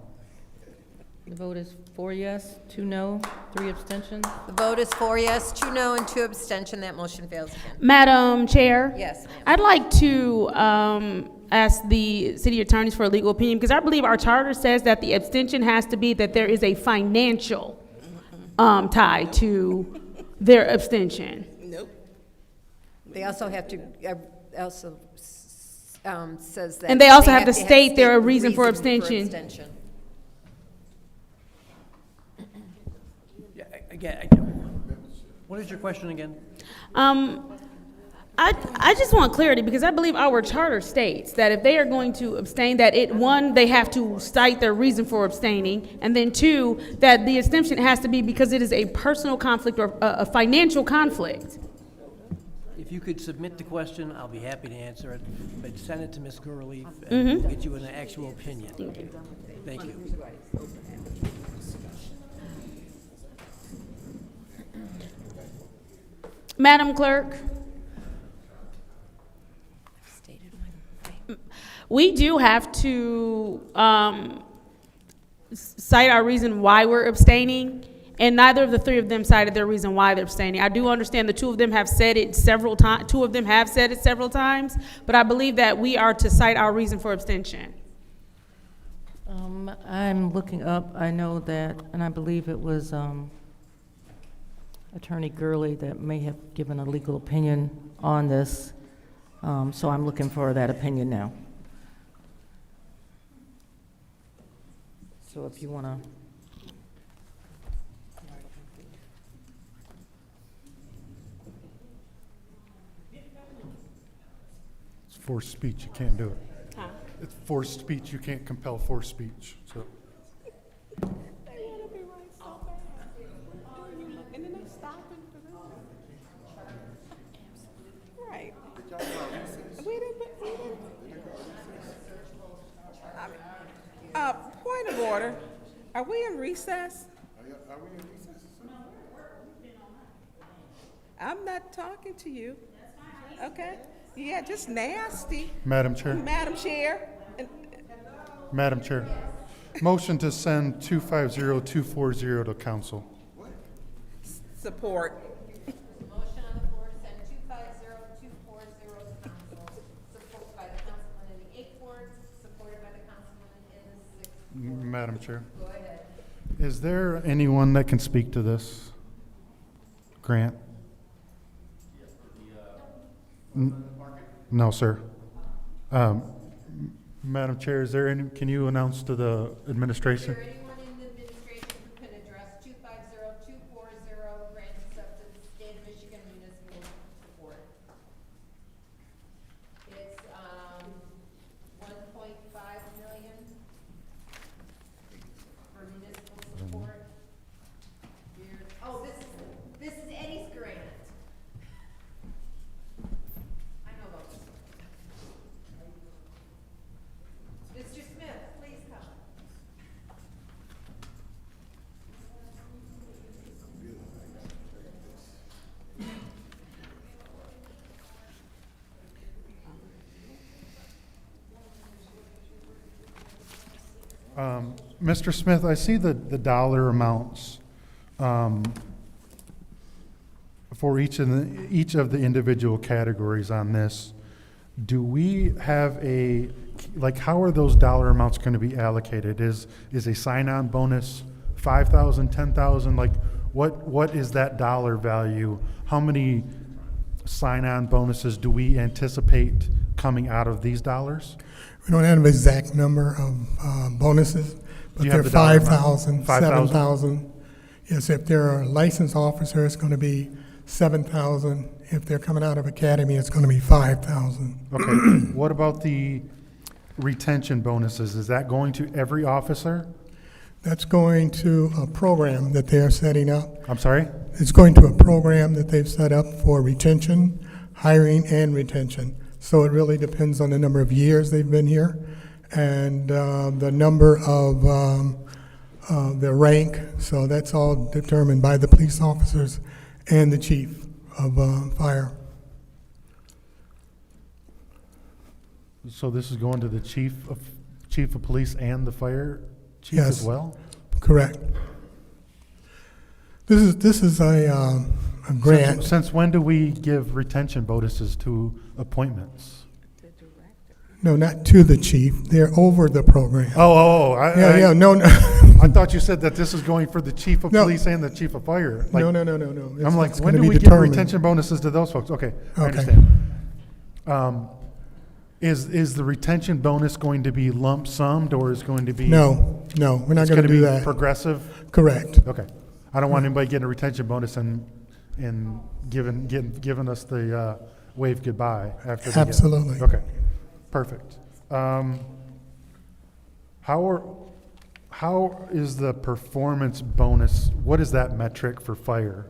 The vote is 4 yes, 2 no, 3 abstentions. The vote is 4 yes, 2 no, and 2 abstention. That motion fails again. Madam Chair? Yes, ma'am. I'd like to ask the city attorneys for a legal opinion, because I believe our charter says that the abstention has to be that there is a financial tie to their abstention. Nope. They also have to, says that. And they also have to state their state reason for abstention. What is your question again? I just want clarity because I believe our charter states that if they are going to abstain, that one, they have to cite their reason for abstaining, and then two, that the abstention has to be because it is a personal conflict or a financial conflict. If you could submit the question, I'll be happy to answer it, but send it to Ms. Gurley and we'll get you an actual opinion. Thank you. Madam Clerk, we do have to cite our reason why we're abstaining, and neither of the three of them cited their reason why they're abstaining. I do understand the two of them have said it several times. Two of them have said it several times, but I believe that we are to cite our reason for abstention. I'm looking up, I know that, and I believe it was Attorney Gurley that may have given a legal opinion on this, so I'm looking for that opinion now. So if you want to. It's forced speech, you can't do it. Huh? It's forced speech, you can't compel forced speech, so. Right. Point of order. Are we in recess? Are we in recess? I'm not talking to you. Okay? Yeah, just nasty. Madam Chair. Madam Chair. Madam Chair. Motion to send 250240 to council. Support. Motion on the floor to send 250240 to council, supported by the councilman in the 8th ward, supported by the councilman in the 6th ward. Madam Chair. Go ahead. Is there anyone that can speak to this? Grant? No, sir. Madam Chair, is there any, can you announce to the administration? Is there anyone in the administration who can address 250240, grant acceptance, state of Michigan municipal support? It's 1.5 million for municipal support. Oh, this is Eddie's grant. I know about this. Mr. Smith, please come. Mr. Smith, I see the dollar amounts for each of the individual categories on this. Do we have a, like, how are those dollar amounts going to be allocated? Is a sign-on bonus 5,000, 10,000? Like, what is that dollar value? How many sign-on bonuses do we anticipate coming out of these dollars? We don't have an exact number of bonuses, but they're 5,000, 7,000. Yes, if they're a licensed officer, it's going to be 7,000. If they're coming out of academy, it's going to be 5,000. Okay. What about the retention bonuses? Is that going to every officer? That's going to a program that they're setting up. I'm sorry? It's going to a program that they've set up for retention, hiring, and retention. So it really depends on the number of years they've been here and the number of their rank. So that's all determined by the police officers and the chief of fire. So this is going to the chief of police and the fire chief Yes, as well? Correct. This is a grant. Since when do we give retention bonuses to appointments? No, not to the chief. They're over the program. No. I thought you said that this is going for the chief of police and the chief of fire. Like, No. I'm like, It's when gonna do be we give determined. retention bonuses to those folks? Okay, I Okay. understand. Is the retention bonus going to be lump summed or is going to be? No, we're not it's going to do be that. Progressive? Correct. Okay, I don't want anybody getting a retention bonus and giving us the wave goodbye after. Absolutely. Okay, perfect. How is the performance bonus, what is that metric for fire?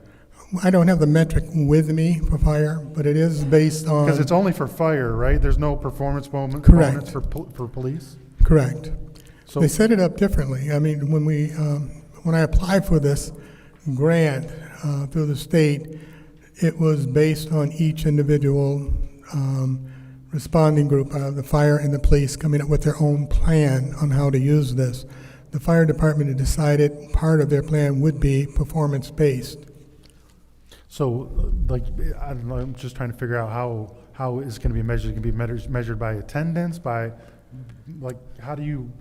I don't have the metric with me for fire, but it is based on. Because it's only for fire, right? There's no performance bonus Correct. for police? Correct. So They set it up differently. I mean, when I applied for this grant through the state, it was based on each individual responding group, the fire and the police, coming up with their own plan on how to use this. The fire department had decided part of their plan would be performance-based. So, like, I don't know, I'm just trying to figure out how it's going to be measured. It can be measured by attendance, by, like, how do you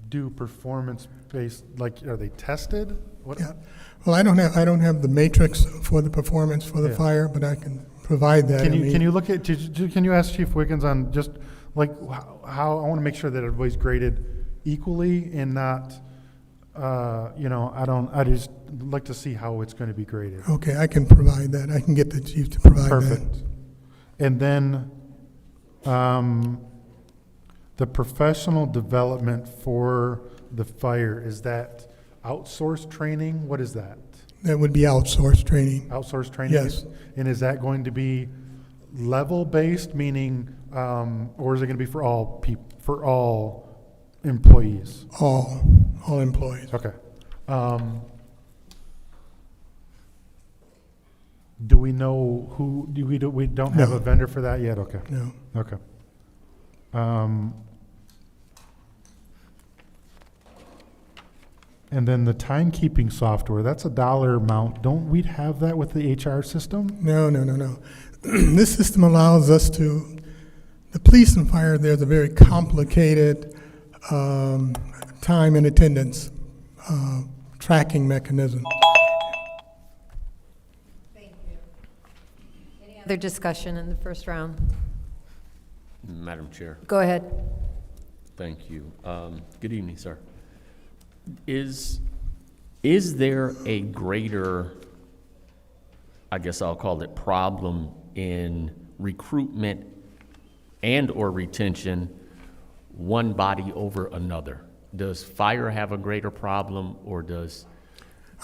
do performance-based, like, are they tested? What? Yeah. Well, I don't have the matrix for the performance for the fire, but I can provide that. Can you look at, can you ask Chief Wiggins on just, like, how, I want to make sure that everybody's graded equally and not, I just like to see how it's going to be graded. Okay, I can provide that. I can get the chief to provide Perfect. that. And then, the professional development for the fire, is that outsourced training? What is that? That would be outsourced training. Outsourced training? Yes. And is that going to be level-based, meaning, or is it going to be for all employees? All employees. Okay. Do we know who, we don't have No. a vendor for that yet? Okay. No. Okay. And then the timekeeping software, that's a dollar amount. Don't we have that with the HR system? No. This system allows us to, the police and fire, there's a very complicated time and attendance tracking mechanism. Other discussion in the first round? Madam Chair. Go ahead. Thank you. Good evening, sir. Is there a greater, I guess I'll call it, problem in recruitment and or retention, one body over another? Does fire have a greater problem, or does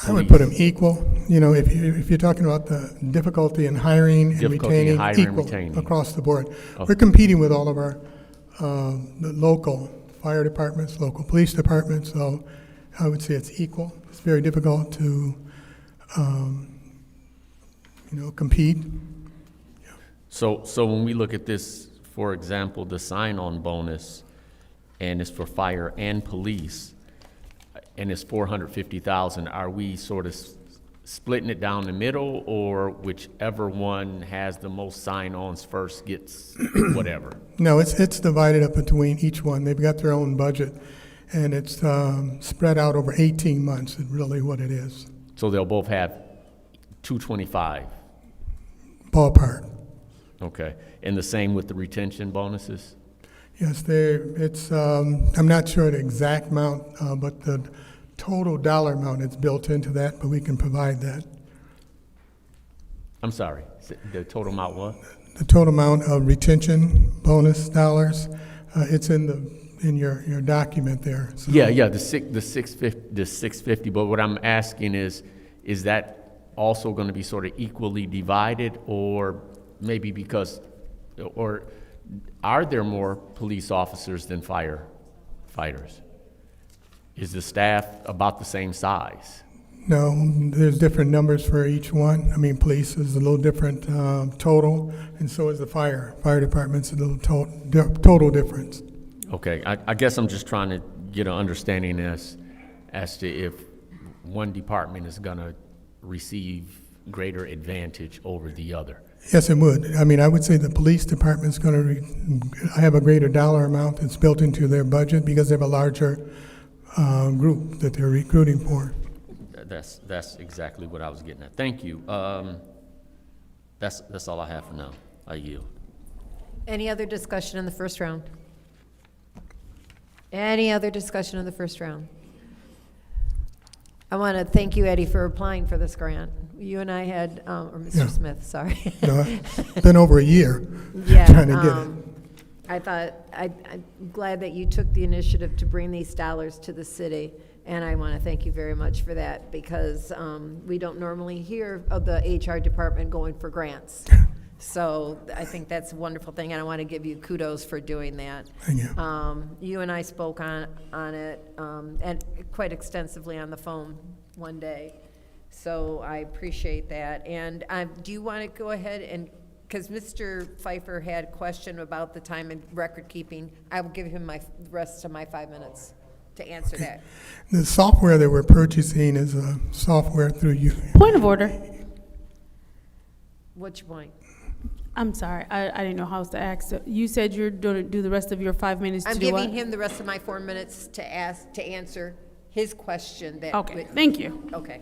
I would put them equal. You know, if you're talking about the difficulty in hiring and retaining, equal across the board. Okay. We're competing with all of our the local fire departments, local police departments, so I would say it's equal. It's very difficult to, compete. So when we look at this, for example, the sign-on bonus, and it's for fire and police, and it's $450,000, are we sort of splitting it down the middle, or whichever one has the most sign-ons first gets whatever? No, it's divided up between each one. They've got their own budget, and it's spread out over 18 months, is really what it is. So they'll both have 225? Ballpark. Okay, and the same with the retention bonuses? Yes, I'm not sure the exact amount, but the total dollar amount is built into that, but we can provide that. I'm sorry, the total amount what? The total amount of retention bonus dollars, it's in your document there. So. Yeah, the 650, but what I'm asking is that also going to be sort of equally divided, or maybe or are there more police officers than firefighters? Is the staff about the same size? No, there's different numbers for each one. I mean, police is a little different total, and so is the fire. Fire department's a little total difference. Okay, I guess I'm just trying to get an understanding as to if one department is going to receive greater advantage over the other. Yes, it would. I mean, I would say the police department's going to have a greater dollar amount that's built into their budget because they have a larger group that they're recruiting for. That's exactly what I was getting at. Thank you. That's all I have for now. I yield. Any other discussion in the first round? Any other discussion in the first round? I want to thank you, Eddie, for applying for this grant. You and I had, or Mr. Yeah. Smith, sorry. No, it's been over a year Yeah, trying to get it. I thought, I'm glad that you took the initiative to bring these dollars to the city, and I want to thank you very much for that, because we don't normally hear of the HR department going for grants. So I think that's a wonderful thing, and I want to give you kudos for doing that. Thank you. You and I spoke on it, and quite extensively on the phone one day. So I appreciate that. And do you want to go ahead and, because Mr. Pfeiffer had a question about the time and record keeping, I will give him the rest of my 5 minutes to answer that. The software that we're purchasing is a software through you. Point of order. What's your point? I'm sorry, I didn't know how to ask. You said you're going to do the rest of your 5 minutes to I'm do what? giving him the rest of my 4 minutes to answer his question. Okay, thank you. Okay.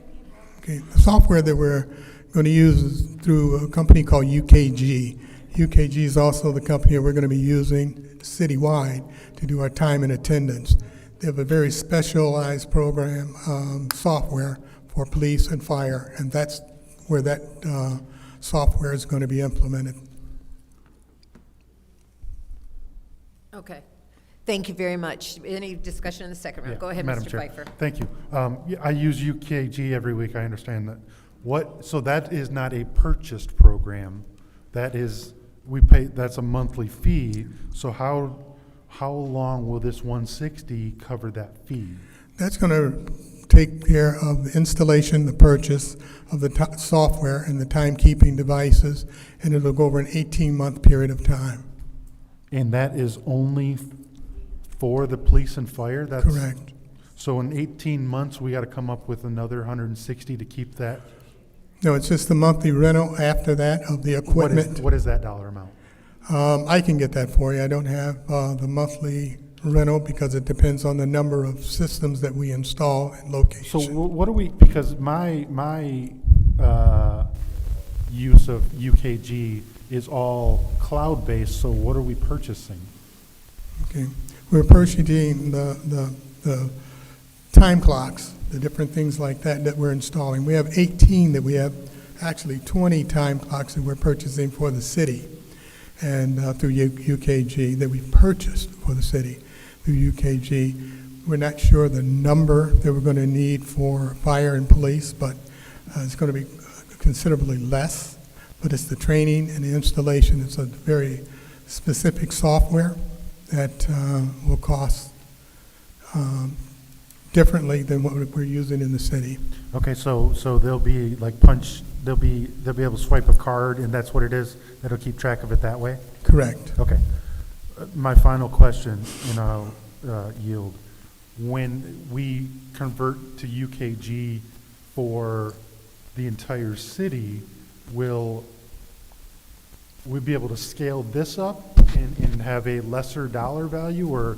Okay, the software that we're going to use is through a company called UKG. UKG is also the company we're going to be using citywide to do our time and attendance. They have a very specialized program, software for police and fire, and that's where that software is going to be implemented. Okay. Thank you very much. Any discussion in the second round? Yeah, Go ahead, Madam Mr. Chair. Pfeiffer. Thank you. Yeah, I use UKG every week, I understand that. So that is not a purchased program. That is, we pay, that's a monthly fee. So how long will this 160 cover that fee? That's going to take care of the installation, the purchase of the software and the timekeeping devices, and it'll go over an 18-month period of time. And that is only for the police and fire? That's Correct. So in 18 months, we got to come up with another 160 to keep that? No, it's just the monthly rental after that of the equipment. What is that dollar amount? I can get that for you. I don't have the monthly rental because it depends on the number of systems that we install and locations. So what do we, because my use of UKG is all cloud-based, so what are we purchasing? Okay, we're purchasing the time clocks, the different things like that we're installing. We have 18 that we have, actually 20 time clocks that we're purchasing for the city, and through UKG that we purchased for the city through UKG. We're not sure the number that we're going to need for fire and police, but it's going to be considerably less. But it's the training and the installation. It's a very specific software that will cost differently than what we're using in the city. Okay, so they'll be like they'll be able to swipe a card, and that's what it is. That'll keep track of it that way. Correct. Okay. My final question, and I'll yield. When we convert to UKG for the entire city, will we be able to scale this up and have a lesser dollar value, or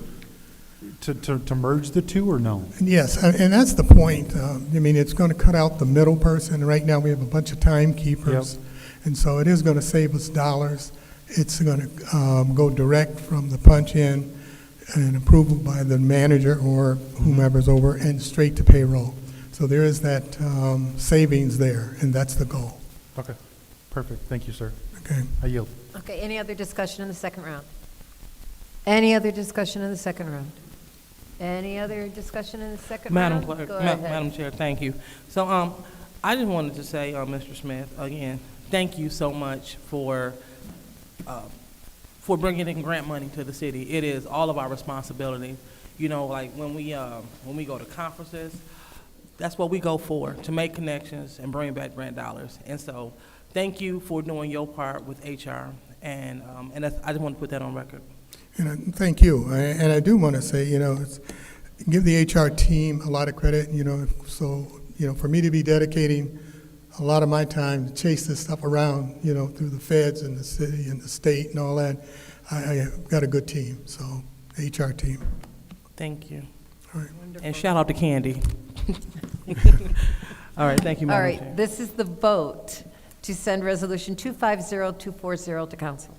to merge the two, or no? Yes, and that's the point. I mean, it's going to cut out the middle person. Right now, we have a bunch of timekeepers, Yep. and so it is going to save us dollars. It's going to go direct from the punch-in and approval by the manager or whomever's over, and straight to payroll. So there is that savings there, and that's the goal. Okay, perfect. Thank you, sir. Okay. I yield. Okay, any other discussion in the second round? Any other discussion in the second round? Any other discussion in the second Madam round? Clerk, Go ahead. Madam Chair, thank you. So, I just wanted to say, Mr. Smith, again, thank you so much for bringing in grant money to the city. It is all of our responsibility. You know, like when we go to conferences, that's what we go for, to make connections and bring back grant dollars. And so, thank you for doing your part with HR, and I just want to put that on record. And thank you. And I do want to say, give the HR team a lot of credit, so, for me to be dedicating a lot of my time to chase this stuff around, through the feds and the city and the state and all that, I got a good team, so HR team. Thank you. All right. And shout out to Candy. All right, thank you, Madam All Chair. right, this is the vote to send Resolution 250240 to council.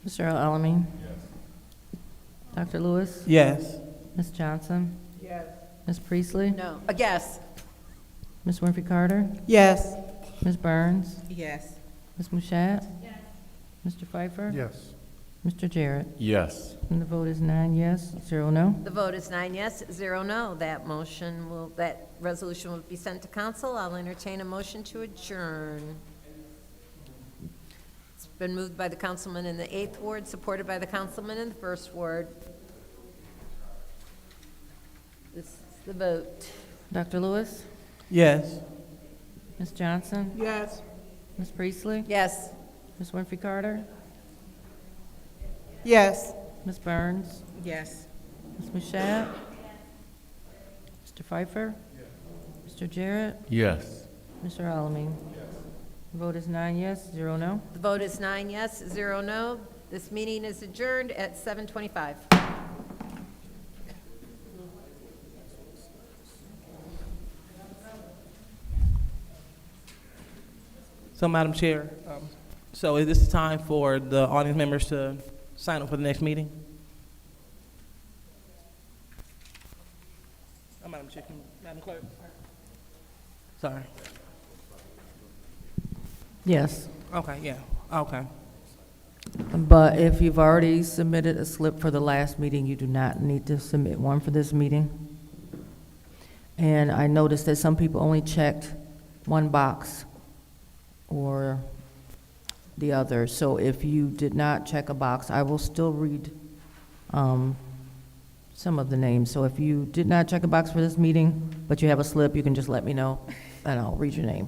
Mr. Alamin? Dr. Lewis? Yes. Ms. Johnson? Yes. Ms. Priestley? No. Yes. Ms. Winfrey Carter? Yes. Ms. Burns? Yes. Ms. Mushat? Mr. Pfeiffer? Yes. Mr. Jarrett? Yes. And the vote is 9 yes, 0 no. The vote is 9 yes, 0 no. That resolution will be sent to council. I'll entertain a motion to adjourn. It's been moved by the councilman in the 8th ward, supported by the councilman in the 1st ward. This is the vote. Dr. Lewis? Yes. Ms. Johnson? Yes. Ms. Priestley? Yes. Ms. Winfrey Carter? Yes. Ms. Burns? Yes. Ms. Mushat? Mr. Pfeiffer? Mr. Jarrett? Yes. Mr. Alamin? The vote is 9 yes, 0 no. The vote is 9 yes, 0 no. This meeting is adjourned at 7:25. So, Madam Chair, so is this time for the audience members to sign up for the next meeting? Madam Chair, Madam Clerk. Sorry. Yes. Okay, yeah, okay. But if you've already submitted a slip for the last meeting, you do not need to submit one for this meeting. And I noticed that some people only checked one box or the other. So if you did not check a box, I will still read some of the names. So if you did not check a box for this meeting, but you have a slip, you can just let me know, and I'll read your name.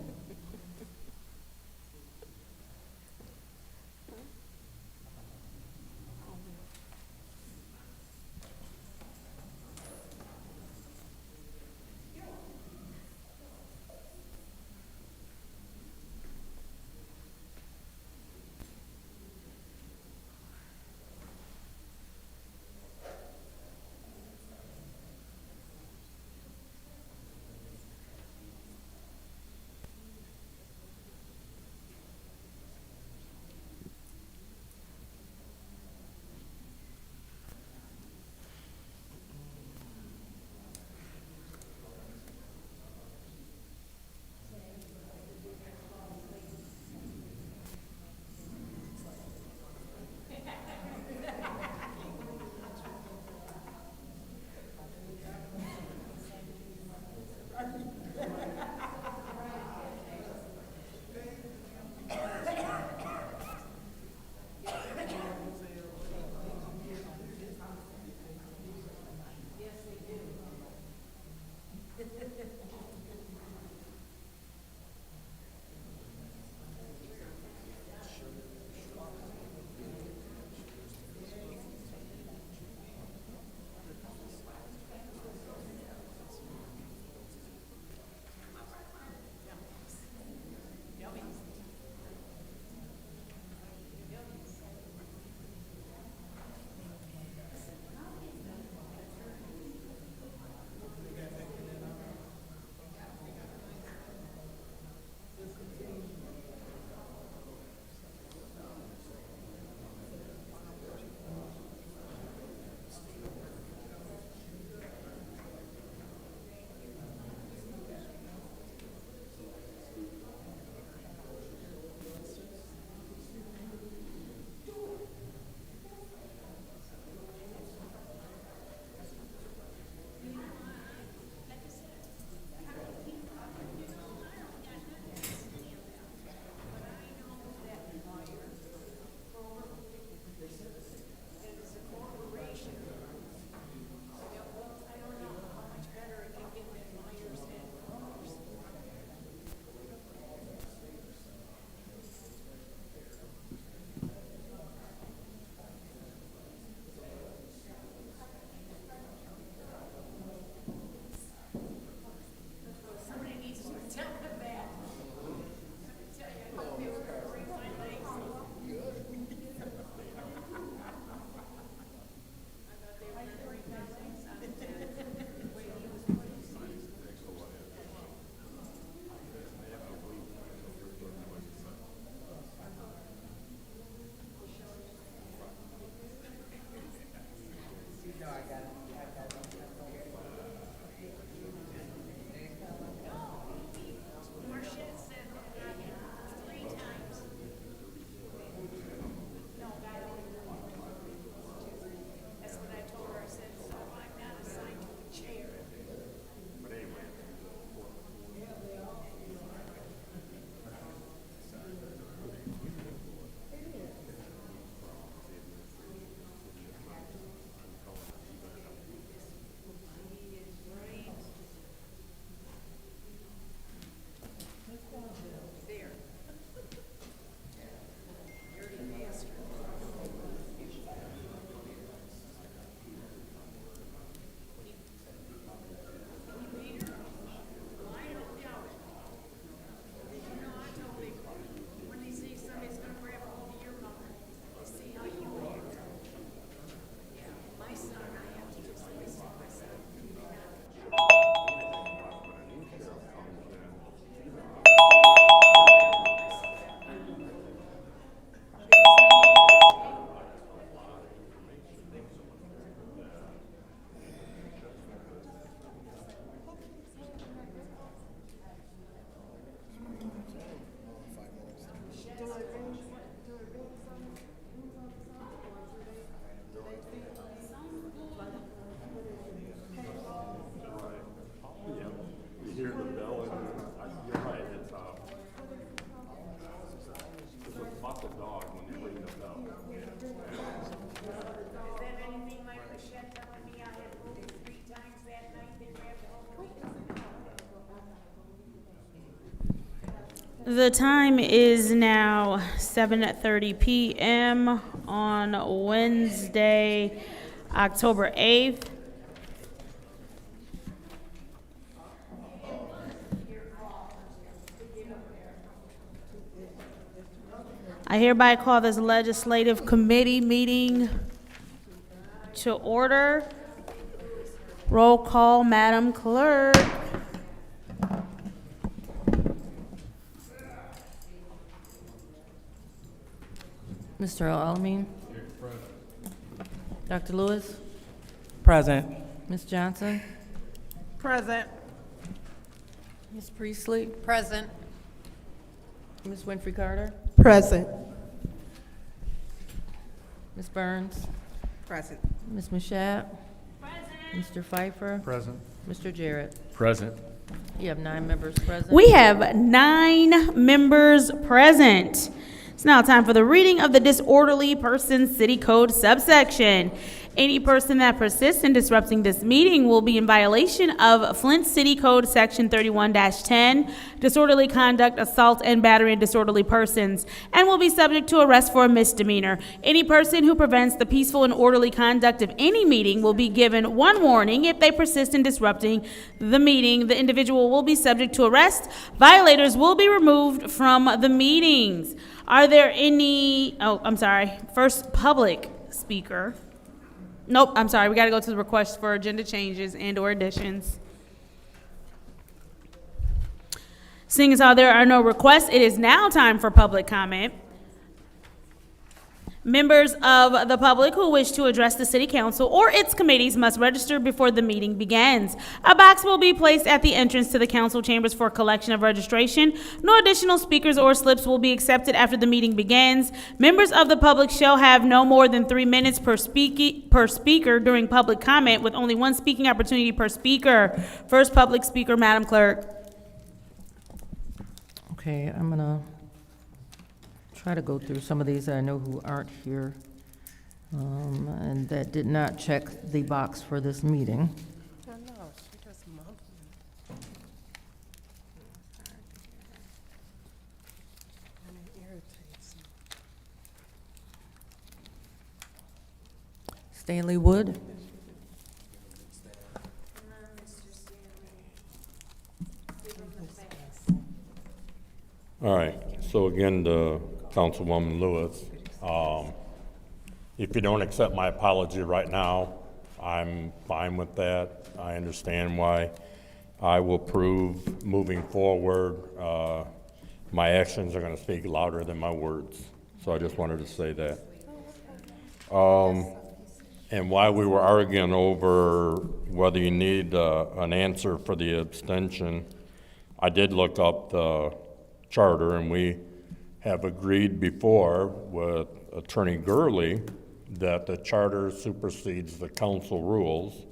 The time is now 7:30 p.m. on Wednesday, October 8th. I hereby call this legislative committee meeting to order. Roll call, Madam Clerk. Mr. Alamin? Dr. Lewis? Present. Ms. Johnson? Present. Ms. Priestley? Present. Ms. Winfrey Carter? Present. Ms. Burns? Present. Ms. Mashat? Mr. Pfeiffer? Present. Mr. Jarrett? Present. You have 9 members present. We have 9 members present. It's now time for the reading of the disorderly person city code subsection. Any person that persists in disrupting this meeting will be in violation of Flint City Code Section 31-10, disorderly conduct, assault, and battery on disorderly persons, and will be subject to arrest for a misdemeanor. Any person who prevents the peaceful and orderly conduct of any meeting will be given 1 warning. If they persist in disrupting the meeting, the individual will be subject to arrest. Violators will be removed from the meetings. Are there any, first public speaker. Nope, I'm sorry, we gotta go to the request for agenda changes and/or additions. Seeing as how there are no requests, it is now time for public comment. Members of the public who wish to address the city council or its committees must register before the meeting begins. A box will be placed at the entrance to the council chambers for collection of registration. No additional speakers or slips will be accepted after the meeting begins. Members of the public shall have no more than 3 minutes per speaker during public comment, with only 1 speaking opportunity per speaker. First public speaker, Madam Clerk. Okay, I'm gonna try to go through some of these that I know who aren't here and that did not check the box for this meeting. Stanley Wood. All right, so again, to Councilwoman Lewis, if you don't accept my apology right now, I'm fine with that. I understand why. I will prove moving forward, my actions are gonna speak louder than my words. So I just wanted to say that. And while we were arguing over whether you need an answer for the abstention, I did look up the charter, and we have agreed before with Attorney Gurley that the charter supersedes the council rules.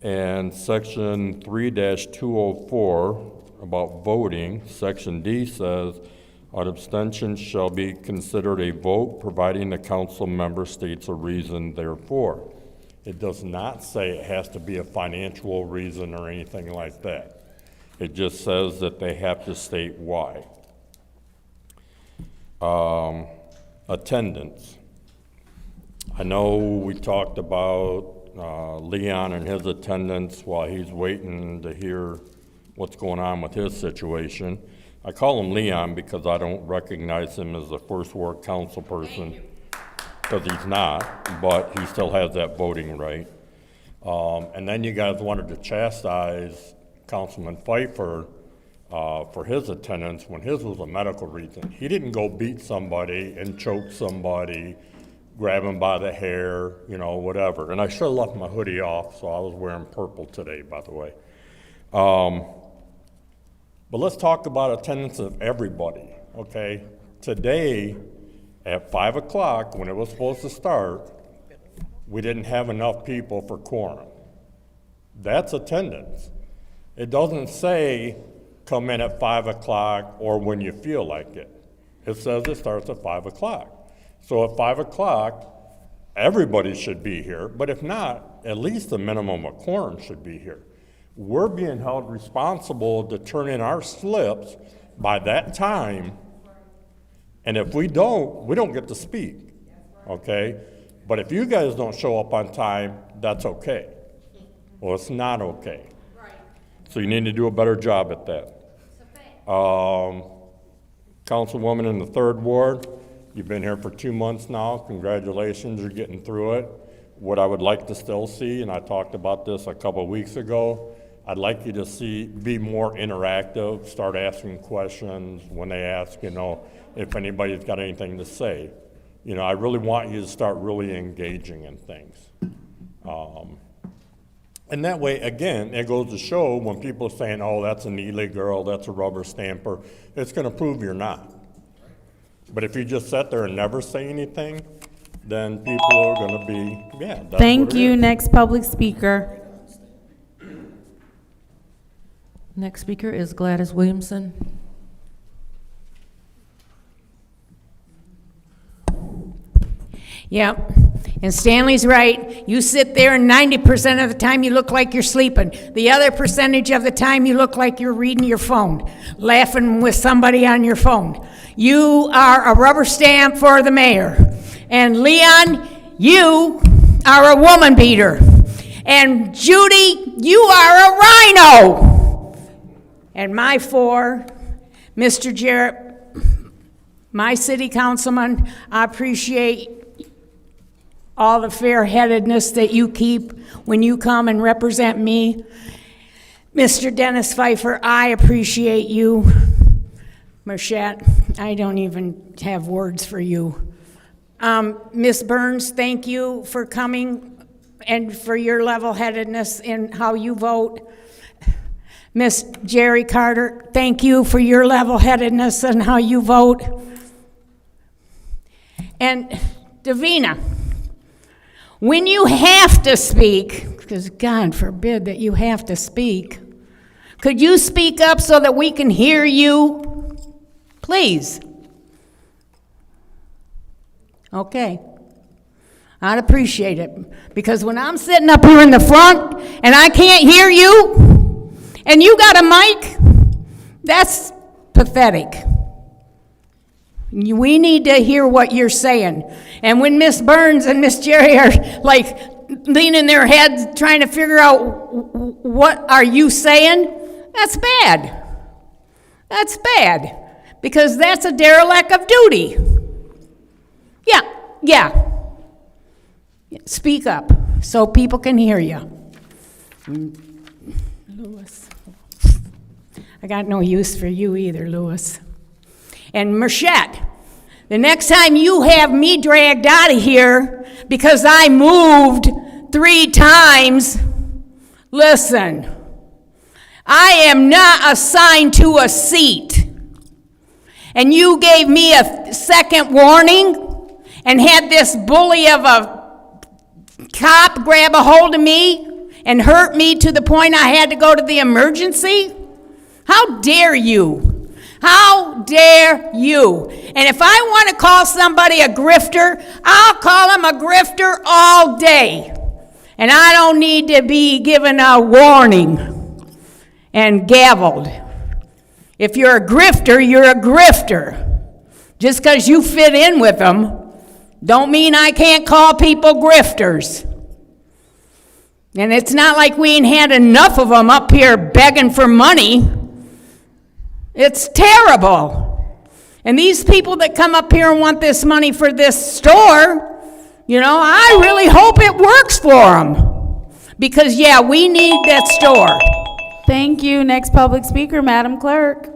And section 3-204 about voting, section D says, an abstention shall be considered a vote providing the council member states a reason therefore. It does not say it has to be a financial reason or anything like that. It just says that they have to state why. Attendance. I know we talked about Leon and his attendance while he's waiting to hear what's going on with his situation. I call him Leon because I don't recognize him as a first ward council person, because he's not, but he still has that voting right. And then you guys wanted to chastise Councilman Pfeiffer for his attendance when his was a medical reason. He didn't go beat somebody and choke somebody, grab him by the hair, you know, whatever. And I should have left my hoodie off, so I was wearing purple today, by the way. But let's talk about attendance of everybody, okay? Today, at 5 o'clock, when it was supposed to start, we didn't have enough people for quorum. That's attendance. It doesn't say come in at 5 o'clock or when you feel like it. It says it starts at 5 o'clock. So at 5 o'clock, everybody should be here, but if not, at least the minimum of quorum should be here. We're being held responsible to turn in our slips by that time, and if we don't get to speak, okay? But if you guys don't show up on time, that's okay. Well, it's not okay. So you need to do a better job at that. Councilwoman in the 3rd Ward, you've been here for 2 months now. Congratulations, you're getting through it. What I would like to still see, and I talked about this a couple of weeks ago, I'd like you to be more interactive, start asking questions when they ask, if anybody's got anything to say. I really want you to start really engaging in things. And that way, again, it goes to show when people are saying, oh, that's an illegal girl, that's a rubber stamper, it's going to prove you're not. But if you just sit there and never say anything, then people are going to be, yeah, that's Thank what it you. is. Next public speaker. Next speaker is Gladys Williamson. Yep. And Stanley's right. You sit there and 90% of the time you look like you're sleeping. The other percentage of the time you look like you're reading your phone, laughing with somebody on your phone. You are a rubber stamp for the mayor. And Leon, you are a woman beater. And Judy, you are a rhino. And my 4, Mr. Jarrett, my city councilman, I appreciate all the fair-headedness that you keep when you come and represent me. Mr. Dennis Pfeiffer, I appreciate you. Marchette, I don't even have words for you. Ms. Burns, thank you for coming and for your level-headedness in how you vote. Miss Jerry Carter, thank you for your level-headedness and how you vote. And Davina, when you have to speak, because God forbid that you have to speak, could you speak up so that we can hear you? Please. Okay. I'd appreciate it. Because when I'm sitting up here in the front and I can't hear you, and you got a mic, that's pathetic. We need to hear what you're saying. And when Miss Burns and Miss Jerry are like leaning their heads trying to figure out what are you saying, that's bad. That's bad. Because that's a derelict of duty. Yeah. Speak up so people can hear you. Louis. I got no use for you either, Louis. And Marchette, the next time you have me dragged out of here because I moved 3 times, listen, I am not assigned to a seat. And you gave me a second warning and had this bully of a cop grab a hold of me and hurt me to the point I had to go to the emergency? How dare you? How dare you? And if I want to call somebody a grifter, I'll call him a grifter all day. And I don't need to be given a warning and gavelled. If you're a grifter, you're a grifter. Just because you fit in with them, don't mean I can't call people grifters. And it's not like we ain't had enough of them up here begging for money. It's terrible. And these people that come up here and want this money for this store, I really hope it works for them. Because, we need that store. Thank you. Next public speaker, Madam Clerk.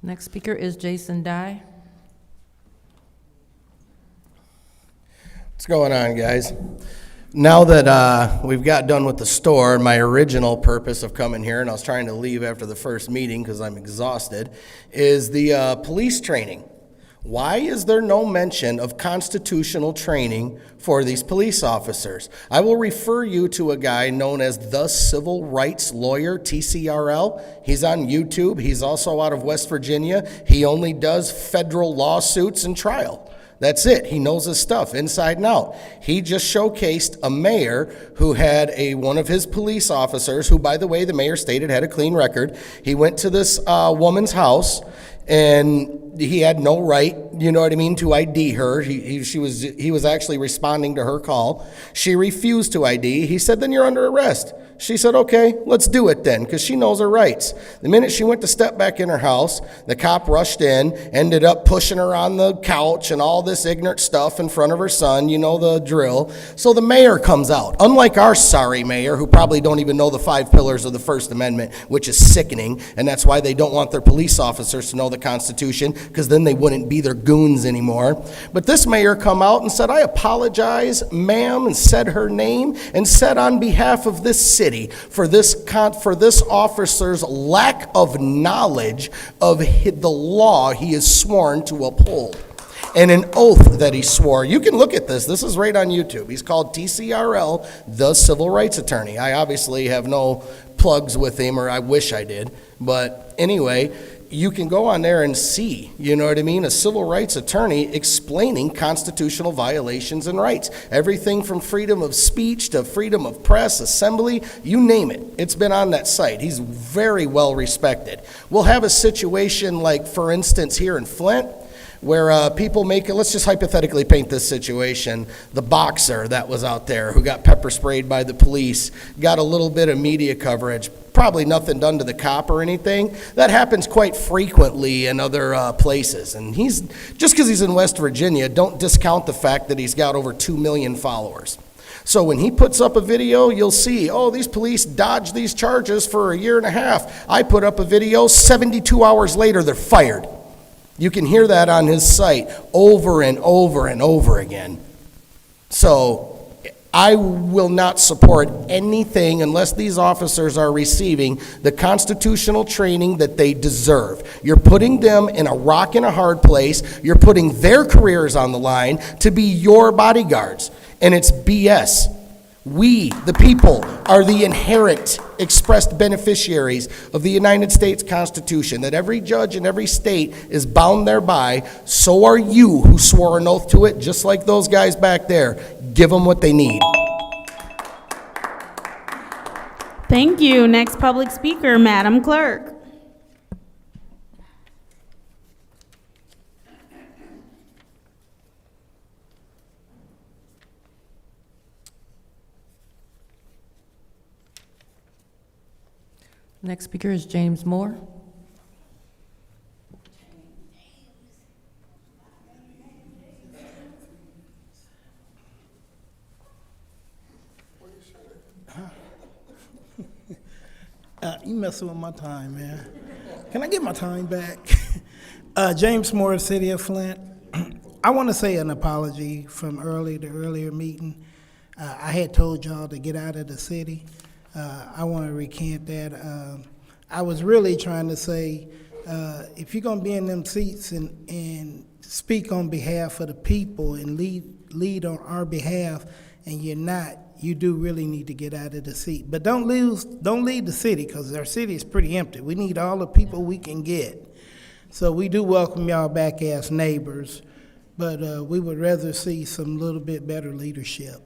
Next speaker is Jason Dye. What's going on, guys? Now that we've got done with the store, my original purpose of coming here, and I was trying to leave after the first meeting because I'm exhausted, is the police training. Why is there no mention of constitutional training for these police officers? I will refer you to a guy known as the Civil Rights Lawyer, TCRL. He's on YouTube. He's also out of West Virginia. He only does federal lawsuits and trial. That's it. He knows his stuff inside and out. He just showcased a mayor who had one of his police officers, who, by the way, the mayor stated had a clean record. He went to this woman's house, and he had no right, you know what I mean, to ID her. He was actually responding to her call. She refused to ID. He said, then you're under arrest. She said, okay, let's do it then, because she knows her rights. The minute she went to step back in her house, the cop rushed in, ended up pushing her on the couch and all this ignorant stuff in front of her son, you know the drill. So the mayor comes out, unlike our sorry mayor, who probably don't even know the 5 pillars of the First Amendment, which is sickening, and that's why they don't want their police officers to know the Constitution, because then they wouldn't be their goons anymore. But this mayor come out and said, I apologize, ma'am, and said her name, and said on behalf of this city, for this officer's lack of knowledge of the law he is sworn to uphold, and an oath that he swore. You can look at this. This is right on YouTube. He's called TCRL, the civil rights attorney. I obviously have no plugs with him, or I wish I did. But anyway, you can go on there and see, you know what I mean, a civil rights attorney explaining constitutional violations and rights. Everything from freedom of speech to freedom of press, assembly, you name it. It's been on that site. He's very well respected. We'll have a situation like, for instance, here in Flint, where people make it, let's just hypothetically paint this situation. The boxer that was out there who got pepper sprayed by the police got a little bit of media coverage. Probably nothing done to the cop or anything. That happens quite frequently in other places. And just because he's in West Virginia, don't discount the fact that he's got over 2 million followers. So when he puts up a video, you'll see, oh, these police dodged these charges for a year and a half. I put up a video, 72 hours later, they're fired. You can hear that on his site over and over and over again. So I will not support anything unless these officers are receiving the constitutional training that they deserve. You're putting them in a rock and a hard place. You're putting their careers on the line to be your bodyguards. And it's BS. We, the people, are the inherent expressed beneficiaries of the United States Constitution that every judge in every state is bound thereby. So are you, who swore an oath to it, just like those guys back there. Give them what they need. Thank you. Next public speaker, Madam Clerk. Next speaker is James Moore. You messing with my time, man. Can I get my time back? James Moore, City of Flint. I want to say an apology from the earlier meeting. I had told y'all to get out of the city. I want to recant that. I was really trying to say, if you're going to be in them seats and speak on behalf of the people and lead on our behalf, and you're not, you do really need to get out of the seat. But don't leave the city, because our city is pretty empty. We need all the people we can get. So we do welcome y'all back as neighbors, but we would rather see some little bit better leadership.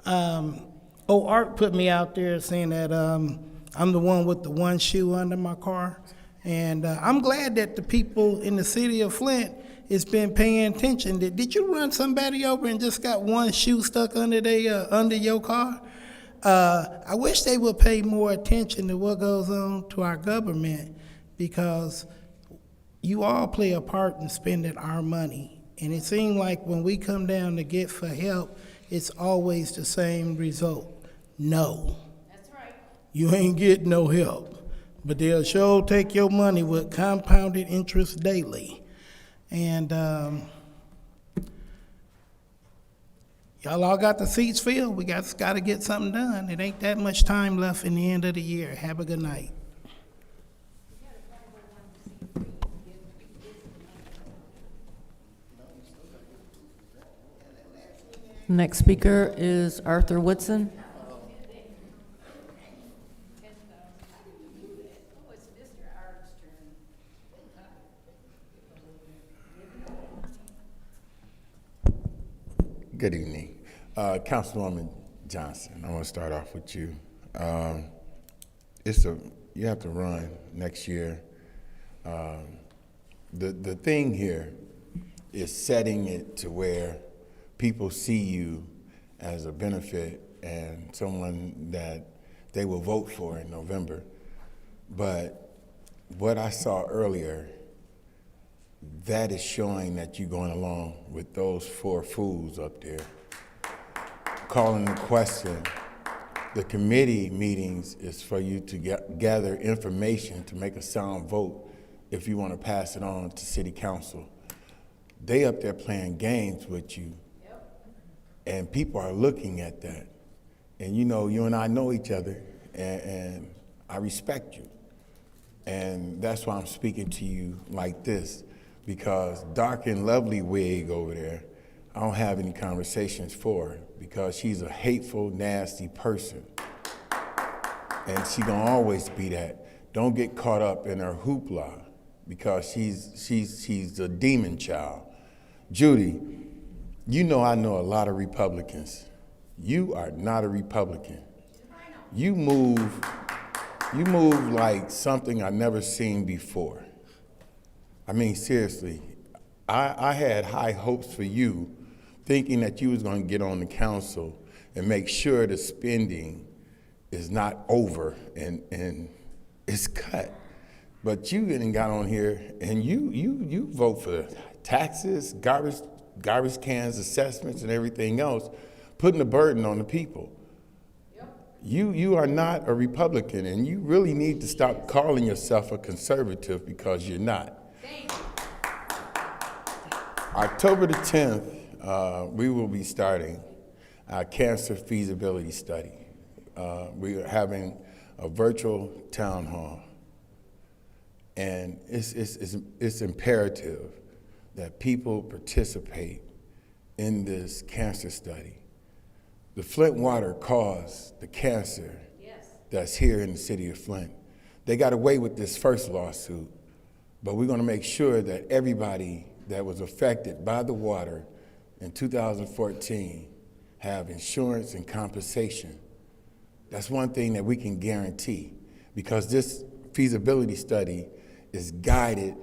Art put me out there saying that I'm the one with the one shoe under my car. And I'm glad that the people in the city of Flint has been paying attention. Did you run somebody over and just got one shoe stuck under your car? I wish they would pay more attention to what goes on to our government, because you all play a part in spending our money. And it seems like when we come down to get for help, it's always the same result. No. That's right. You ain't getting no help. But they'll sure take your money with compounded interest daily. And y'all all got the seats filled. We got to get something done. It ain't that much time left in the end of the year. Have a good night. Next speaker is Arthur Woodson. Good evening. Councilwoman Johnson, I want to start off with you. You have to run next year. The thing here is setting it to where people see you as a benefit and someone that they will vote for in November. But what I saw earlier, that is showing that you're going along with those 4 fools up there. Calling the question, the committee meetings is for you to gather information to make a sound vote if you want to pass it on to city council. They up there playing games with you, and people are looking at that. And you know, you and I know each other, and I respect you. And that's why I'm speaking to you like this, because dark and lovely wig over there, I don't have any conversations for her because she's a hateful, nasty person. And she gonna always be that. Don't get caught up in her hoopla because she's a demon child. Judy, you know I know a lot of Republicans. You are not a Republican. You move like something I've never seen before. I mean, seriously, I had high hopes for you, thinking that you was gonna get on the council and make sure the spending is not over and it's cut. But you didn't got on here and you vote for taxes, garbage cans, assessments, and everything else, putting the burden on the people. You are not a Republican, and you really need to stop calling yourself a conservative because you're not. October the 10th, we will be starting our cancer feasibility study. We are having a virtual town hall, and it's imperative that people participate in this cancer study. The Flint water caused the cancer that's here in the city of Flint. They got away with this first lawsuit, but we're gonna make sure that everybody that was affected by the water in 2014 have insurance and compensation. That's one thing that we can guarantee, because this feasibility study is guided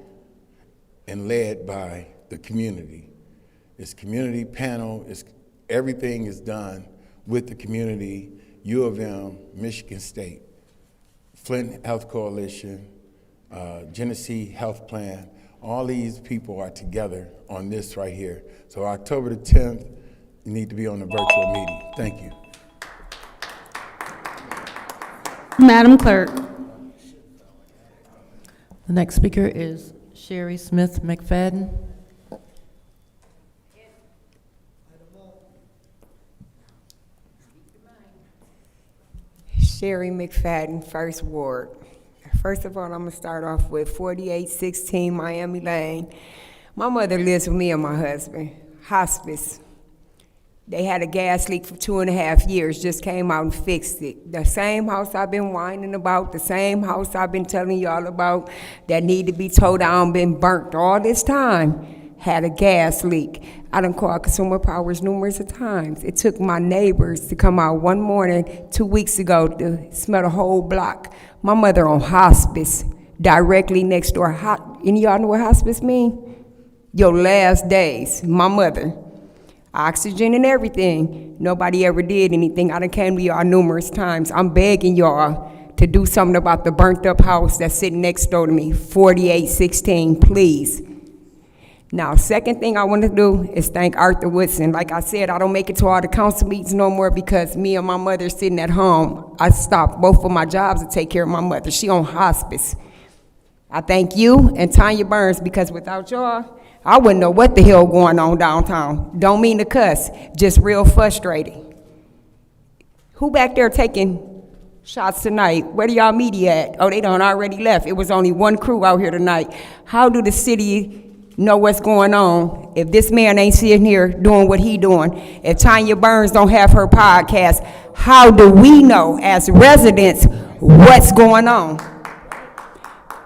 and led by the community. It's community panel, everything is done with the community, U of M, Michigan State, Flint Health Coalition, Genesee Health Plan. All these people are together on this right here. So October the 10th, you need to be on the virtual meeting. Thank you. Madam Clerk. The next speaker is Sherry Smith McFadden. Sherry McFadden, First Ward. First of all, I'm gonna start off with 4816 Miami Lane. My mother lives with me and my husband, hospice. They had a gas leak for 2.5 years, just came out and fixed it. The same house I've been whining about, the same house I've been telling y'all about that need to be towed down, been burnt all this time, had a gas leak. I done called Consumer Powers numerous of times. It took my neighbors to come out one morning 2 weeks ago to smell the whole block. My mother on hospice, directly next door. Any of y'all know what hospice mean? Your last days, my mother. Oxygen and everything. Nobody ever did anything. I done came to y'all numerous times. I'm begging y'all to do something about the burnt up house that's sitting next door to me, 4816, please. Now, second thing I want to do is thank Arthur Woodson. Like I said, I don't make it to all the council meetings no more because me and my mother sitting at home. I stopped both of my jobs to take care of my mother. She on hospice. I thank you and Tanya Burns, because without y'all, I wouldn't know what the hell going on downtown. Don't mean to cuss, just real frustrating. Who back there taking shots tonight? Where do y'all media at? Oh, they done already left. It was only one crew out here tonight. How do the city know what's going on if this man ain't sitting here doing what he doing? If Tanya Burns don't have her podcast, how do we know as residents what's going on?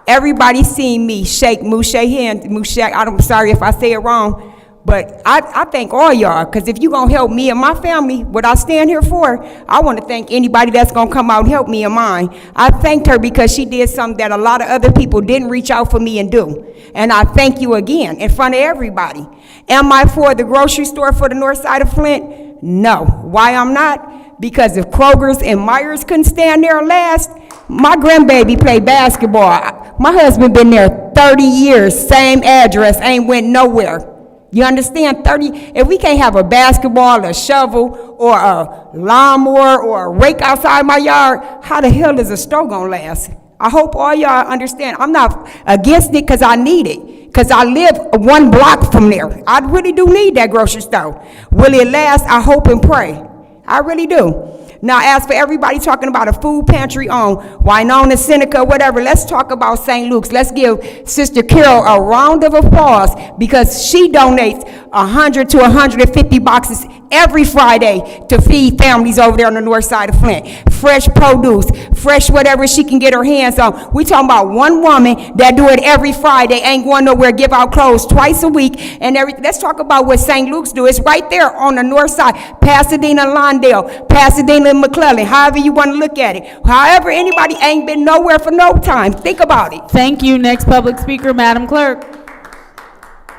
Everybody seen me shake Mouche hand. Mouche, I'm sorry if I say it wrong. But I thank all y'all, because if you're going to help me and my family, what I stand here for, I want to thank anybody that's going to come out and help me and mine. I thanked her because she did something that a lot of other people didn't reach out for me and do. And I thank you again in front of everybody. Am I for the grocery store for the north side of Flint? No. Why I'm not? Because if Kroger's and Myers couldn't stand there last, my grandbaby played basketball. My husband been there 30 years, same address, ain't went nowhere. You understand? 30, if we can't have a basketball, a shovel, or a lawnmower, or a rake outside my yard, how the hell is a store gonna last? I hope all y'all understand. I'm not against it because I need it, because I live 1 block from there. I really do need that grocery store. Will it last? I hope and pray. I really do. Now, as for everybody talking about a food pantry on Winona, Seneca, whatever, let's talk about St. Luke's. Let's give Sister Carol a round of applause because she donates 100 to 150 boxes every Friday to feed families over there on the north side of Flint. Fresh produce, fresh whatever she can get her hands on. We talking about one woman that do it every Friday, ain't going nowhere, give out clothes twice a week and everything. Let's talk about what St. Luke's do. It's right there on the north side, Pasadena, Lawndale, Pasadena, McClellan, however you want to look at it. However, anybody ain't been nowhere for no time. Think about it. Thank you. Next public speaker, Madam Clerk.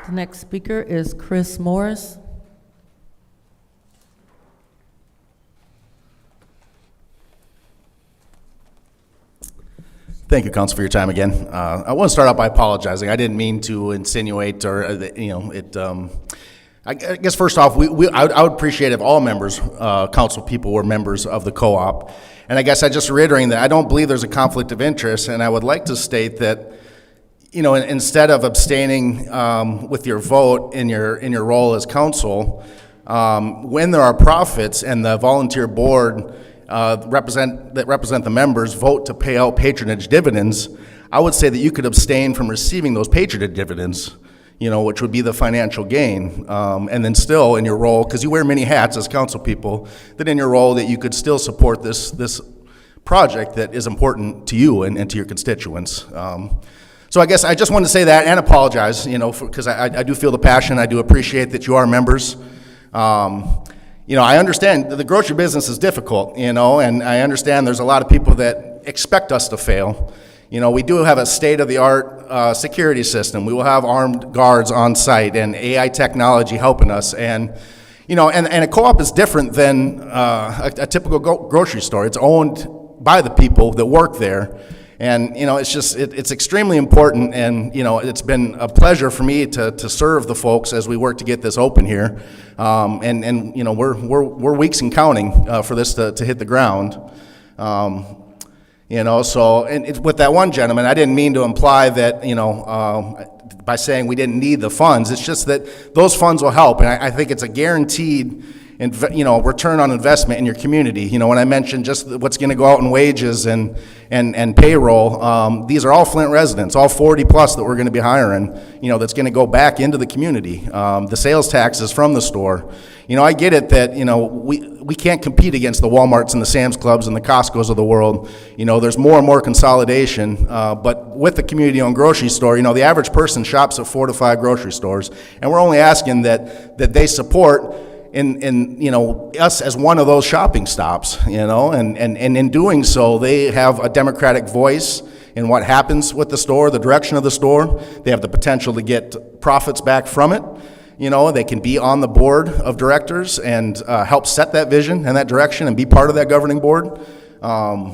The next speaker is Chris Morris. Thank you, Council, for your time again. I want to start out by apologizing. I didn't mean to insinuate or, I guess first off, I would appreciate if all members, council people were members of the co-op. And I guess I just reiterating that I don't believe there's a conflict of interest, and I would like to state that, instead of abstaining with your vote in your role as council, when there are profits and the volunteer board that represent the members vote to pay out patronage dividends, I would say that you could abstain from receiving those patronage dividends, which would be the financial gain, and then still in your role, because you wear many hats as council people, that in your role that you could still support this project that is important to you and to your constituents. So I guess I just wanted to say that and apologize, because I do feel the passion. I do appreciate that you are members. I understand the grocery business is difficult, and I understand there's a lot of people that expect us to fail. We do have a state-of-the-art security system. We will have armed guards on site and AI technology helping us. And a co-op is different than a typical grocery store. It's owned by the people that work there. And, it's extremely important. And, it's been a pleasure for me to serve the folks as we work to get this open here. We're weeks and counting for this to hit the ground. With that one gentleman, I didn't mean to imply that, by saying we didn't need the funds. It's just that those funds will help, and I think it's a guaranteed, return on investment in your community. When I mentioned just what's going to go out in wages and payroll, these are all Flint residents, all 40 plus that we're going to be hiring. That's going to go back into the community. The sales taxes from the store. I get it that we can't compete against the Walmarts and the Sam's Clubs and the Costco's of the world. There's more and more consolidation. But with the community-owned grocery store, the average person shops at 4 to 5 grocery stores, and we're only asking that they support us as one of those shopping stops, and in doing so, they have a democratic voice in what happens with the store, the direction of the store. They have the potential to get profits back from it. They can be on the board of directors and help set that vision and that direction and be part of that governing board. I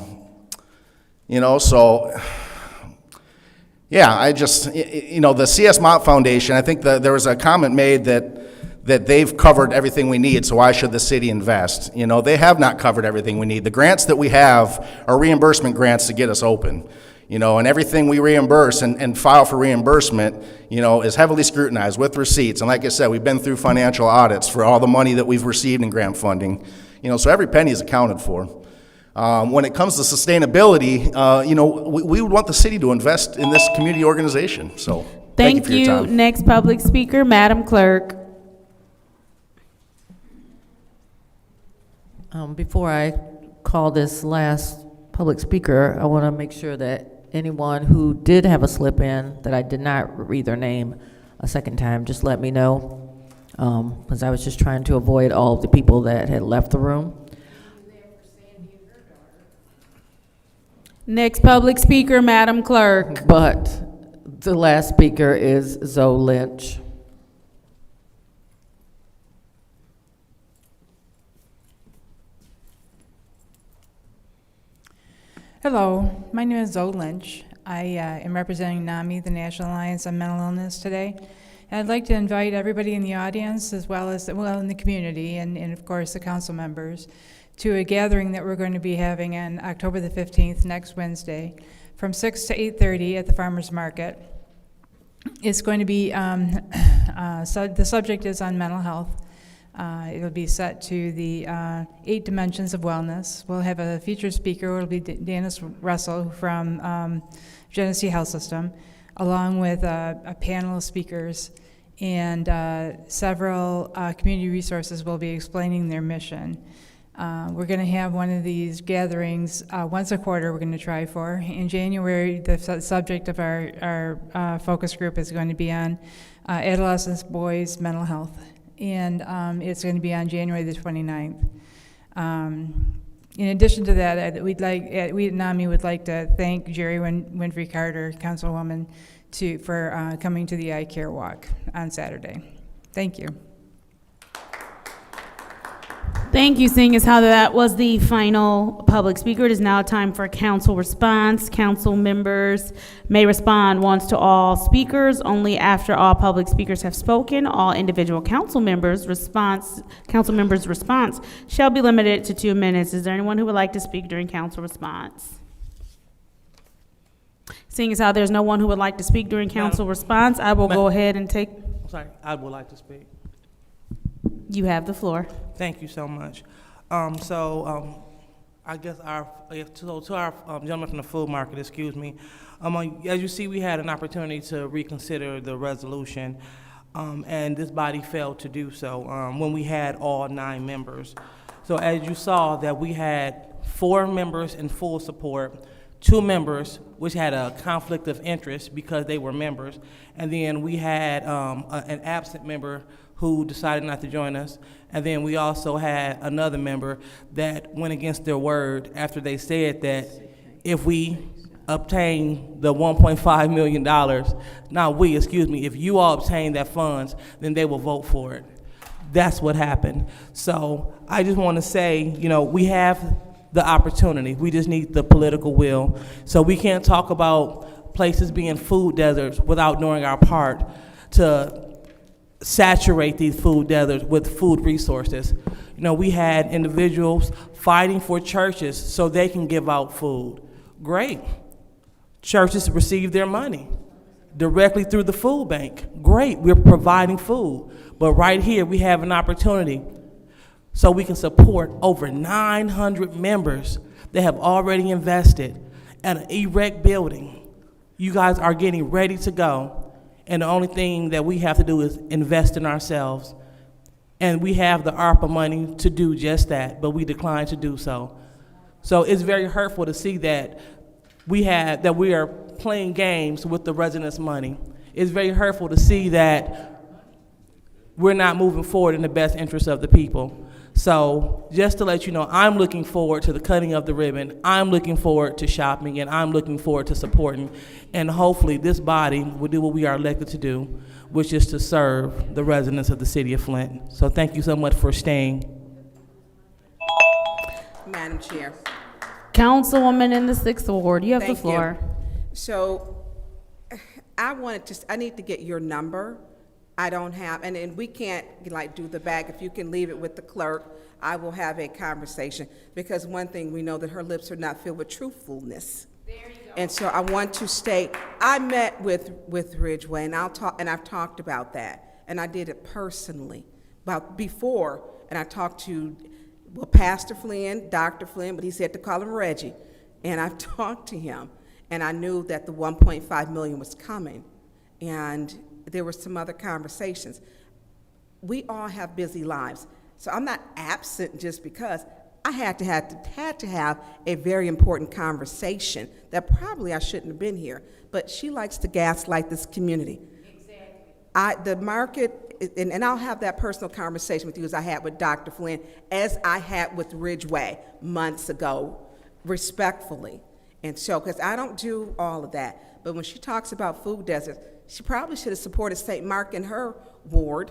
just, the CS Mott Foundation, I think that there was a comment made that they've covered everything we need, so why should the city invest? They have not covered everything we need. The grants that we have are reimbursement grants to get us open. And everything we reimburse and file for reimbursement, is heavily scrutinized with receipts. And like I said, we've been through financial audits for all the money that we've received in grant funding. So every penny is accounted for. When it comes to sustainability, we would want the city to invest in this community organization. So thank you for your time. Next public speaker, Madam Clerk. Before I call this last public speaker, I want to make sure that anyone who did have a slip in that I did not read their name a second time, just let me know. because I was just trying to avoid all of the people that had left the room. Next public speaker, Madam Clerk. But the last speaker is Zoe Lynch. Hello, my name is Zoe Lynch. I am representing NAMI, the National Alliance on Mental Illness today. And I'd like to invite everybody in the audience as well as, in the community and of course the council members to a gathering that we're going to be having on October the 15th, next Wednesday, from 6 to 8:30 at the Farmers Market. It's going to be, the subject is on mental health. It'll be set to the 8 dimensions of wellness. We'll have a featured speaker. It'll be Dennis Russell from Genesee Health System, along with a panel of speakers, and several community resources will be explaining their mission. We're going to have one of these gatherings once a quarter. We're going to try for. In January, the subject of our focus group is going to be on adolescents, boys, mental health. And it's going to be on January the 29th. In addition to that, we at NAMI would like to thank Jerry Winfrey Carter, Councilwoman, for coming to the iCare Walk on Saturday. Thank you. Thank you, seeing as how that was the final public speaker. It is now time for council response. Council members may respond once to all speakers, only after all public speakers have spoken. All individual council members' response shall be limited to 2 minutes. Is there anyone who would like to speak during council response? Seeing as how there's no one who would like to speak during council response, I will go ahead and take. I would like to speak. You have the floor. Thank you so much. I guess to our gentleman from the food market, excuse me. As you see, we had an opportunity to reconsider the resolution, and this body failed to do so when we had all 9 members. So as you saw, that we had 4 members in full support, 2 members which had a conflict of interest because they were members, and then we had an absent member who decided not to join us. And then we also had another member that went against their word after they said that if we obtain the $1.5 million, if you all obtain that funds, then they will vote for it. That's what happened. So I just want to say, we have the opportunity. We just need the political will. So we can't talk about places being food deserts without doing our part to saturate these food deserts with food resources. We had individuals fighting for churches so they can give out food. Great. Churches receive their money directly through the food bank. Great, we're providing food. But right here, we have an opportunity so we can support over 900 members that have already invested at an erect building. You guys are getting ready to go. And the only thing that we have to do is invest in ourselves. And we have the ARPA money to do just that, but we decline to do so. So it's very hurtful to see that we are playing games with the residents' money. It's very hurtful to see that we're not moving forward in the best interest of the people. So just to let you know, I'm looking forward to the cutting of the ribbon. I'm looking forward to shopping, and I'm looking forward to supporting. And hopefully this body will do what we are elected to do, which is to serve the residents of the city of Flint. So thank you so much for staying. Madam Chair. Councilwoman in the 6th Ward, you have the floor. So I need to get your number. I don't have, and we can't do the bag. If you can leave it with the clerk, I will have a conversation, because one thing we know that her lips are not filled with truthfulness. There you go. And so I want to state, I met with Ridgeway, and I've talked about that, and I did it personally before, and I talked to Pastor Flynn, Dr. Flynn, but he said to call him Reggie, and I've talked to him, and I knew that the $1.5 million was coming, and there were some other conversations. We all have busy lives, so I'm not absent just because. I had to have a very important conversation that probably I shouldn't have been here, but she likes to gaslight this community. Exactly. The market and I'll have that personal conversation with you as I had with Dr. Flynn, as I had with Ridgeway months ago, respectfully. And so, because I don't do all of that, but when she talks about food deserts, she probably should have supported St. Mark in her ward,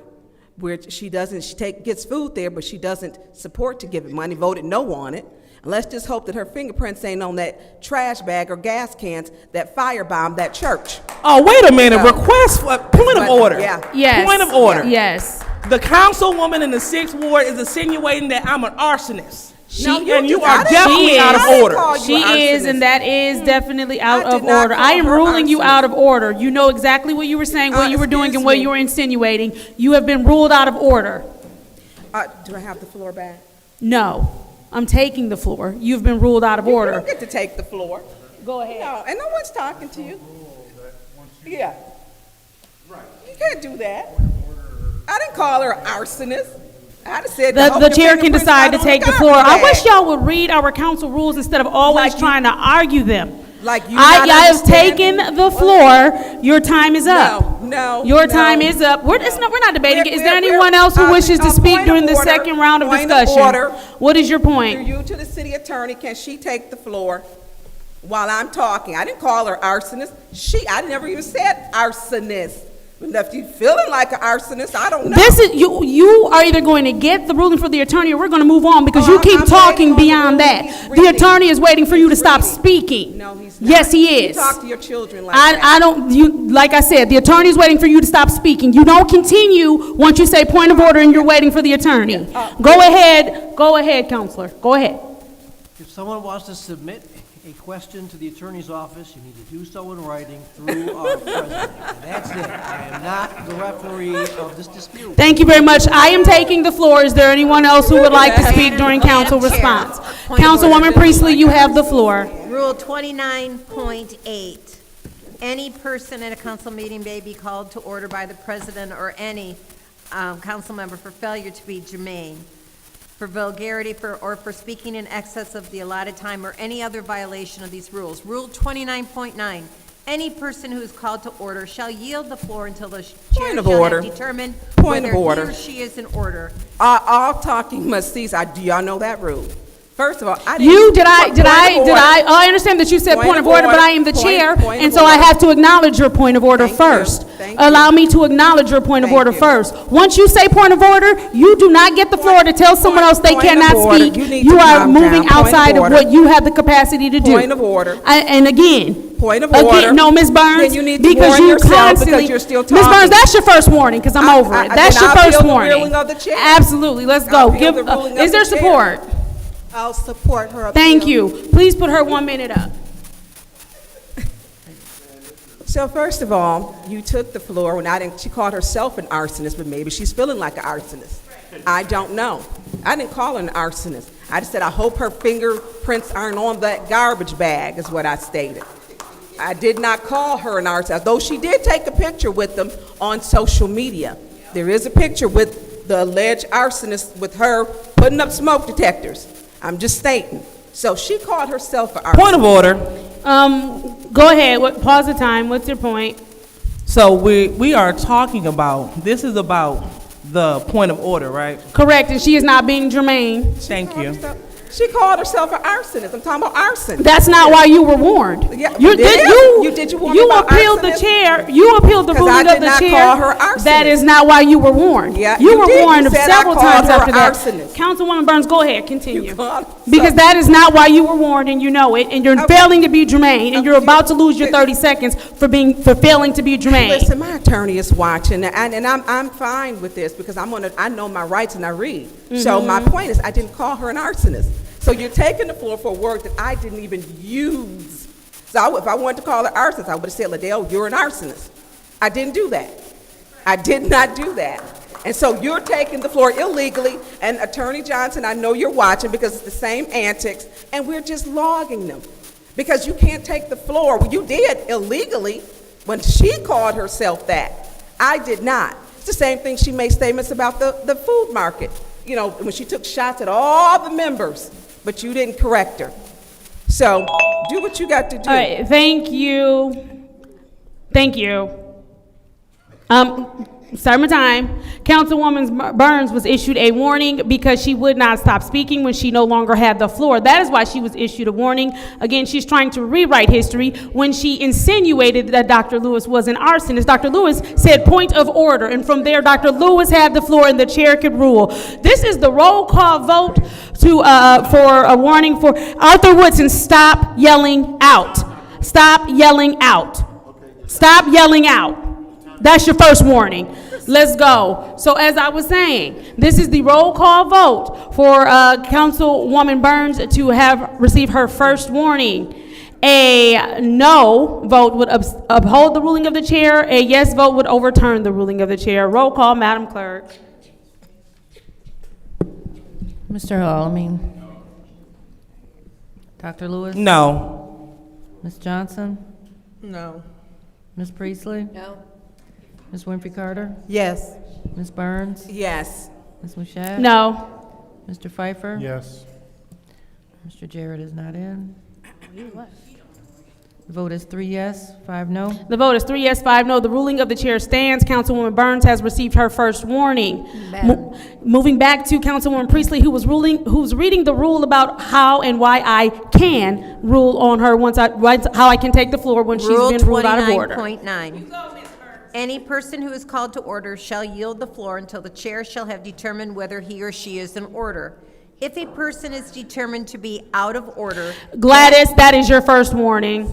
where she gets food there, but she doesn't support to give it money, voted no on it. And let's just hope that her fingerprints ain't on that trash bag or gas cans that firebombed that church. Oh, wait a minute, request for point of order. Yeah. Yes. Point of order. Yes. The councilwoman in the 6th ward is insinuating that I'm an arsonist. No, You I are didn't- definitely out of order. She is, and that is definitely out I did of not order. call I am her ruling you arsonist. out of order. You know exactly what you were saying, what you were doing, and excuse what me. you were insinuating. You have been ruled out of order. Do I have the floor back? No, I'm taking the floor. You've been ruled out of You order. don't get to take the floor. Go ahead. No, and no one's talking to you. Yeah. Right. You can't do that. I didn't call her an arsonist. I just said The chair can decide to take the floor. I wish y'all. y'all would read our council rules instead of always Like trying to argue them. Like you I not have understanding- taken the floor. Your time is up. No. Your time is up. We're not debating it. Is there anyone else who wishes to point speak of during the order, second round of point of discussion? order. What is your Through point? you to the city attorney, can she take the floor while I'm talking? I didn't call her arsonist. I never even said arsonist. If you feeling like an arsonist, I don't know. This is you are either going to get the ruling for the attorney, or we're going to move on because Oh, you keep I'm talking waiting on beyond the that. ruling. He's The reading. attorney is waiting for you to stop reading. speaking. No, he's not. Yes, he You is. talk to your children like that. I don't, like I said, the attorney is waiting for you to stop speaking. You don't continue once you say point of order and you're waiting for the attorney. Go ahead, counselor, go ahead. If someone wants to submit a question to the attorney's office, you need to do so in writing through our president. And that's it. I am not the referee of this dispute. Thank you very much. I am taking the floor. Is there anyone else who would like to speak during council Madam Chair, response? point of Councilwoman order. Priestley, you have the floor. Rule 29.8, any person at a council meeting may be called to order by the president or any council member for failure to be germane, for vulgarity, or for speaking in excess of the allotted time, or any other violation of these rules. Rule 29.9, any person who is called to order shall yield the floor until the chair Point of shall order. have determined Point of whether order. he or she is in order. All talking must cease. Do y'all know that rule? First of all, I didn't. I understand that you said point of order, but I am the chair, and so I have to acknowledge your point of order first. Allow me to acknowledge your point of order first. Once you say point of order, you do not get the floor to tell someone else they cannot speak. You are moving outside of what you have the capacity to do. Point of order. And again, Point of order. no, Ms. Burns, Then you need to because warn you yourself constantly, because you're still Ms. Burns, talking. that's your first warning, because I'm over it. That's then your I'll first appeal the warning. ruling of the chair. Absolutely, let's I'll go. appeal the ruling of Is there the chair. support? I'll support her appeal. Thank you. Please put her 1 minute up. So first of all, you took the floor when she called herself an arsonist, but maybe she's feeling like an arsonist. I don't know. I didn't call her an arsonist. I just said I hope her fingerprints aren't on that garbage bag, is what I stated. I did not call her an arsonist, though she did take a picture with them on social media. There is a picture with the alleged arsonist with her putting up smoke detectors. I'm just stating. So she called herself an arsonist. Point of order. Go ahead. Pause the time. What's your point? So we are talking about, this is about the point of order, right? Correct, and she is not being germane. Thank you. She called herself an arsonist. I'm talking about arson. That's not why you were warned. Yeah, You did you warn me about appealed the arsonist? chair. You appealed the 'Cause ruling I of did the not chair. call her arsonist. That is not why you were warned. Yeah, you you were did. You warned said I several called times her after that. arsonist. Councilwoman Burns, go ahead, continue. called Because that is not why you were warned, and you know it, and you're failing to be germane, and you're about to lose your 30 seconds for failing to be germane. Listen, my attorney is watching, and I'm fine with this because I know my rights and I read. So my point is, I didn't call her an arsonist. So you're taking the floor for a word that I didn't even use. So if I wanted to call her arsonist, I would have said, Liddell, you're an arsonist. I didn't do that. I did not do that. And so you're taking the floor illegally, and Attorney Johnson, I know you're watching because it's the same antics, and we're just logging them. Because you can't take the floor. Well, you did illegally when she called herself that. I did not. It's the same thing she made statements about the food market. You know, when she took shots at all the members, but you didn't correct her. So do what you got to do. All right, thank you. Thank you. Start my time. Councilwoman Burns was issued a warning because she would not stop speaking when she no longer had the floor. That is why she was issued a warning. Again, she's trying to rewrite history when she insinuated that Dr. Lewis was an arsonist. Dr. Lewis said point of order, and from there, Dr. Lewis had the floor and the chair could rule. This is the roll call vote for a warning for Arthur Woodson. Stop yelling out. Stop yelling out. Stop yelling out. That's your first warning. Let's go. So as I was saying, this is the roll call vote for Councilwoman Burns to have received her first warning. A no vote would uphold the ruling of the chair. A yes vote would overturn the ruling of the chair. Roll call, Madam Clerk. Mr. Alamin. Dr. Lewis? No. Ms. Johnson? No. Ms. Priestley? No. Ms. Winfrey Carter? Yes. Ms. Burns? Yes. Ms. Mushat? No. Mr. Pfeiffer? Yes. Mr. Jarrett is not in. The vote is 3 yes, 5 no. The vote is 3 yes, 5 no. The ruling of the chair stands. Councilwoman Burns has received her first warning. Moving back to Councilwoman Priestley, who's reading the rule about how and why I can rule on her how I can take the floor when she's been ruled out of order. Rule 29.9. Any person who is called to order shall yield the floor until the chair shall have determined whether he or she is in order. If a person is determined to be out of order, Gladys, that is your first warning.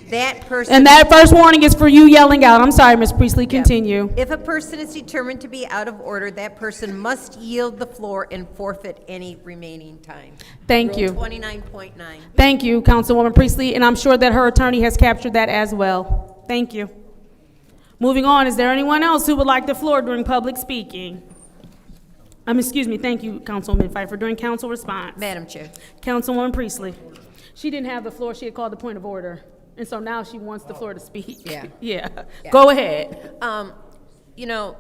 that person... And that first warning is for you yelling out. I'm sorry, Ms. Priestley, continue. If a person is determined to be out of order, that person must yield the floor and forfeit any remaining time. Thank you. Rule 29.9. Thank you, Councilwoman Priestley, and I'm sure that her attorney has captured that as well. Thank you. Moving on, is there anyone else who would like the floor during public speaking? Excuse me, thank you, Councilwoman Pfeiffer. During council response. Madam Chair. Councilwoman Priestley. She didn't have the floor, she had called the point of order, and so now she wants the floor to speak. Yeah. Yeah. Go ahead. You know,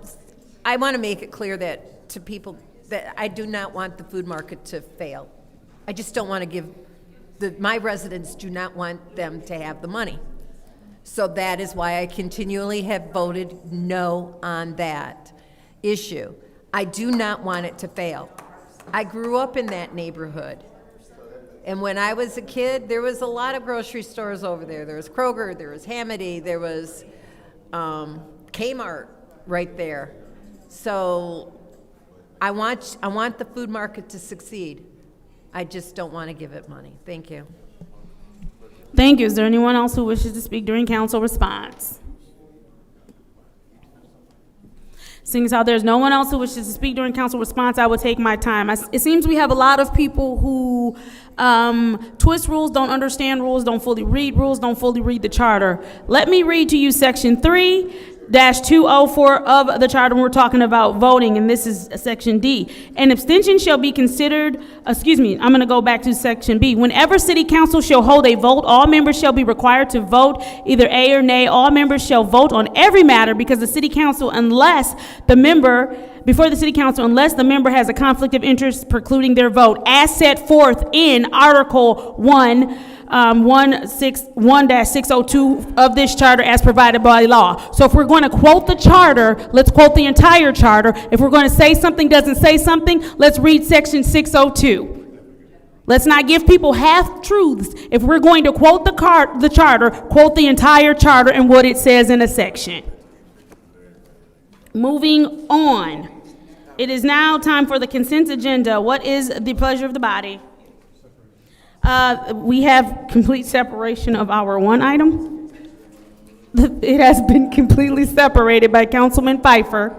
I want to make it clear that to people that I do not want the food market to fail. I just don't want to give, my residents do not want them to have the money. So that is why I continually have voted no on that issue. I do not want it to fail. I grew up in that neighborhood. And when I was a kid, there was a lot of grocery stores over there. There was Kroger, there was Hamady, there was Kmart right there. So I want the food market to succeed. I just don't want to give it money. Thank you. Thank you. Is there anyone else who wishes to speak during council response? Seeing as how there's no one else who wishes to speak during council response, I will take my time. It seems we have a lot of people who twist rules, don't understand rules, don't fully read rules, don't fully read the charter. Let me read to you section 3-204 of the charter when we're talking about voting, and this is section D. An abstention shall be considered, I'm going to go back to section B. Whenever city council shall hold a vote, all members shall be required to vote either A or nay. All members shall vote on every matter before the city council unless the member has a conflict of interest precluding their vote, as set forth in Article 1-602 of this charter as provided by law. So if we're going to quote the charter, let's quote the entire charter. If we're going to say something doesn't say something, let's read section 602. Let's not give people half-truths. If we're going to quote the charter, quote the entire charter and what it says in a section. Moving on. It is now time for the consent agenda. What is the pleasure of the body? We have complete separation of our one item. It has been completely separated by Councilman Pfeiffer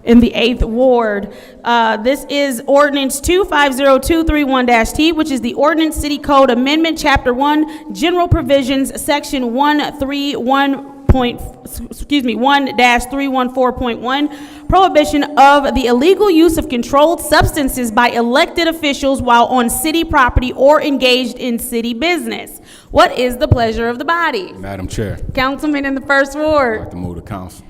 in the 8th Ward. This is Ordinance 250231-T, which is the Ordinance City Code Amendment, Chapter 1, General Provisions, Section 1-314.1, prohibition of the illegal use of controlled substances by elected officials while on city property or engaged in city business. What is the pleasure of the body? Madam Chair, Councilman in the 1st Ward. I'd like to move to council.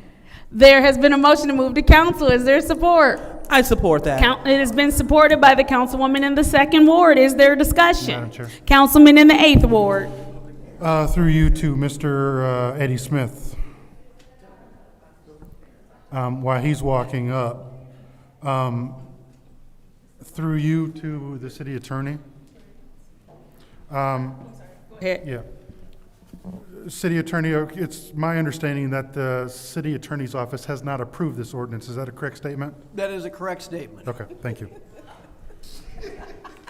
There has been a motion to move to council. Is there support? I support that. It has been supported by the councilwoman in the 2nd Ward. Is there discussion? Madam Chair. Councilman in the 8th Ward. Through you to Mr. Eddie Smith. while he's walking up, through you to the city attorney. Yeah. City attorney, it's my understanding that the city attorney's office has not approved this ordinance. Is that a correct statement? That is a correct statement. Okay, thank you.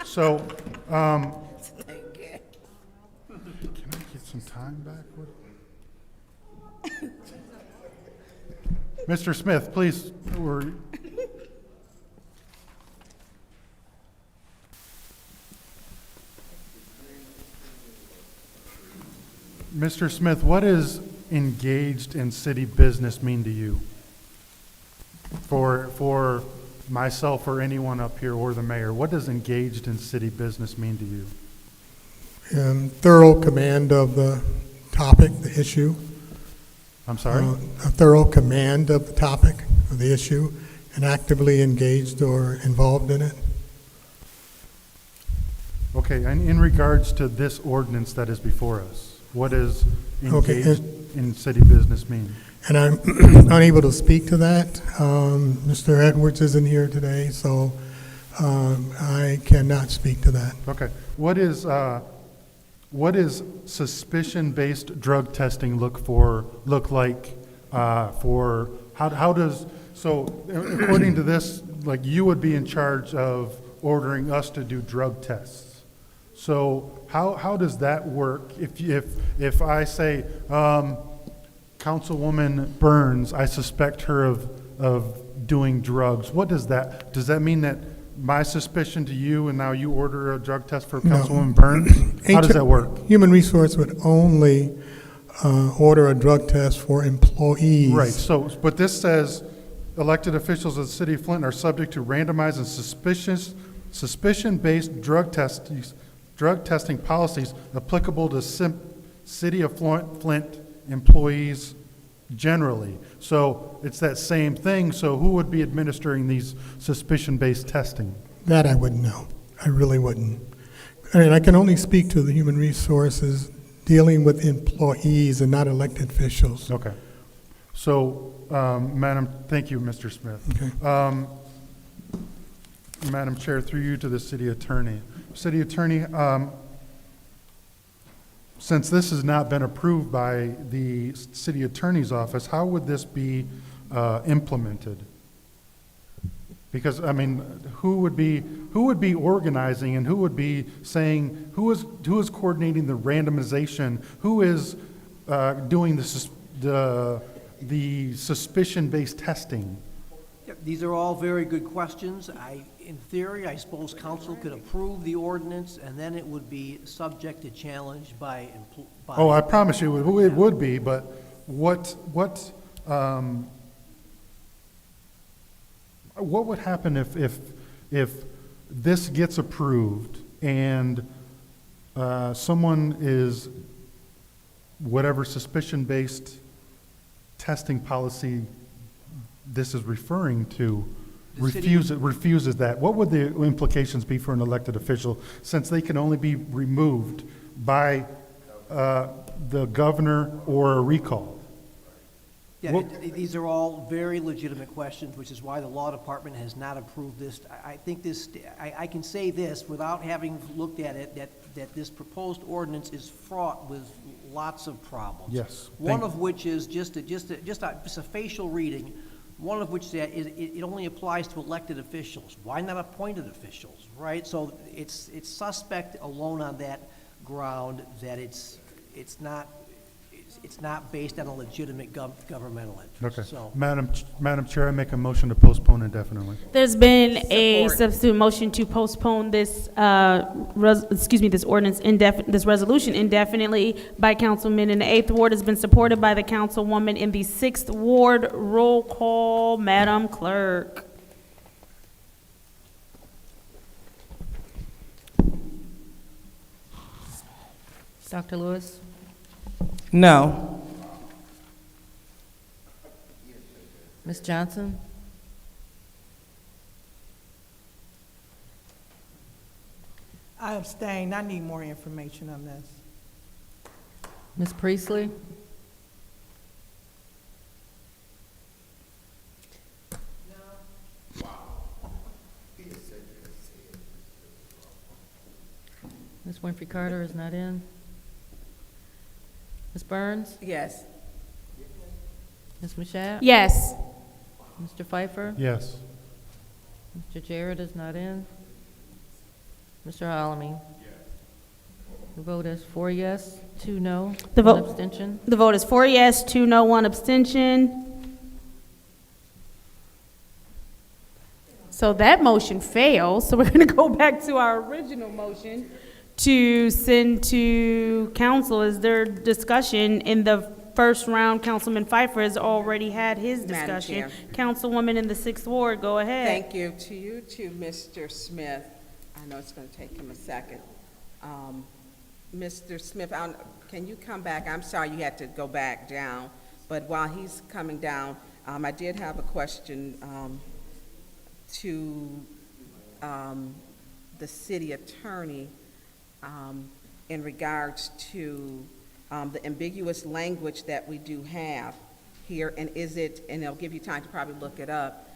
So, can I get some time back? Mr. Smith, please, Mr. Smith, what does engaged in city business mean to you? For myself or anyone up here or the mayor, what does engaged in city business mean to you? Thorough command of the topic, the issue. I'm sorry? A thorough command of the topic, of the issue, and actively engaged or involved in it. Okay, and in regards to this ordinance that is before us, what does engaged in city business mean? And I'm unable to speak to that. Mr. Edwards isn't here today, so I cannot speak to that. Okay, what is suspicion-based drug testing look like for how does, so according to this, like you would be in charge of ordering us to do drug tests. So how does that work? If I say, Councilwoman Burns, I suspect her of doing drugs, what does that mean that my suspicion to you and now you order a drug test for Councilwoman Burns? How does that work? Human Resource would only order a drug test for employees. Right, so, but this says elected officials of the city of Flint are subject to randomized and suspicion-based drug testing policies applicable to city of Flint employees generally. So it's that same thing. So who would be administering these suspicion-based testing? That I wouldn't know. I really wouldn't. And I can only speak to the human resources dealing with employees and not elected officials. Okay. So, Madam, thank you, Mr. Smith. Okay. Madam Chair, through you to the city attorney. City attorney, since this has not been approved by the city attorney's office, how would this be implemented? Because, I mean, who would be organizing and who would be saying, who is coordinating the randomization? Who is doing the suspicion-based testing? These are all very good questions. In theory, I suppose council could approve the ordinance, and then it would be subject to challenge by. Oh, I promise you, it would be. But what would happen if this gets approved and someone is whatever suspicion-based testing policy this is referring to refuses that? What would the implications be for an elected official, since they can only be removed by the governor or a recall? Yeah, these are all very legitimate questions, which is why the law department has not approved this. I think this, I can say this without having looked at it, that this proposed ordinance is fraught with lots of problems. Yes. One of which is just a facial reading. One of which that it only applies to elected officials. Why not appointed officials, right? So it's suspect alone on that ground that it's not based on a legitimate governmental interest. Okay. So, Madam Chair, I make a motion to postpone indefinitely. There's been a substitute motion to postpone this, this ordinance this resolution indefinitely by councilman in the 8th Ward. Has been supported by the councilwoman in the 6th Ward. Roll call, Madam Clerk. Dr. Lewis? No. Ms. Johnson? I abstain. I need more information on this. Ms. Priestley? Ms. Winfrey Carter is not in. Ms. Burns? Yes. Ms. Mashat? Yes. Mr. Pfeiffer? Yes. Mr. Jarrett is not in. Mr. Alamin? The vote is 4 yes, 2 no, The 1 vote- abstention. The vote is 4 yes, 2 no, 1 abstention. So that motion fails, so we're gonna go back to our original motion to send to council. Is there discussion? In the first round, Councilman Pfeiffer has already had his Madam discussion. Chair. Councilwoman in the 6th Ward, go ahead. Thank you. To you, to Mr. Smith. I know it's going to take him a second. Mr. Smith, can you come back? I'm sorry you had to go back down, but while he's coming down, I did have a question to the city attorney in regards to the ambiguous language that we do have here, and is it, and it'll give you time to probably look it up,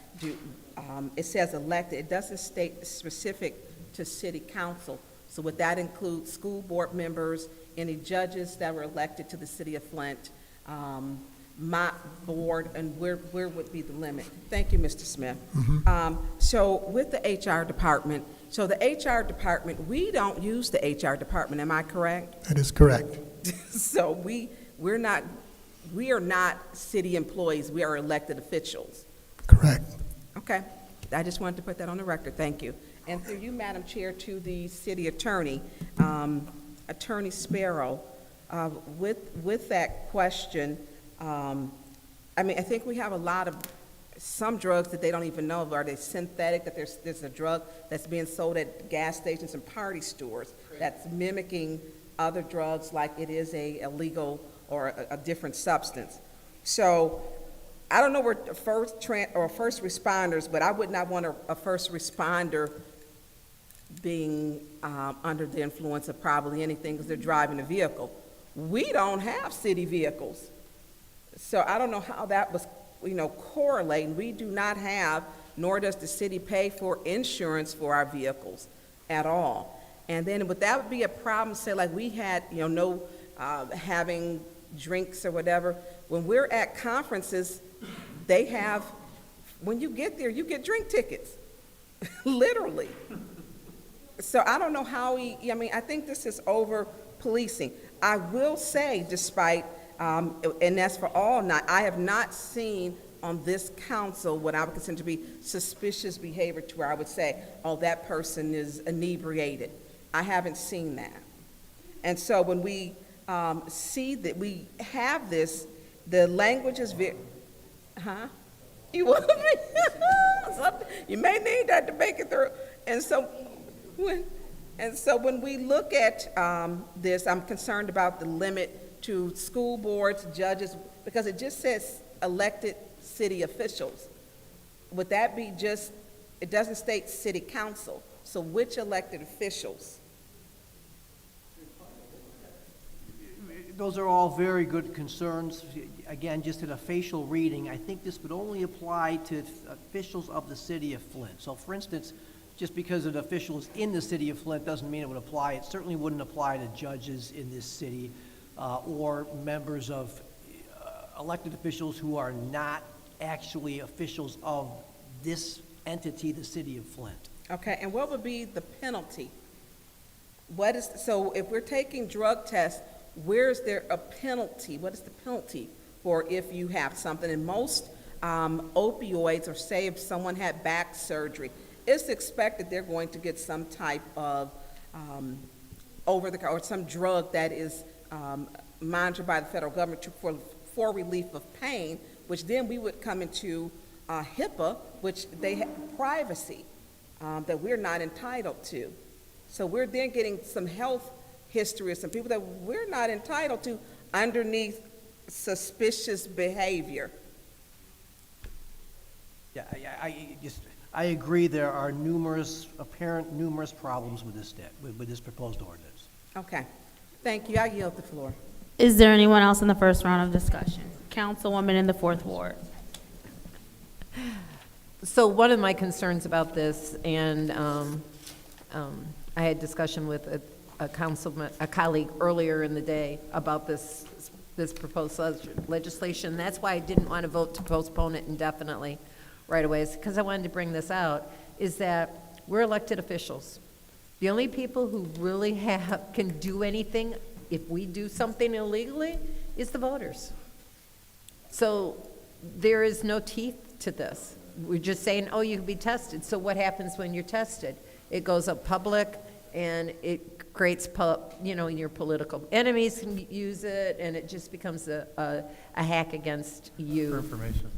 it says elected, it doesn't state specific to city council. So would that include school board members, any judges that were elected to the city of Flint, my board, and where would be the limit? Thank you, Mr. Smith. So with the HR department, we don't use the HR department, am I correct? That is correct. So we are not city employees, we are elected officials. Correct. Okay, I just wanted to put that on the record, thank you. And through you, Madam Chair, to the city attorney, Attorney Sparrow, with that question, I mean, I think we have a lot of, some drugs that they don't even know, are they synthetic, that there's a drug that's being sold at gas stations and party stores that's mimicking other drugs like it is a illegal or a different substance. So I don't know where first responders, but I would not want a first responder being under the influence of probably anything because they're driving a vehicle. We don't have city vehicles. So I don't know how that was, correlating. We do not have, nor does the city pay for insurance for our vehicles at all. And then would that be a problem, say like we had, no having drinks or whatever? When we're at conferences, they have, when you get there, you get drink tickets, literally. So I don't know how I think this is over policing. I will say, despite, and that's for all not, I have not seen on this council what I would consider to be suspicious behavior to where I would say, oh, that person is inebriated. I haven't seen that. And so when we see that we have this, the language is very, You will be, you may need that to make it through. And so when we look at this, I'm concerned about the limit to school boards, judges, because it just says elected city officials. Would that be just, it doesn't state city council, so which elected officials? Those are all very good concerns. Again, just in a facial reading, I think this would only apply to officials of the city of Flint. So for instance, just because an official is in the city of Flint doesn't mean it would apply. It certainly wouldn't apply to judges in this city or members of elected officials who are not actually officials of this entity, the city of Flint. Okay, and what would be the penalty? So if we're taking drug tests, where is there a penalty? What is the penalty for if you have something? And most opioids, or say if someone had back surgery, it's expected they're going to get some type of or some drug that is monitored by the federal government for relief of pain, which then we would come into HIPAA, which they have privacy that we're not entitled to. So we're then getting some health history of some people that we're not entitled to underneath suspicious behavior. Yeah, I agree there are numerous problems with this proposed ordinance. Okay, thank you. I yield the floor. Is there anyone else in the first round of discussion? Councilwoman in the 4th Ward. So one of my concerns about this, and I had discussion with a colleague earlier in the day about this proposed legislation. That's why I didn't want to vote to postpone it indefinitely right away, because I wanted to bring this out, is that we're elected officials. The only people who really can do anything if we do something illegally is the voters. So there is no teeth to this. We're just saying, oh, you can be tested. So what happens when you're tested? It goes up public, and it creates, your political enemies can use it, and it just becomes a hack against you. For information.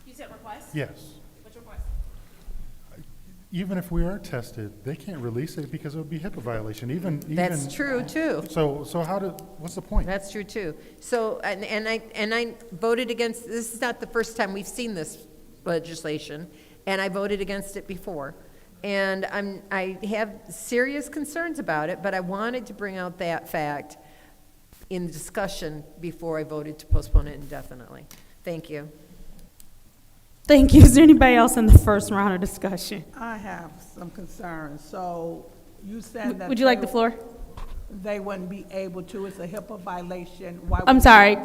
You said request? Yes. What's your request? Even if we are tested, they can't release it because it would be HIPAA violation, even. That's true, too. So what's the point? That's true, too. So, and I voted against, this is not the first time we've seen this legislation, and I voted against it before. And I have serious concerns about it, but I wanted to bring out that fact in the discussion before I voted to postpone it indefinitely. Thank you. Thank you. Is there anybody else in the first round of discussion? I have some concerns. So you said that. Would you like the floor? They wouldn't be able to. It's a HIPAA violation. I'm sorry.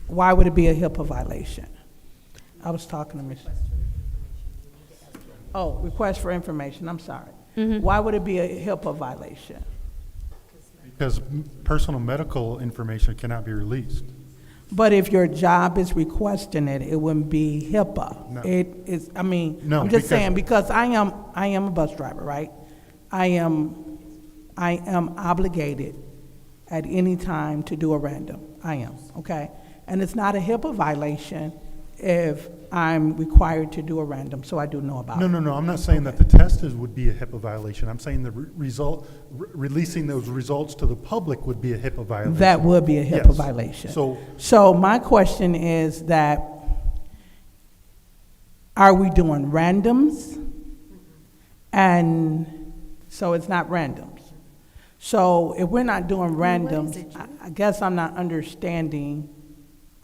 Why would it be a HIPAA violation? I was talking to Ms. Oh, request for information. I'm sorry. Why would it be a HIPAA violation? Because personal medical information cannot be released. But if your job is requesting it, it wouldn't be HIPAA. No. It is, No, I'm just saying, because I am a bus driver, right? I am obligated at any time to do a random. I am, okay? And it's not a HIPAA violation if I'm required to do a random, so I do know about it. No, I'm not saying that the test would be a HIPAA violation. I'm saying the releasing those results to the public would be a HIPAA violation. That would be a HIPAA Yes. violation. So my question is that, are we doing randoms? And so it's not randoms. So if we're not doing randoms, I guess I'm not understanding.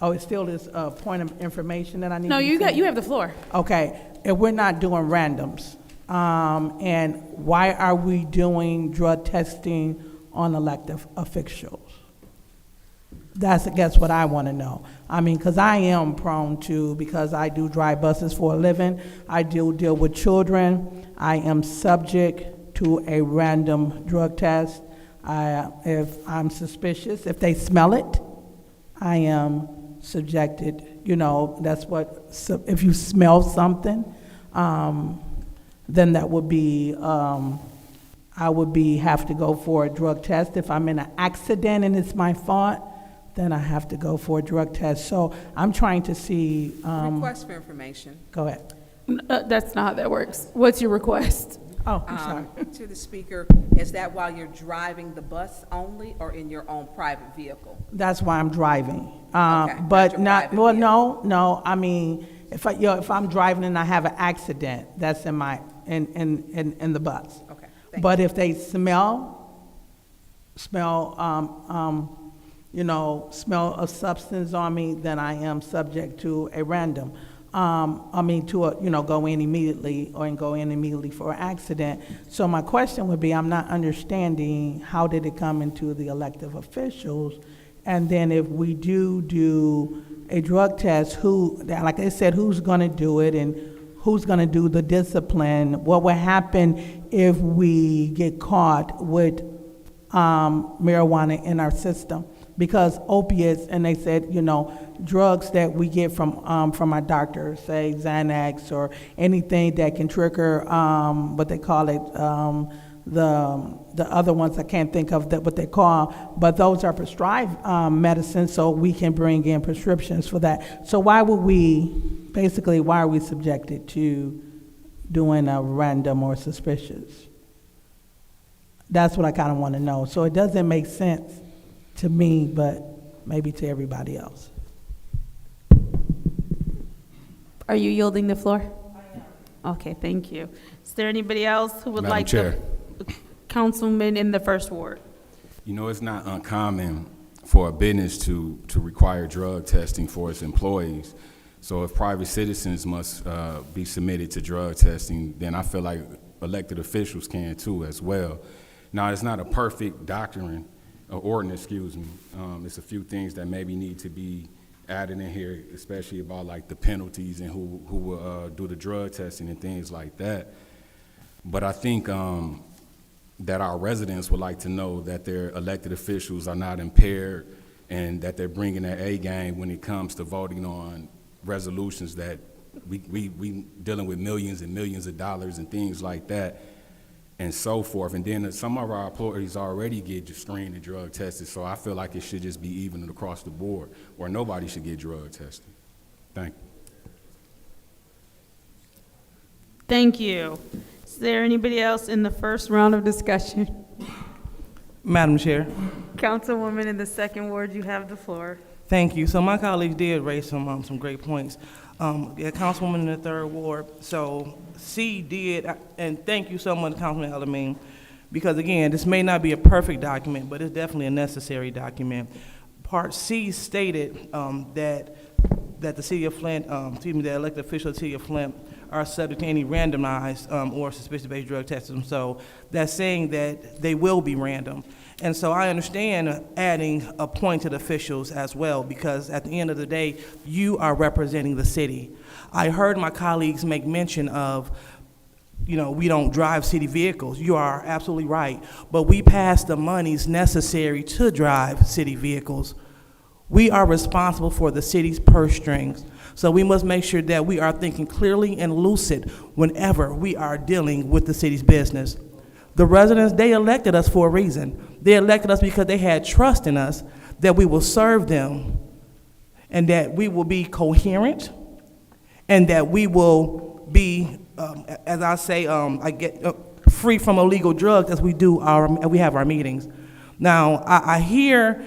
Oh, it still is a point of information that I need to say? You have the floor. Okay, if we're not doing randoms, and why are we doing drug testing on elected officials? That's, I guess, what I want to know. Because I am prone to, because I do drive buses for a living, I do deal with children, I am subject to a random drug test. If I'm suspicious, if they smell it, I am subjected, that's what, so if you smell something, then that would be, I would have to go for a drug test. If I'm in an accident and it's my fault, then I have to go for a drug test. So I'm trying to see. Request for information. Go ahead. That's not how that works. What's your request? Oh, I'm sorry. To the speaker, is that while you're driving the bus only or in your own private vehicle? That's why I'm driving. Okay, But not your private no. If I'm driving and I have an accident, that's in my, in the bus. Okay. But if they smell a substance on me, then I am subject to a random. Go in immediately for an accident. So my question would be, I'm not understanding how did it come into the elected officials? And then if we do a drug test, like I said, who's gonna do it and who's gonna do the discipline? What will happen if we get caught with marijuana in our system? Because opiates, and they said, drugs that we get from our doctor, say Xanax or anything that can trigger, what they call it, the other ones I can't think of what they call, but those are prescribed medicines, so we can bring in prescriptions for that. So why are we subjected to doing a random or suspicious? That's what I kind of want to know. So it doesn't make sense to me, but maybe to everybody else. Are you yielding the floor? I am. Okay, thank you. Is there anybody else who would Madam like Chair. the councilman in the first ward? It's not uncommon for a business to require drug testing for its employees. So if private citizens must be submitted to drug testing, then I feel like elected officials can too as well. Now, it's not a perfect doctrine, or ordinance, excuse me. It's a few things that maybe need to be added in here, especially about like the penalties and who will do the drug testing and things like that. But I think that our residents would like to know that their elected officials are not impaired and that they're bringing their A game when it comes to voting on resolutions that we dealing with millions and millions of dollars and things like that and so forth. And then some of our employees already get screened and drug tested, so I feel like it should just be even across the board, or nobody should get drug tested. Thank you. Thank you. Is there anybody else in the first round of discussion? Madam Chair. Councilwoman in the second ward, you have the floor. Thank you. So my colleagues did raise some great points. Councilwoman in the third ward, so C did, and thank you so much, Councilman Elamine, because again, this may not be a perfect document, but it's definitely a necessary document. Part C stated that the city of Flint, the elected officials of the city of Flint are subject to any randomized or suspicion-based drug testing. So that's saying that they will be random. And so I understand adding appointed officials as well, because at the end of the day, you are representing the city. I heard my colleagues make mention of, we don't drive city vehicles. You are absolutely right. But we pass the monies necessary to drive city vehicles. We are responsible for the city's purse strings. So we must make sure that we are thinking clearly and lucid whenever we are dealing with the city's business. The residents, they elected us for a reason. They elected us because they had trust in us that we will serve them and that we will be coherent and that we will be, as I say, free from illegal drugs as we have our meetings. Now, I hear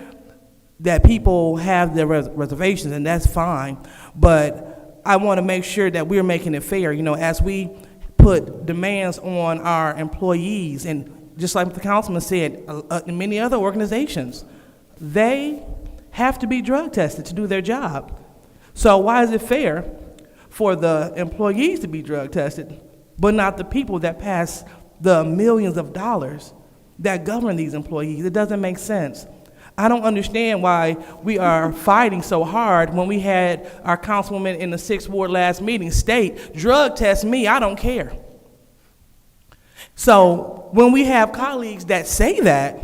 that people have their reservations, and that's fine, but I want to make sure that we're making it fair. As we put demands on our employees, and just like the councilman said, in many other organizations, they have to be drug tested to do their job. So why is it fair for the employees to be drug tested, but not the people that pass the millions of dollars that govern these employees? It doesn't make sense. I don't understand why we are fighting so hard when we had our councilwoman in the 6th Ward last meeting state, drug test me, I don't care. So when we have colleagues that say that,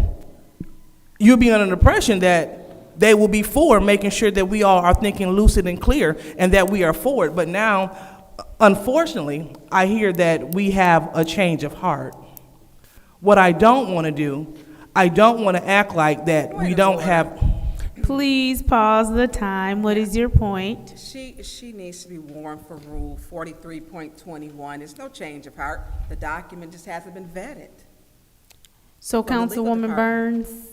you'll be under the impression that they will be for making sure that we all are thinking lucid and clear and that we are for it. But now, unfortunately, I hear that we have a change of heart. What I don't want to do, I don't want to act like that we don't have. Please pause the time. What is your point? She needs to be warned for Rule 43.21. There's no change of heart. The document just hasn't been vetted. So From the legal Councilwoman department. Burns,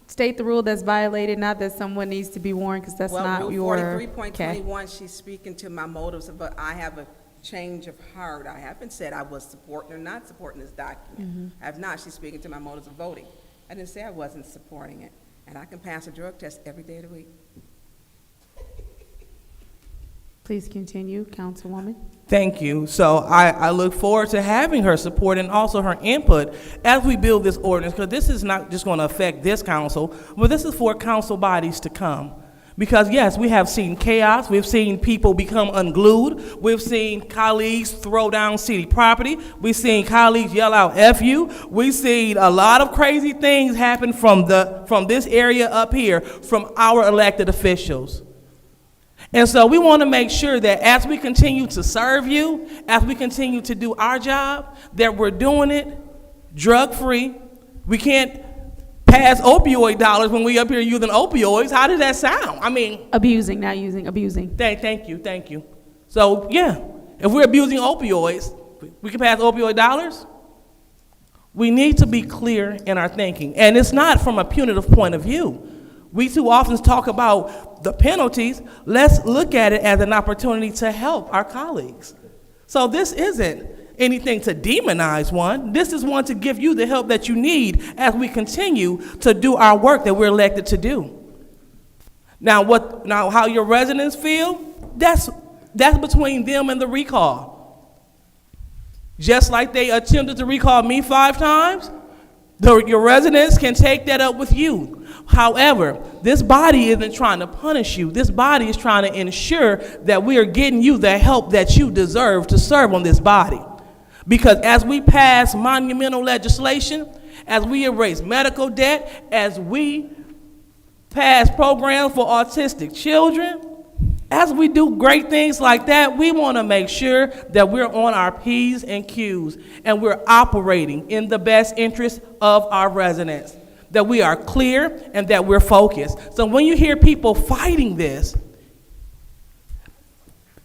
state the rule that's violated, not that someone needs to be warned, because that's not Rule your. 43.21, she's speaking to my motives, but I have a change of heart. I haven't said I was supporting or not supporting this document. I have not. She's speaking to my motives of voting. I didn't say I wasn't supporting it. And I can pass a drug test every day of the week. Please continue, Councilwoman. Thank you. So I look forward to having her support and also her input as we build this ordinance, because this is not just going to affect this council, but this is for council bodies to come. Because yes, we have seen chaos, we've seen people become unglued, we've seen colleagues throw down city property, we've seen colleagues yell out F you, we've seen a lot of crazy things happen from this area up here, from our elected officials. And so we want to make sure that as we continue to serve you, as we continue to do our job, that we're doing it drug-free. We can't pass opioid dollars when we up here using opioids. How does that sound? I mean, abusing, not using, abusing. Thank you. So yeah, if we're abusing opioids, we can pass opioid dollars. We need to be clear in our thinking, and it's not from a punitive point of view. We too often talk about the penalties. Let's look at it as an opportunity to help our colleagues. So this isn't anything to demonize one. This is one to give you the help that you need as we continue to do our work that we're elected to do. Now how your residents feel, that's between them and the recall. Just like they attempted to recall me 5 times, your residents can take that up with you. However, this body isn't trying to punish you. This body is trying to ensure that we are getting you the help that you deserve to serve on this body. Because as we pass monumental legislation, as we erase medical debt, as we pass programs for autistic children, as we do great things like that, we want to make sure that we're on our P's and Q's and we're operating in the best interest of our residents, that we are clear and that we're focused. So when you hear people fighting this,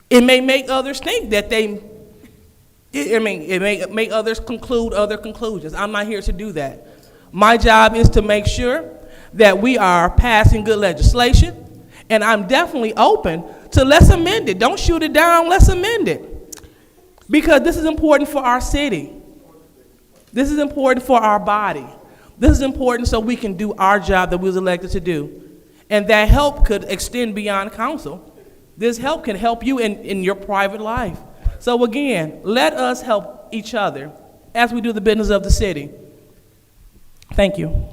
it may make others think that it may make others conclude other conclusions. I'm not here to do that. My job is to make sure that we are passing good legislation, and I'm definitely open to let's amend it. Don't shoot it down, let's amend it. Because this is important for our city. This is important for our body. This is important so we can do our job that we was elected to do. And that help could extend beyond council. This help can help you in your private life. So again, let us help each other as we do the business of the city. Thank you.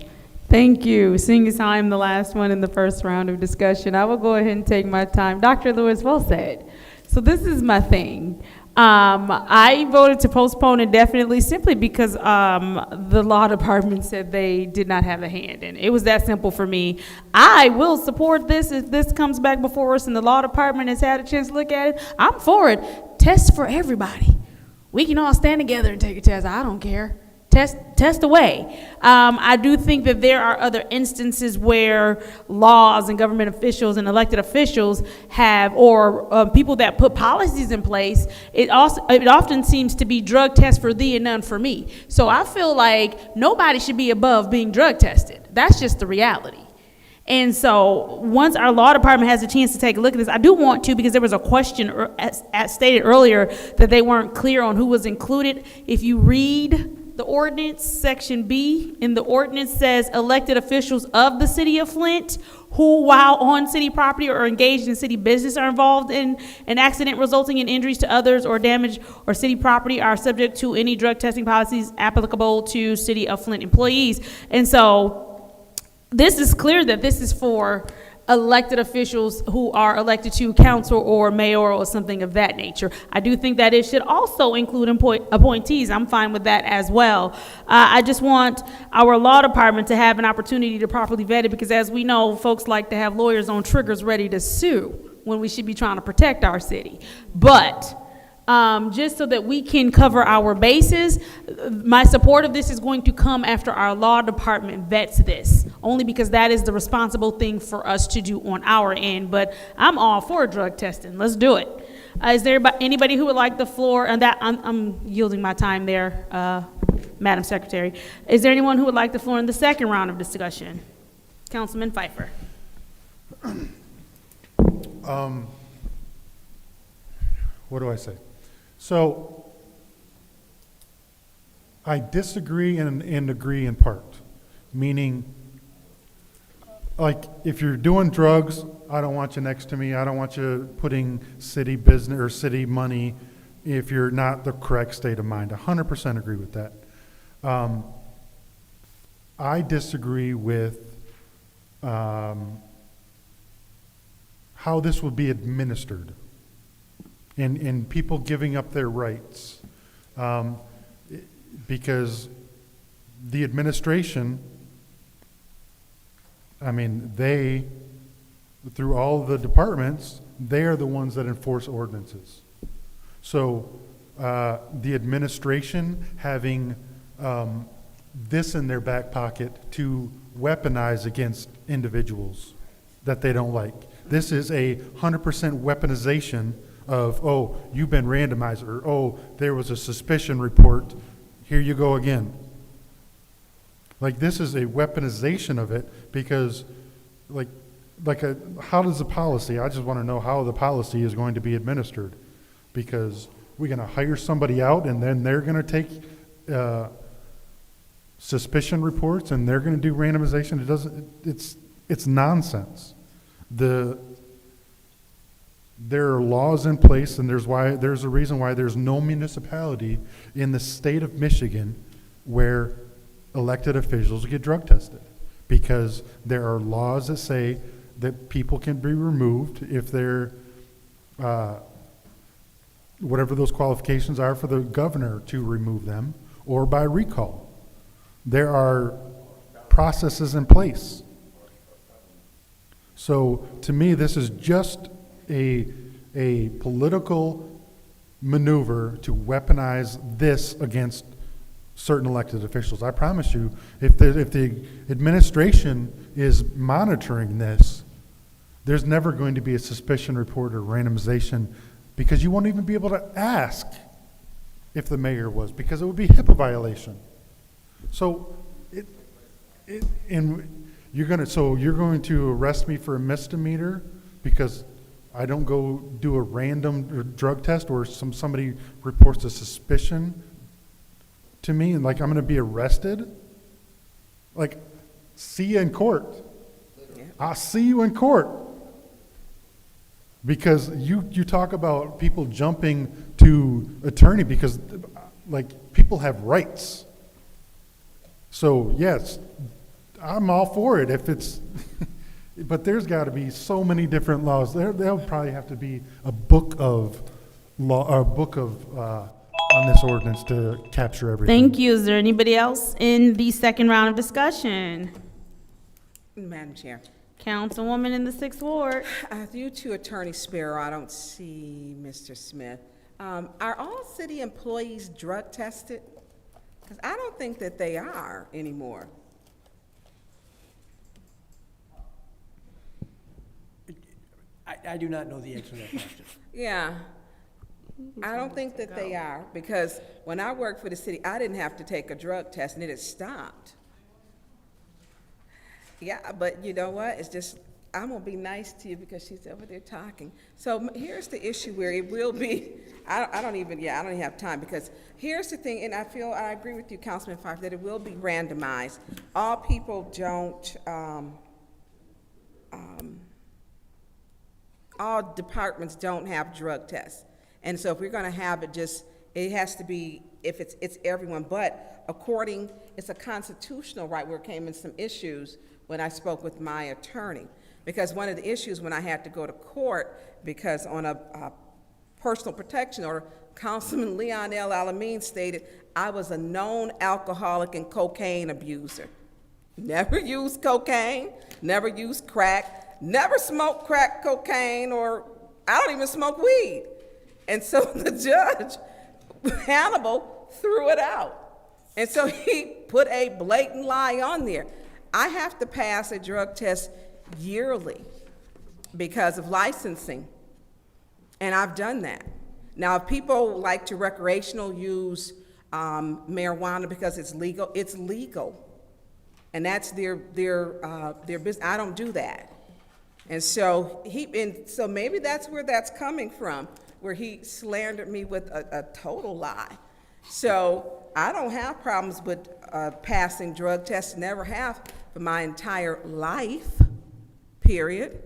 Thank you. Seeing as I'm the last one in the first round of discussion, I will go ahead and take my time. Dr. Lewis, well said. So this is my thing. I voted to postpone indefinitely simply because the law department said they did not have a hand in it. It was that simple for me. I will support this if this comes back before us and the law department has had a chance to look at it. I'm for it. Test for everybody. We can all stand together and take a test. I don't care. Test away. I do think that there are other instances where laws and government officials and elected officials have, or people that put policies in place, it often seems to be drug test for thee and none for me. So I feel like nobody should be above being drug tested. That's just the reality. And so once our law department has a chance to take a look at this, I do want to, because there was a question as stated earlier that they weren't clear on who was included. If you read the ordinance, section B in the ordinance says elected officials of the city of Flint who, while on city property or engaged in city business, are involved in an accident resulting in injuries to others or damage or city property are subject to any drug testing policies applicable to city of Flint employees. And so this is clear that this is for elected officials who are elected to council or mayoral or something of that nature. I do think that it should also include appointees. I'm fine with that as well. I just want our law department to have an opportunity to properly vet it, because as we know, folks like to have lawyers on triggers ready to sue when we should be trying to protect our city. But just so that we can cover our bases, my support of this is going to come after our law department vets this, only because that is the responsible thing for us to do on our end. But I'm all for drug testing. Let's do it. Is there anybody who would like the floor? And that I'm yielding my time there, Madam Secretary. Is there anyone who would like the floor in the second round of discussion? Councilman Pfeiffer. What do I say? So I disagree and agree in part, meaning, like, if you're doing drugs, I don't want you next to me. I don't want you putting city business or city money if you're not the correct state of mind. 100% agree with that. I disagree with how this would be administered. And people giving up their rights, because the administration, I mean, they, through all the departments, they are the ones that enforce ordinances. So the administration having this in their back pocket to weaponize against individuals that they don't like. This is a 100% weaponization of, oh, you've been randomized, or, oh, there was a suspicion report, here you go again. Like, this is a weaponization of it, because how does the policy, I just want to know how the policy is going to be administered, because we're going to hire somebody out and then they're going to take suspicion reports and they're going to do randomization. It's nonsense. there are laws in place, and there's a reason why there's no municipality in the state of Michigan where elected officials get drug tested, because there are laws that say that people can be removed if they're whatever those qualifications are for the governor to remove them, or by recall. There are processes in place. So to me, this is just a political maneuver to weaponize this against certain elected officials. I promise you, if the administration is monitoring this, there's never going to be a suspicion report or randomization, because you won't even be able to ask if the mayor was, because it would be HIPAA violation. So you're going to arrest me for a misdemeanor because I don't go do a random drug test, or somebody reports a suspicion to me, and like I'm going to be arrested? Like, see you in court. I'll see you in court. Because you talk about people jumping to attorney because, like, people have rights. So yes, I'm all for it if it's, but there's got to be so many different laws. There'll probably have to be a book of law, on this ordinance to capture everything. Thank you. Is there anybody else in the second round of discussion? Madam Chair. Councilwoman in the 6th Ward. Due to Attorney Sparrow, I don't see Mr. Smith. Are all city employees drug tested? Because I don't think that they are anymore. I do not know the answer to that question. Yeah. I don't think that they are, because when I worked for the city, I didn't have to take a drug test, and it had stopped. Yeah, but you know what? It's just, I'm going to be nice to you because she's over there talking. So here's the issue where it will be, I don't even have time, because here's the thing, and I agree with you, Councilman Pfeiffer, that it will be randomized. All people don't, all departments don't have drug tests. And so if we're going to have it, it has to be, if it's everyone, but it's a constitutional right, where it came in some issues when I spoke with my attorney. Because one of the issues when I had to go to court, because on a personal protection order, Councilman Leon L. Alameen stated I was a known alcoholic and cocaine abuser. Never used cocaine, never used crack, never smoked crack cocaine, or I don't even smoke weed. And so the judge, Hannibal, threw it out. And so he put a blatant lie on there. I have to pass a drug test yearly because of licensing, and I've done that. Now, if people like to recreational use marijuana because it's legal, it's legal. And that's their business. I don't do that. And so so maybe that's where that's coming from, where he slandered me with a total lie. So I don't have problems with passing drug tests, never have for my entire life, period.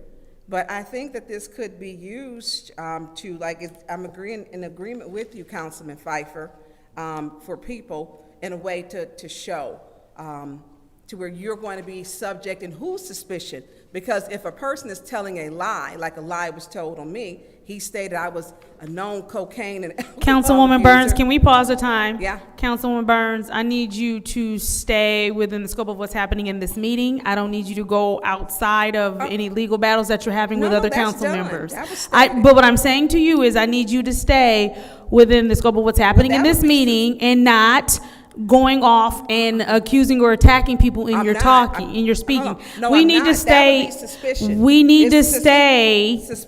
But I think that this could be used to, like, I'm in agreement with you, Councilman Pfeiffer, for people in a way to show, to where you're going to be subject and whose suspicion. Because if a person is telling a lie, like a lie was told on me, he stated I was a known cocaine and alcohol Councilwoman abuser. Burns, can we pause the time? Yeah. Councilwoman Burns, I need you to stay within the scope of what's happening in this meeting. I don't need you to go outside of any legal battles that you're having with other council members. But what I'm saying to you is I need you to stay within the scope of what's happening in this meeting and not going off and accusing or attacking people in your talking, in your speaking. We need to stay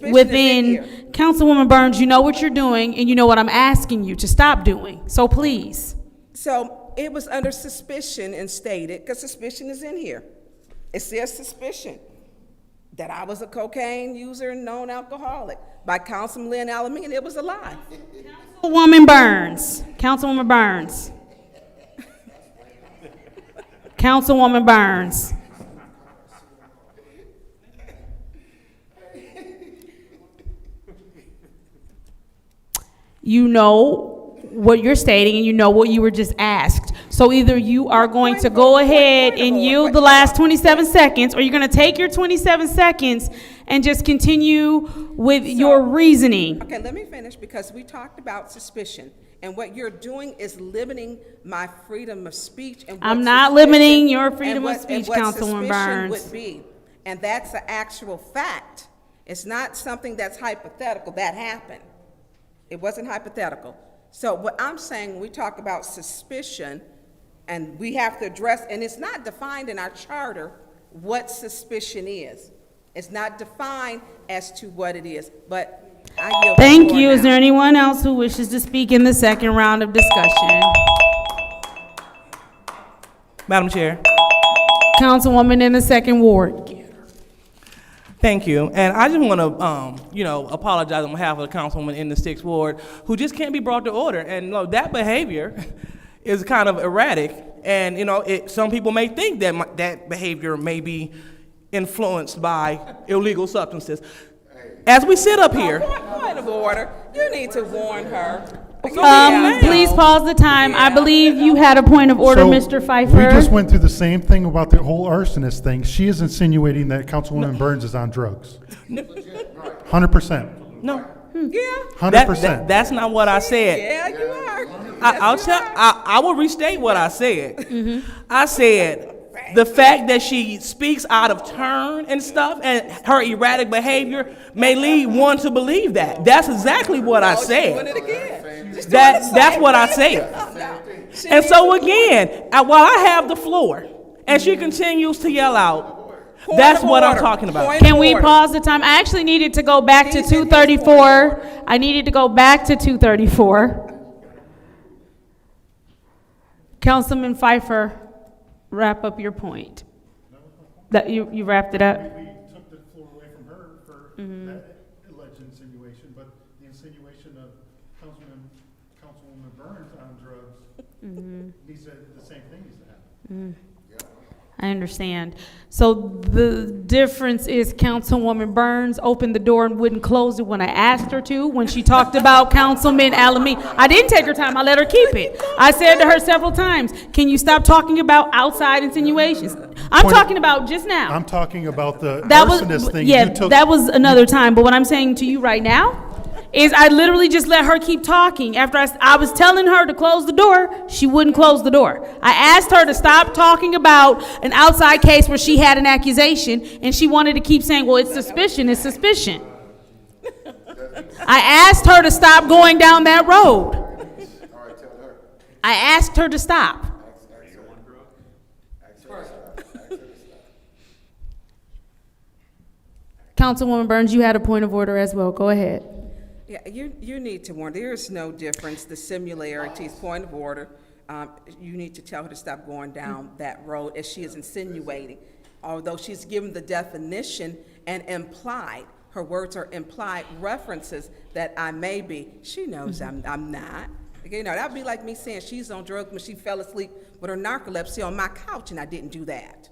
within. Councilwoman Burns, you know what you're doing, and you know what I'm asking you to stop doing. So please. So it was under suspicion and stated, because suspicion is in here. It says suspicion that I was a cocaine user and known alcoholic by Councilman Lynn Alameen. It was a lie. Councilwoman Burns. Councilwoman Burns. Councilwoman Burns. You know what you're stating, and you know what you were just asked. So either you are going to go ahead and yield the last 27 seconds, or you're going to take your 27 seconds and just continue with your reasoning. Okay, let me finish, because we talked about suspicion, and what you're doing is limiting my freedom of speech. And I'm not limiting your freedom of speech, Councilwoman suspicion Burns. would be, and that's an actual fact. It's not something that's hypothetical. That happened. It wasn't hypothetical. So what I'm saying, when we talk about suspicion, and we have to address, and it's not defined in our charter what suspicion is. It's not defined as to what it is, but I yield. Thank you. Is there anyone else who wishes to speak in the second round of discussion? Madam Chair. Councilwoman in the second ward. Thank you. And I just want to, apologize on behalf of the councilwoman in the 6th ward who just can't be brought to order. And that behavior is kind of erratic. And, some people may think that that behavior may be influenced by illegal substances. As we sit up here. Point of order. You need to warn her. Please pause the time. I believe you had a point of order, So, Mr. Pfeiffer. We just went through the same thing about the whole arsonist thing. She is insinuating that Councilwoman Burns is on drugs. 100%. No. Yeah. 100%. That's not what I said. Yeah, you are. I will restate what I said. I said the fact that she speaks out of turn and stuff, and her erratic behavior may lead one to believe that. That's exactly what I said. That's what I said. And so again, while I have the floor, and she continues to yell out, that's what I'm talking about. Can we pause the time? I actually needed to go back to 234. I needed to go back to 234. Councilman Pfeiffer, wrap up your point. That you wrapped it up? We took the floor away from her for that alleged insinuation, but the insinuation of Councilwoman Burns on drugs needs the same thing needs to happen. I understand. So the difference is Councilwoman Burns opened the door and wouldn't close it when I asked her to. When she talked about Councilman Alameda, I didn't take her time. I let her keep it. I said to her several times, can you stop talking about outside insinuations? I'm talking about just now. I'm talking about the That arsonist thing. yeah, You took- that was another time. But what I'm saying to you right now is I literally just let her keep talking. After I was telling her to close the door, she wouldn't close the door. I asked her to stop talking about an outside case where she had an accusation, and she wanted to keep saying, well, it's suspicion, it's suspicion. I asked her to stop going down that road. I asked her to stop. Councilwoman Burns, you had a point of order as well. Go ahead. Yeah, you need to warn. There is no difference. The similarities, point of order. You need to tell her to stop going down that road, as she is insinuating. Although she's given the definition and implied, her words are implied references that I may be. She knows I'm not. That would be like me saying she's on drugs when she fell asleep with her narcolepsy on my couch, and I didn't do that.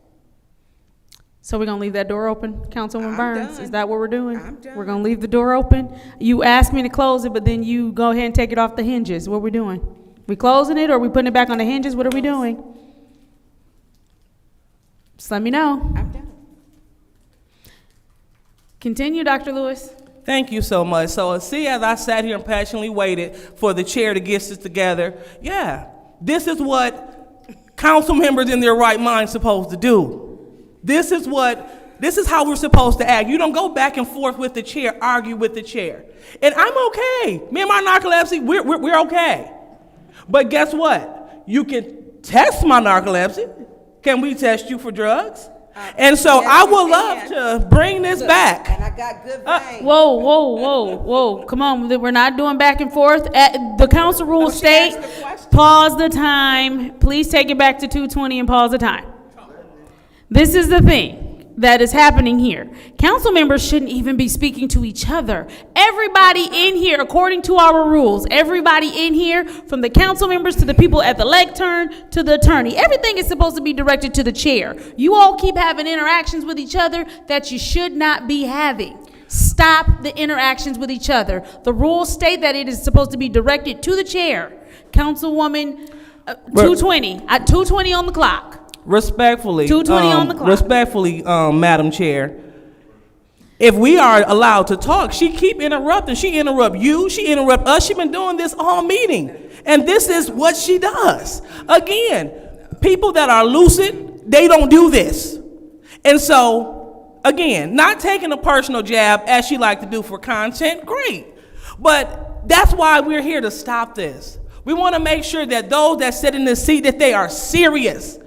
So we're gonna leave that door open, Councilwoman Burns? done. Is that what we're doing? I'm done. We're gonna leave the door open? You asked me to close it, but then you go ahead and take it off the hinges. What are we doing? We closing it, or are we putting it back on the hinges? What are we doing? Just let me know. I'm done. Continue, Dr. Lewis. Thank you so much. So see, as I sat here and passionately waited for the chair to get this together, this is what council members in their right mind supposed to do. This is how we're supposed to act. You don't go back and forth with the chair, argue with the chair. And I'm okay. Me and my narcolepsy, we're okay. But guess what? You can test my narcolepsy. Can we test you for drugs? And so yes, I would love to bring this back. And I got good veins. Whoa. Come on, we're not doing back and forth. The council rules state, pause the time. Please take it back to 2:20 and pause the time. This is the thing that is happening here. Council members shouldn't even be speaking to each other. Everybody in here, according to our rules, everybody in here, from the council members to the people at the lectern to the attorney, everything is supposed to be directed to the chair. You all keep having interactions with each other that you should not be having. Stop the interactions with each other. The rules state that it is supposed to be directed to the chair. Councilwoman, 2:20, at 2:20 on the clock. Respectfully. 2:20 on the clock. Respectfully, Madam Chair. If we are allowed to talk, she keep interrupting. She interrupt you, she interrupt us. She been doing this all meeting. And this is what she does. Again, people that are lucid, they don't do this. And so, again, not taking a personal jab as she like to do for content, great. But that's why we're here to stop this. We want to make sure that those that sit in this seat, that they are serious.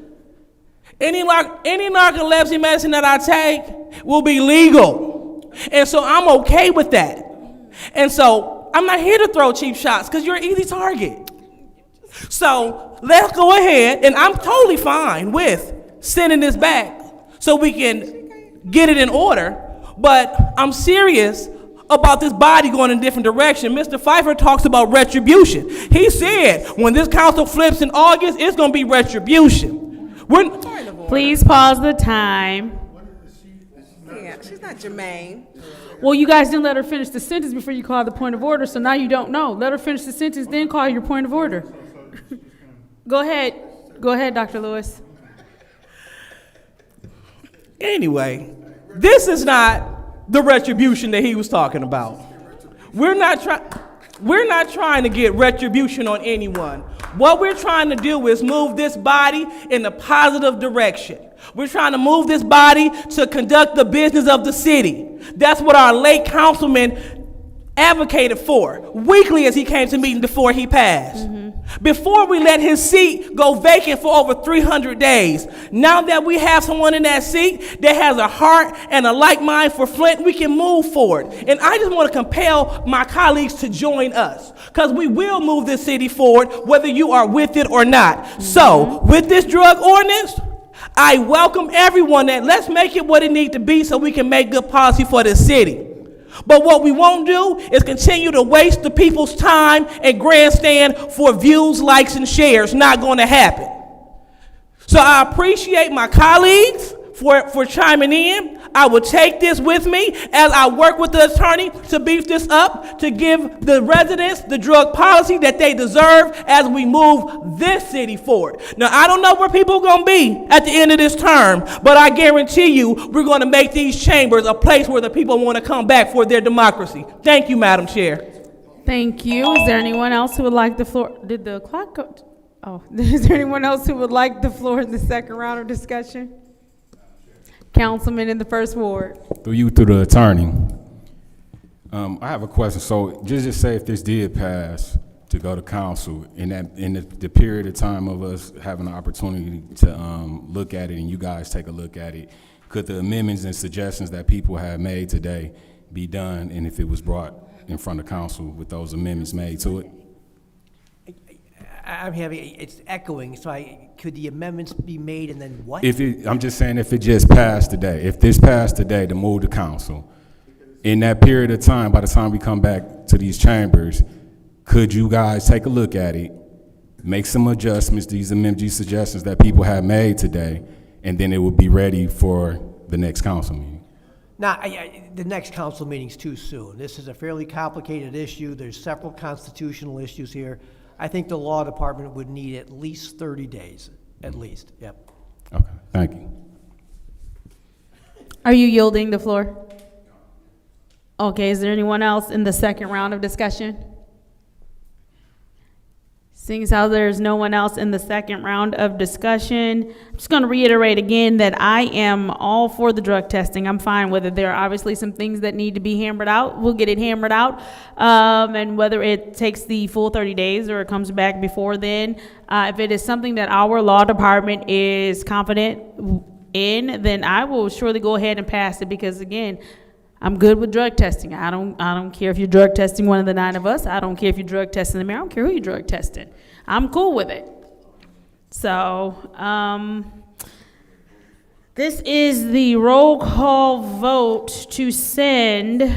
Any narcolepsy medicine that I take will be legal. And so I'm okay with that. And so I'm not here to throw cheap shots because you're an easy target. So let's go ahead, and I'm totally fine with sending this back so we can get it in order. But I'm serious about this body going in a different direction. Mr. Pfeiffer talks about retribution. He said when this council flips in August, it's going to be retribution. Please pause the time. Yeah, she's not germane. Well, you guys didn't let her finish the sentence before you called the point of order, so now you don't know. Let her finish the sentence, then call your point of order. Go ahead. Go ahead, Dr. Lewis. Anyway, this is not the retribution that he was talking about. We're not trying to get retribution on anyone. What we're trying to do is move this body in a positive direction. We're trying to move this body to conduct the business of the city. That's what our late councilman advocated for weekly as he came to meeting before he passed. Before we let his seat go vacant for over 300 days. Now that we have someone in that seat that has a heart and a like mind for Flint, we can move forward. And I just want to compel my colleagues to join us because we will move this city forward whether you are with it or not. So with this drug ordinance, I welcome everyone that let's make it what it needs to be so we can make good policy for this city. But what we won't do is continue to waste the people's time and grandstand for views, likes, and shares. Not going to happen. So I appreciate my colleagues for chiming in. I will take this with me as I work with the attorney to beef this up, to give the residents the drug policy that they deserve as we move this city forward. Now, I don't know where people are going to be at the end of this term, but I guarantee you we're going to make these chambers a place where the people want to come back for their democracy. Thank you, Madam Chair. Thank you. Is there anyone else who would like the floor? Did the clock go? Oh, is there anyone else who would like the floor in the second round of discussion? Councilman in the first ward. Through the attorney. I have a question. So just say if this did pass to go to council, in the period of time of us having the opportunity to look at it and you guys take a look at it, could the amendments and suggestions that people have made today be done, and if it was brought in front of council with those amendments made to it? It's echoing, so could the amendments be made and then what? I'm just saying if it just passed today, if this passed today to move to council, in that period of time, by the time we come back to these chambers, could you guys take a look at it, make some adjustments, these amendment suggestions that people have made today, and then it would be ready for the next council meeting? Now, the next council meeting's too soon. This is a fairly complicated issue. There's several constitutional issues here. I think the law department would need at least 30 days, at least, yep. Okay, thank you. Are you yielding the floor? Okay, is there anyone else in the second round of discussion? Seeing as how there's no one else in the second round of discussion, I'm just going to reiterate again that I am all for the drug testing. I'm fine with it. There are obviously some things that need to be hammered out. We'll get it hammered out. And whether it takes the full 30 days or it comes back before then, if it is something that our law department is confident in, then I will surely go ahead and pass it because, again, I'm good with drug testing. I don't care if you're drug testing one of the 9 of us. I don't care if you're drug testing the mayor. I don't care who you're drug testing. I'm cool with it. So, this is the roll call vote to send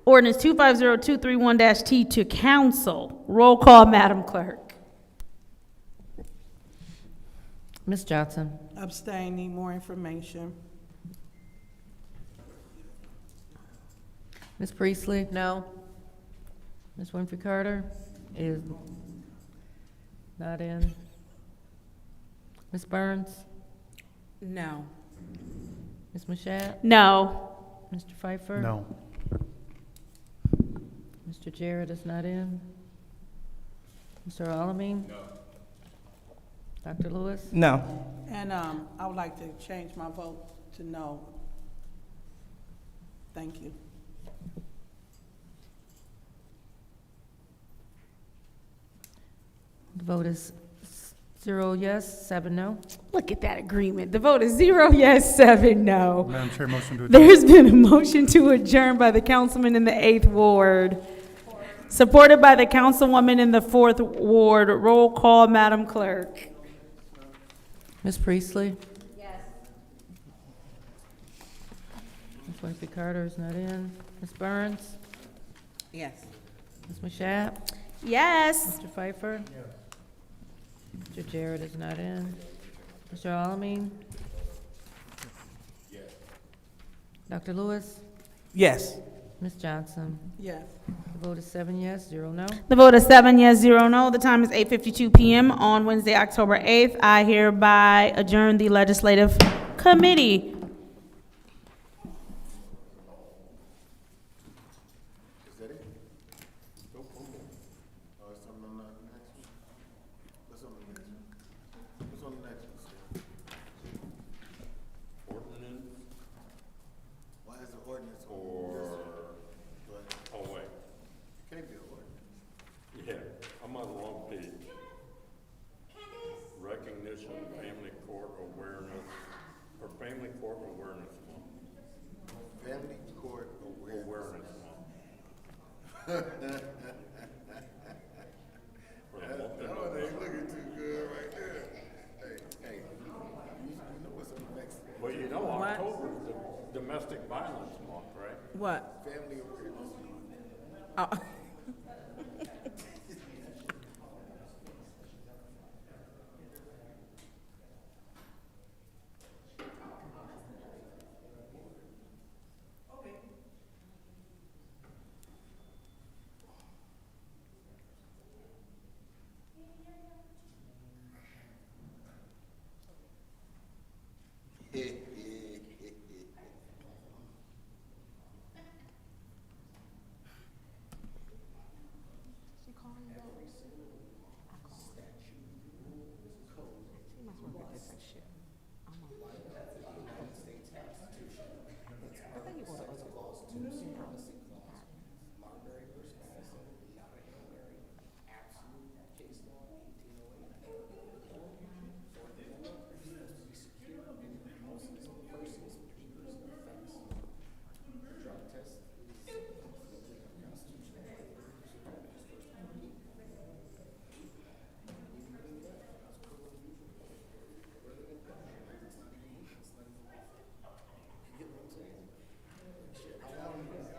ordinance 250231-T to council. Roll call, Madam Clerk. Ms. Johnson. Abstain, need more information. Ms. Priestley? No. Ms. Winfrey Carter is not in. Ms. Burns? No. Ms. Mashat? No. Mr. Pfeiffer? No. Mr. Jarrett is not in. Mr. Alamin? No. Dr. Lewis? No. And I would like to change my vote to no. Thank you. The vote is 0 yes, 7 no. Look at that agreement. The vote is 0 yes, 7 no. Madam Chair, motion to adjourn. There's been a motion to adjourn by the councilman in the 8th Ward, supported by the councilwoman in the 4th Ward. Roll call, Madam Clerk. Ms. Priestley? Yes. Ms. Winfrey Carter is not in. Ms. Burns? Yes. Ms. Mashat? Yes. Mr. Pfeiffer? Mr. Jarrett is not in. Mr. Alamin? Yes. Dr. Lewis? Yes. Ms. Johnson? Yes. The vote is 7 yes, 0 no. The vote is 7 yes, 0 no. The time is 8:52 p.m. on Wednesday, October 8th. I hereby adjourn the Legislative Committee. Is that it? Nope, one more. Oh, it's something on the next one? What's on the next one? What's on the next one, sir? Ordinance Why is the ordinance on this one? But oh wait, it can't be an ordinance. yeah, I'm on the wrong page. Recognition, family court awareness, or family court awareness month. Family court awareness. Awareness month. For the month of Oh, they November. looking too good right there. Hey, you know what's on the next? Well, you know, What? October is the domestic violence month, right? What? Family awareness. Oh.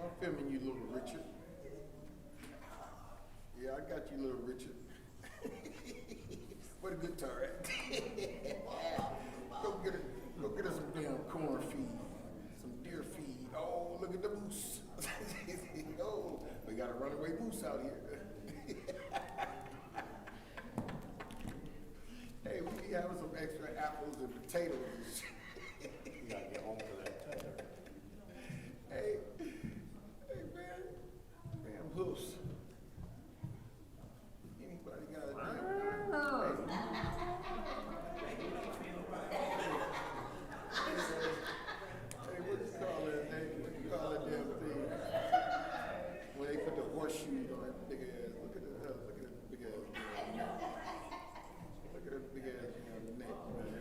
I'm filming you, little Richard. Yeah, I got you, little Richard. Where the guitar at? Go get us some damn corn feed, some deer feed. Oh, look at the moose. Oh, we got a runaway moose out here. Hey, we be having some extra apples and potatoes. You gotta get home for that tether. Hey, man, hoofs. Anybody got a damn? Hey, what you call that? Hey, what you call that damn thing? When they put the horseshoes on that big ass. Look at the big ass. Look at that big ass damn neck, man.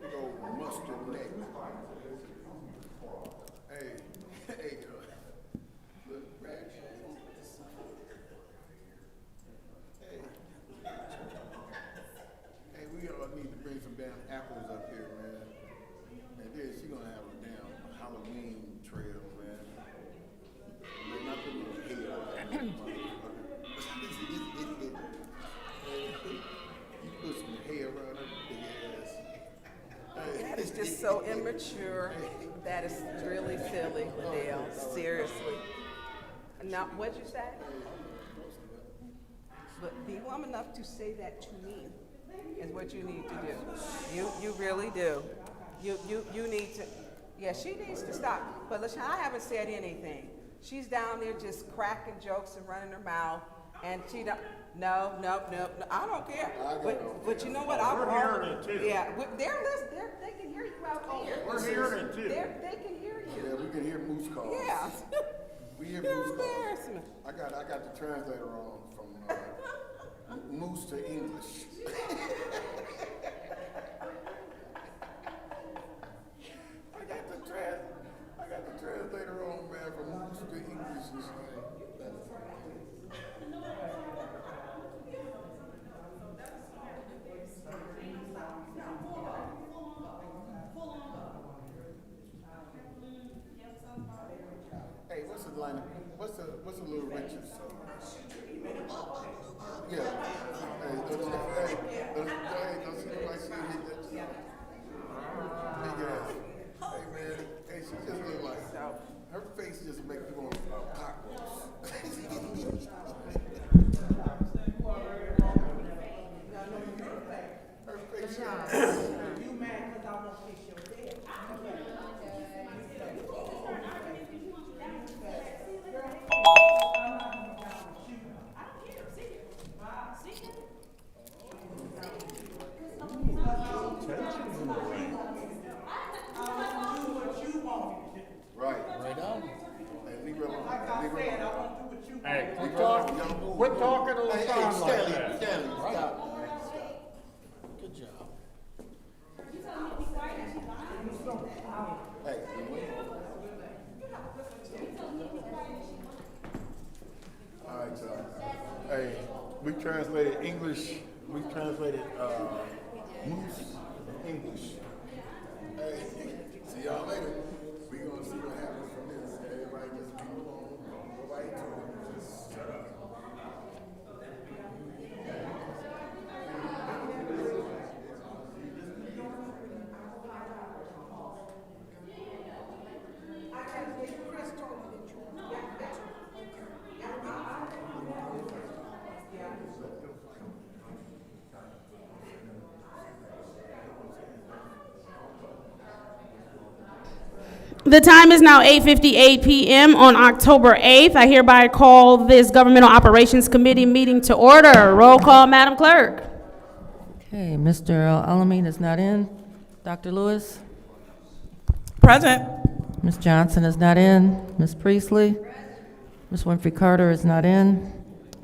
Big old mustard neck. Hey, look, Rash. Hey, we all need to bring some damn apples up here, man. And then she gonna have a damn Halloween trail, man. But not put no hair on that motherfucker. You put some hair around her big ass. That is just so immature. That is really silly, Dale, seriously. Now, what'd you say? But be woman enough to say that to me is what you need to do. You really do. You need to, yeah, she needs to stop. But listen, I haven't said anything. She's down there just cracking jokes and running her mouth, and she don't, no, I don't care. But you know what? We're hearing it too. Yeah, they're listening, they can hear you out there. We're hearing it too. They can hear you. Yeah, we can hear moose calls. Yeah. We hear You're moose calls. embarrassment. I got the translator on from moose to English. I got the translator on, man, from moose to English. Hey, what's the line? What's the Little Richard song? Yeah. Hey, don't see like she hit that big ass. Hey man, hey, she just look like her face just make you want pot roast. Her face. You mad because I won't fix your bed. Right on. Hey, leave her alone. Leave her alone. Hey, quit talking to LaShawn like that. Stanley, stop, man. Stop. Good job. Hey, all right, y'all. Hey, we translated English. We translated moose English. Hey, see y'all later. We gonna see what happens from this. Everybody just leave it alone. Don't go right to it. Just shut up. The time is now 8:58 p.m. on October 8th. I hereby call this Governmental Operations Committee meeting to order. Roll call, Madam Clerk. Okay, Mr. Alamin is not in. Dr. Lewis? Present. Ms. Johnson is not in. Ms. Priestley? Ms. Winfrey Carter is not in.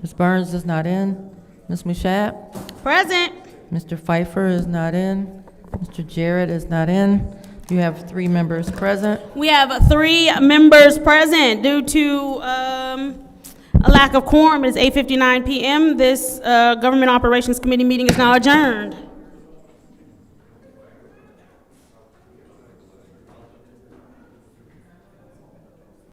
Ms. Burns is not in. Ms. Mushat? Present. Mr. Pfeiffer is not in. Mr. Jarrett is not in. You have 3 members present. We have 3 members present. Due to a lack of quorum, it is 8:59 p.m. This Government Operations Committee meeting is now adjourned.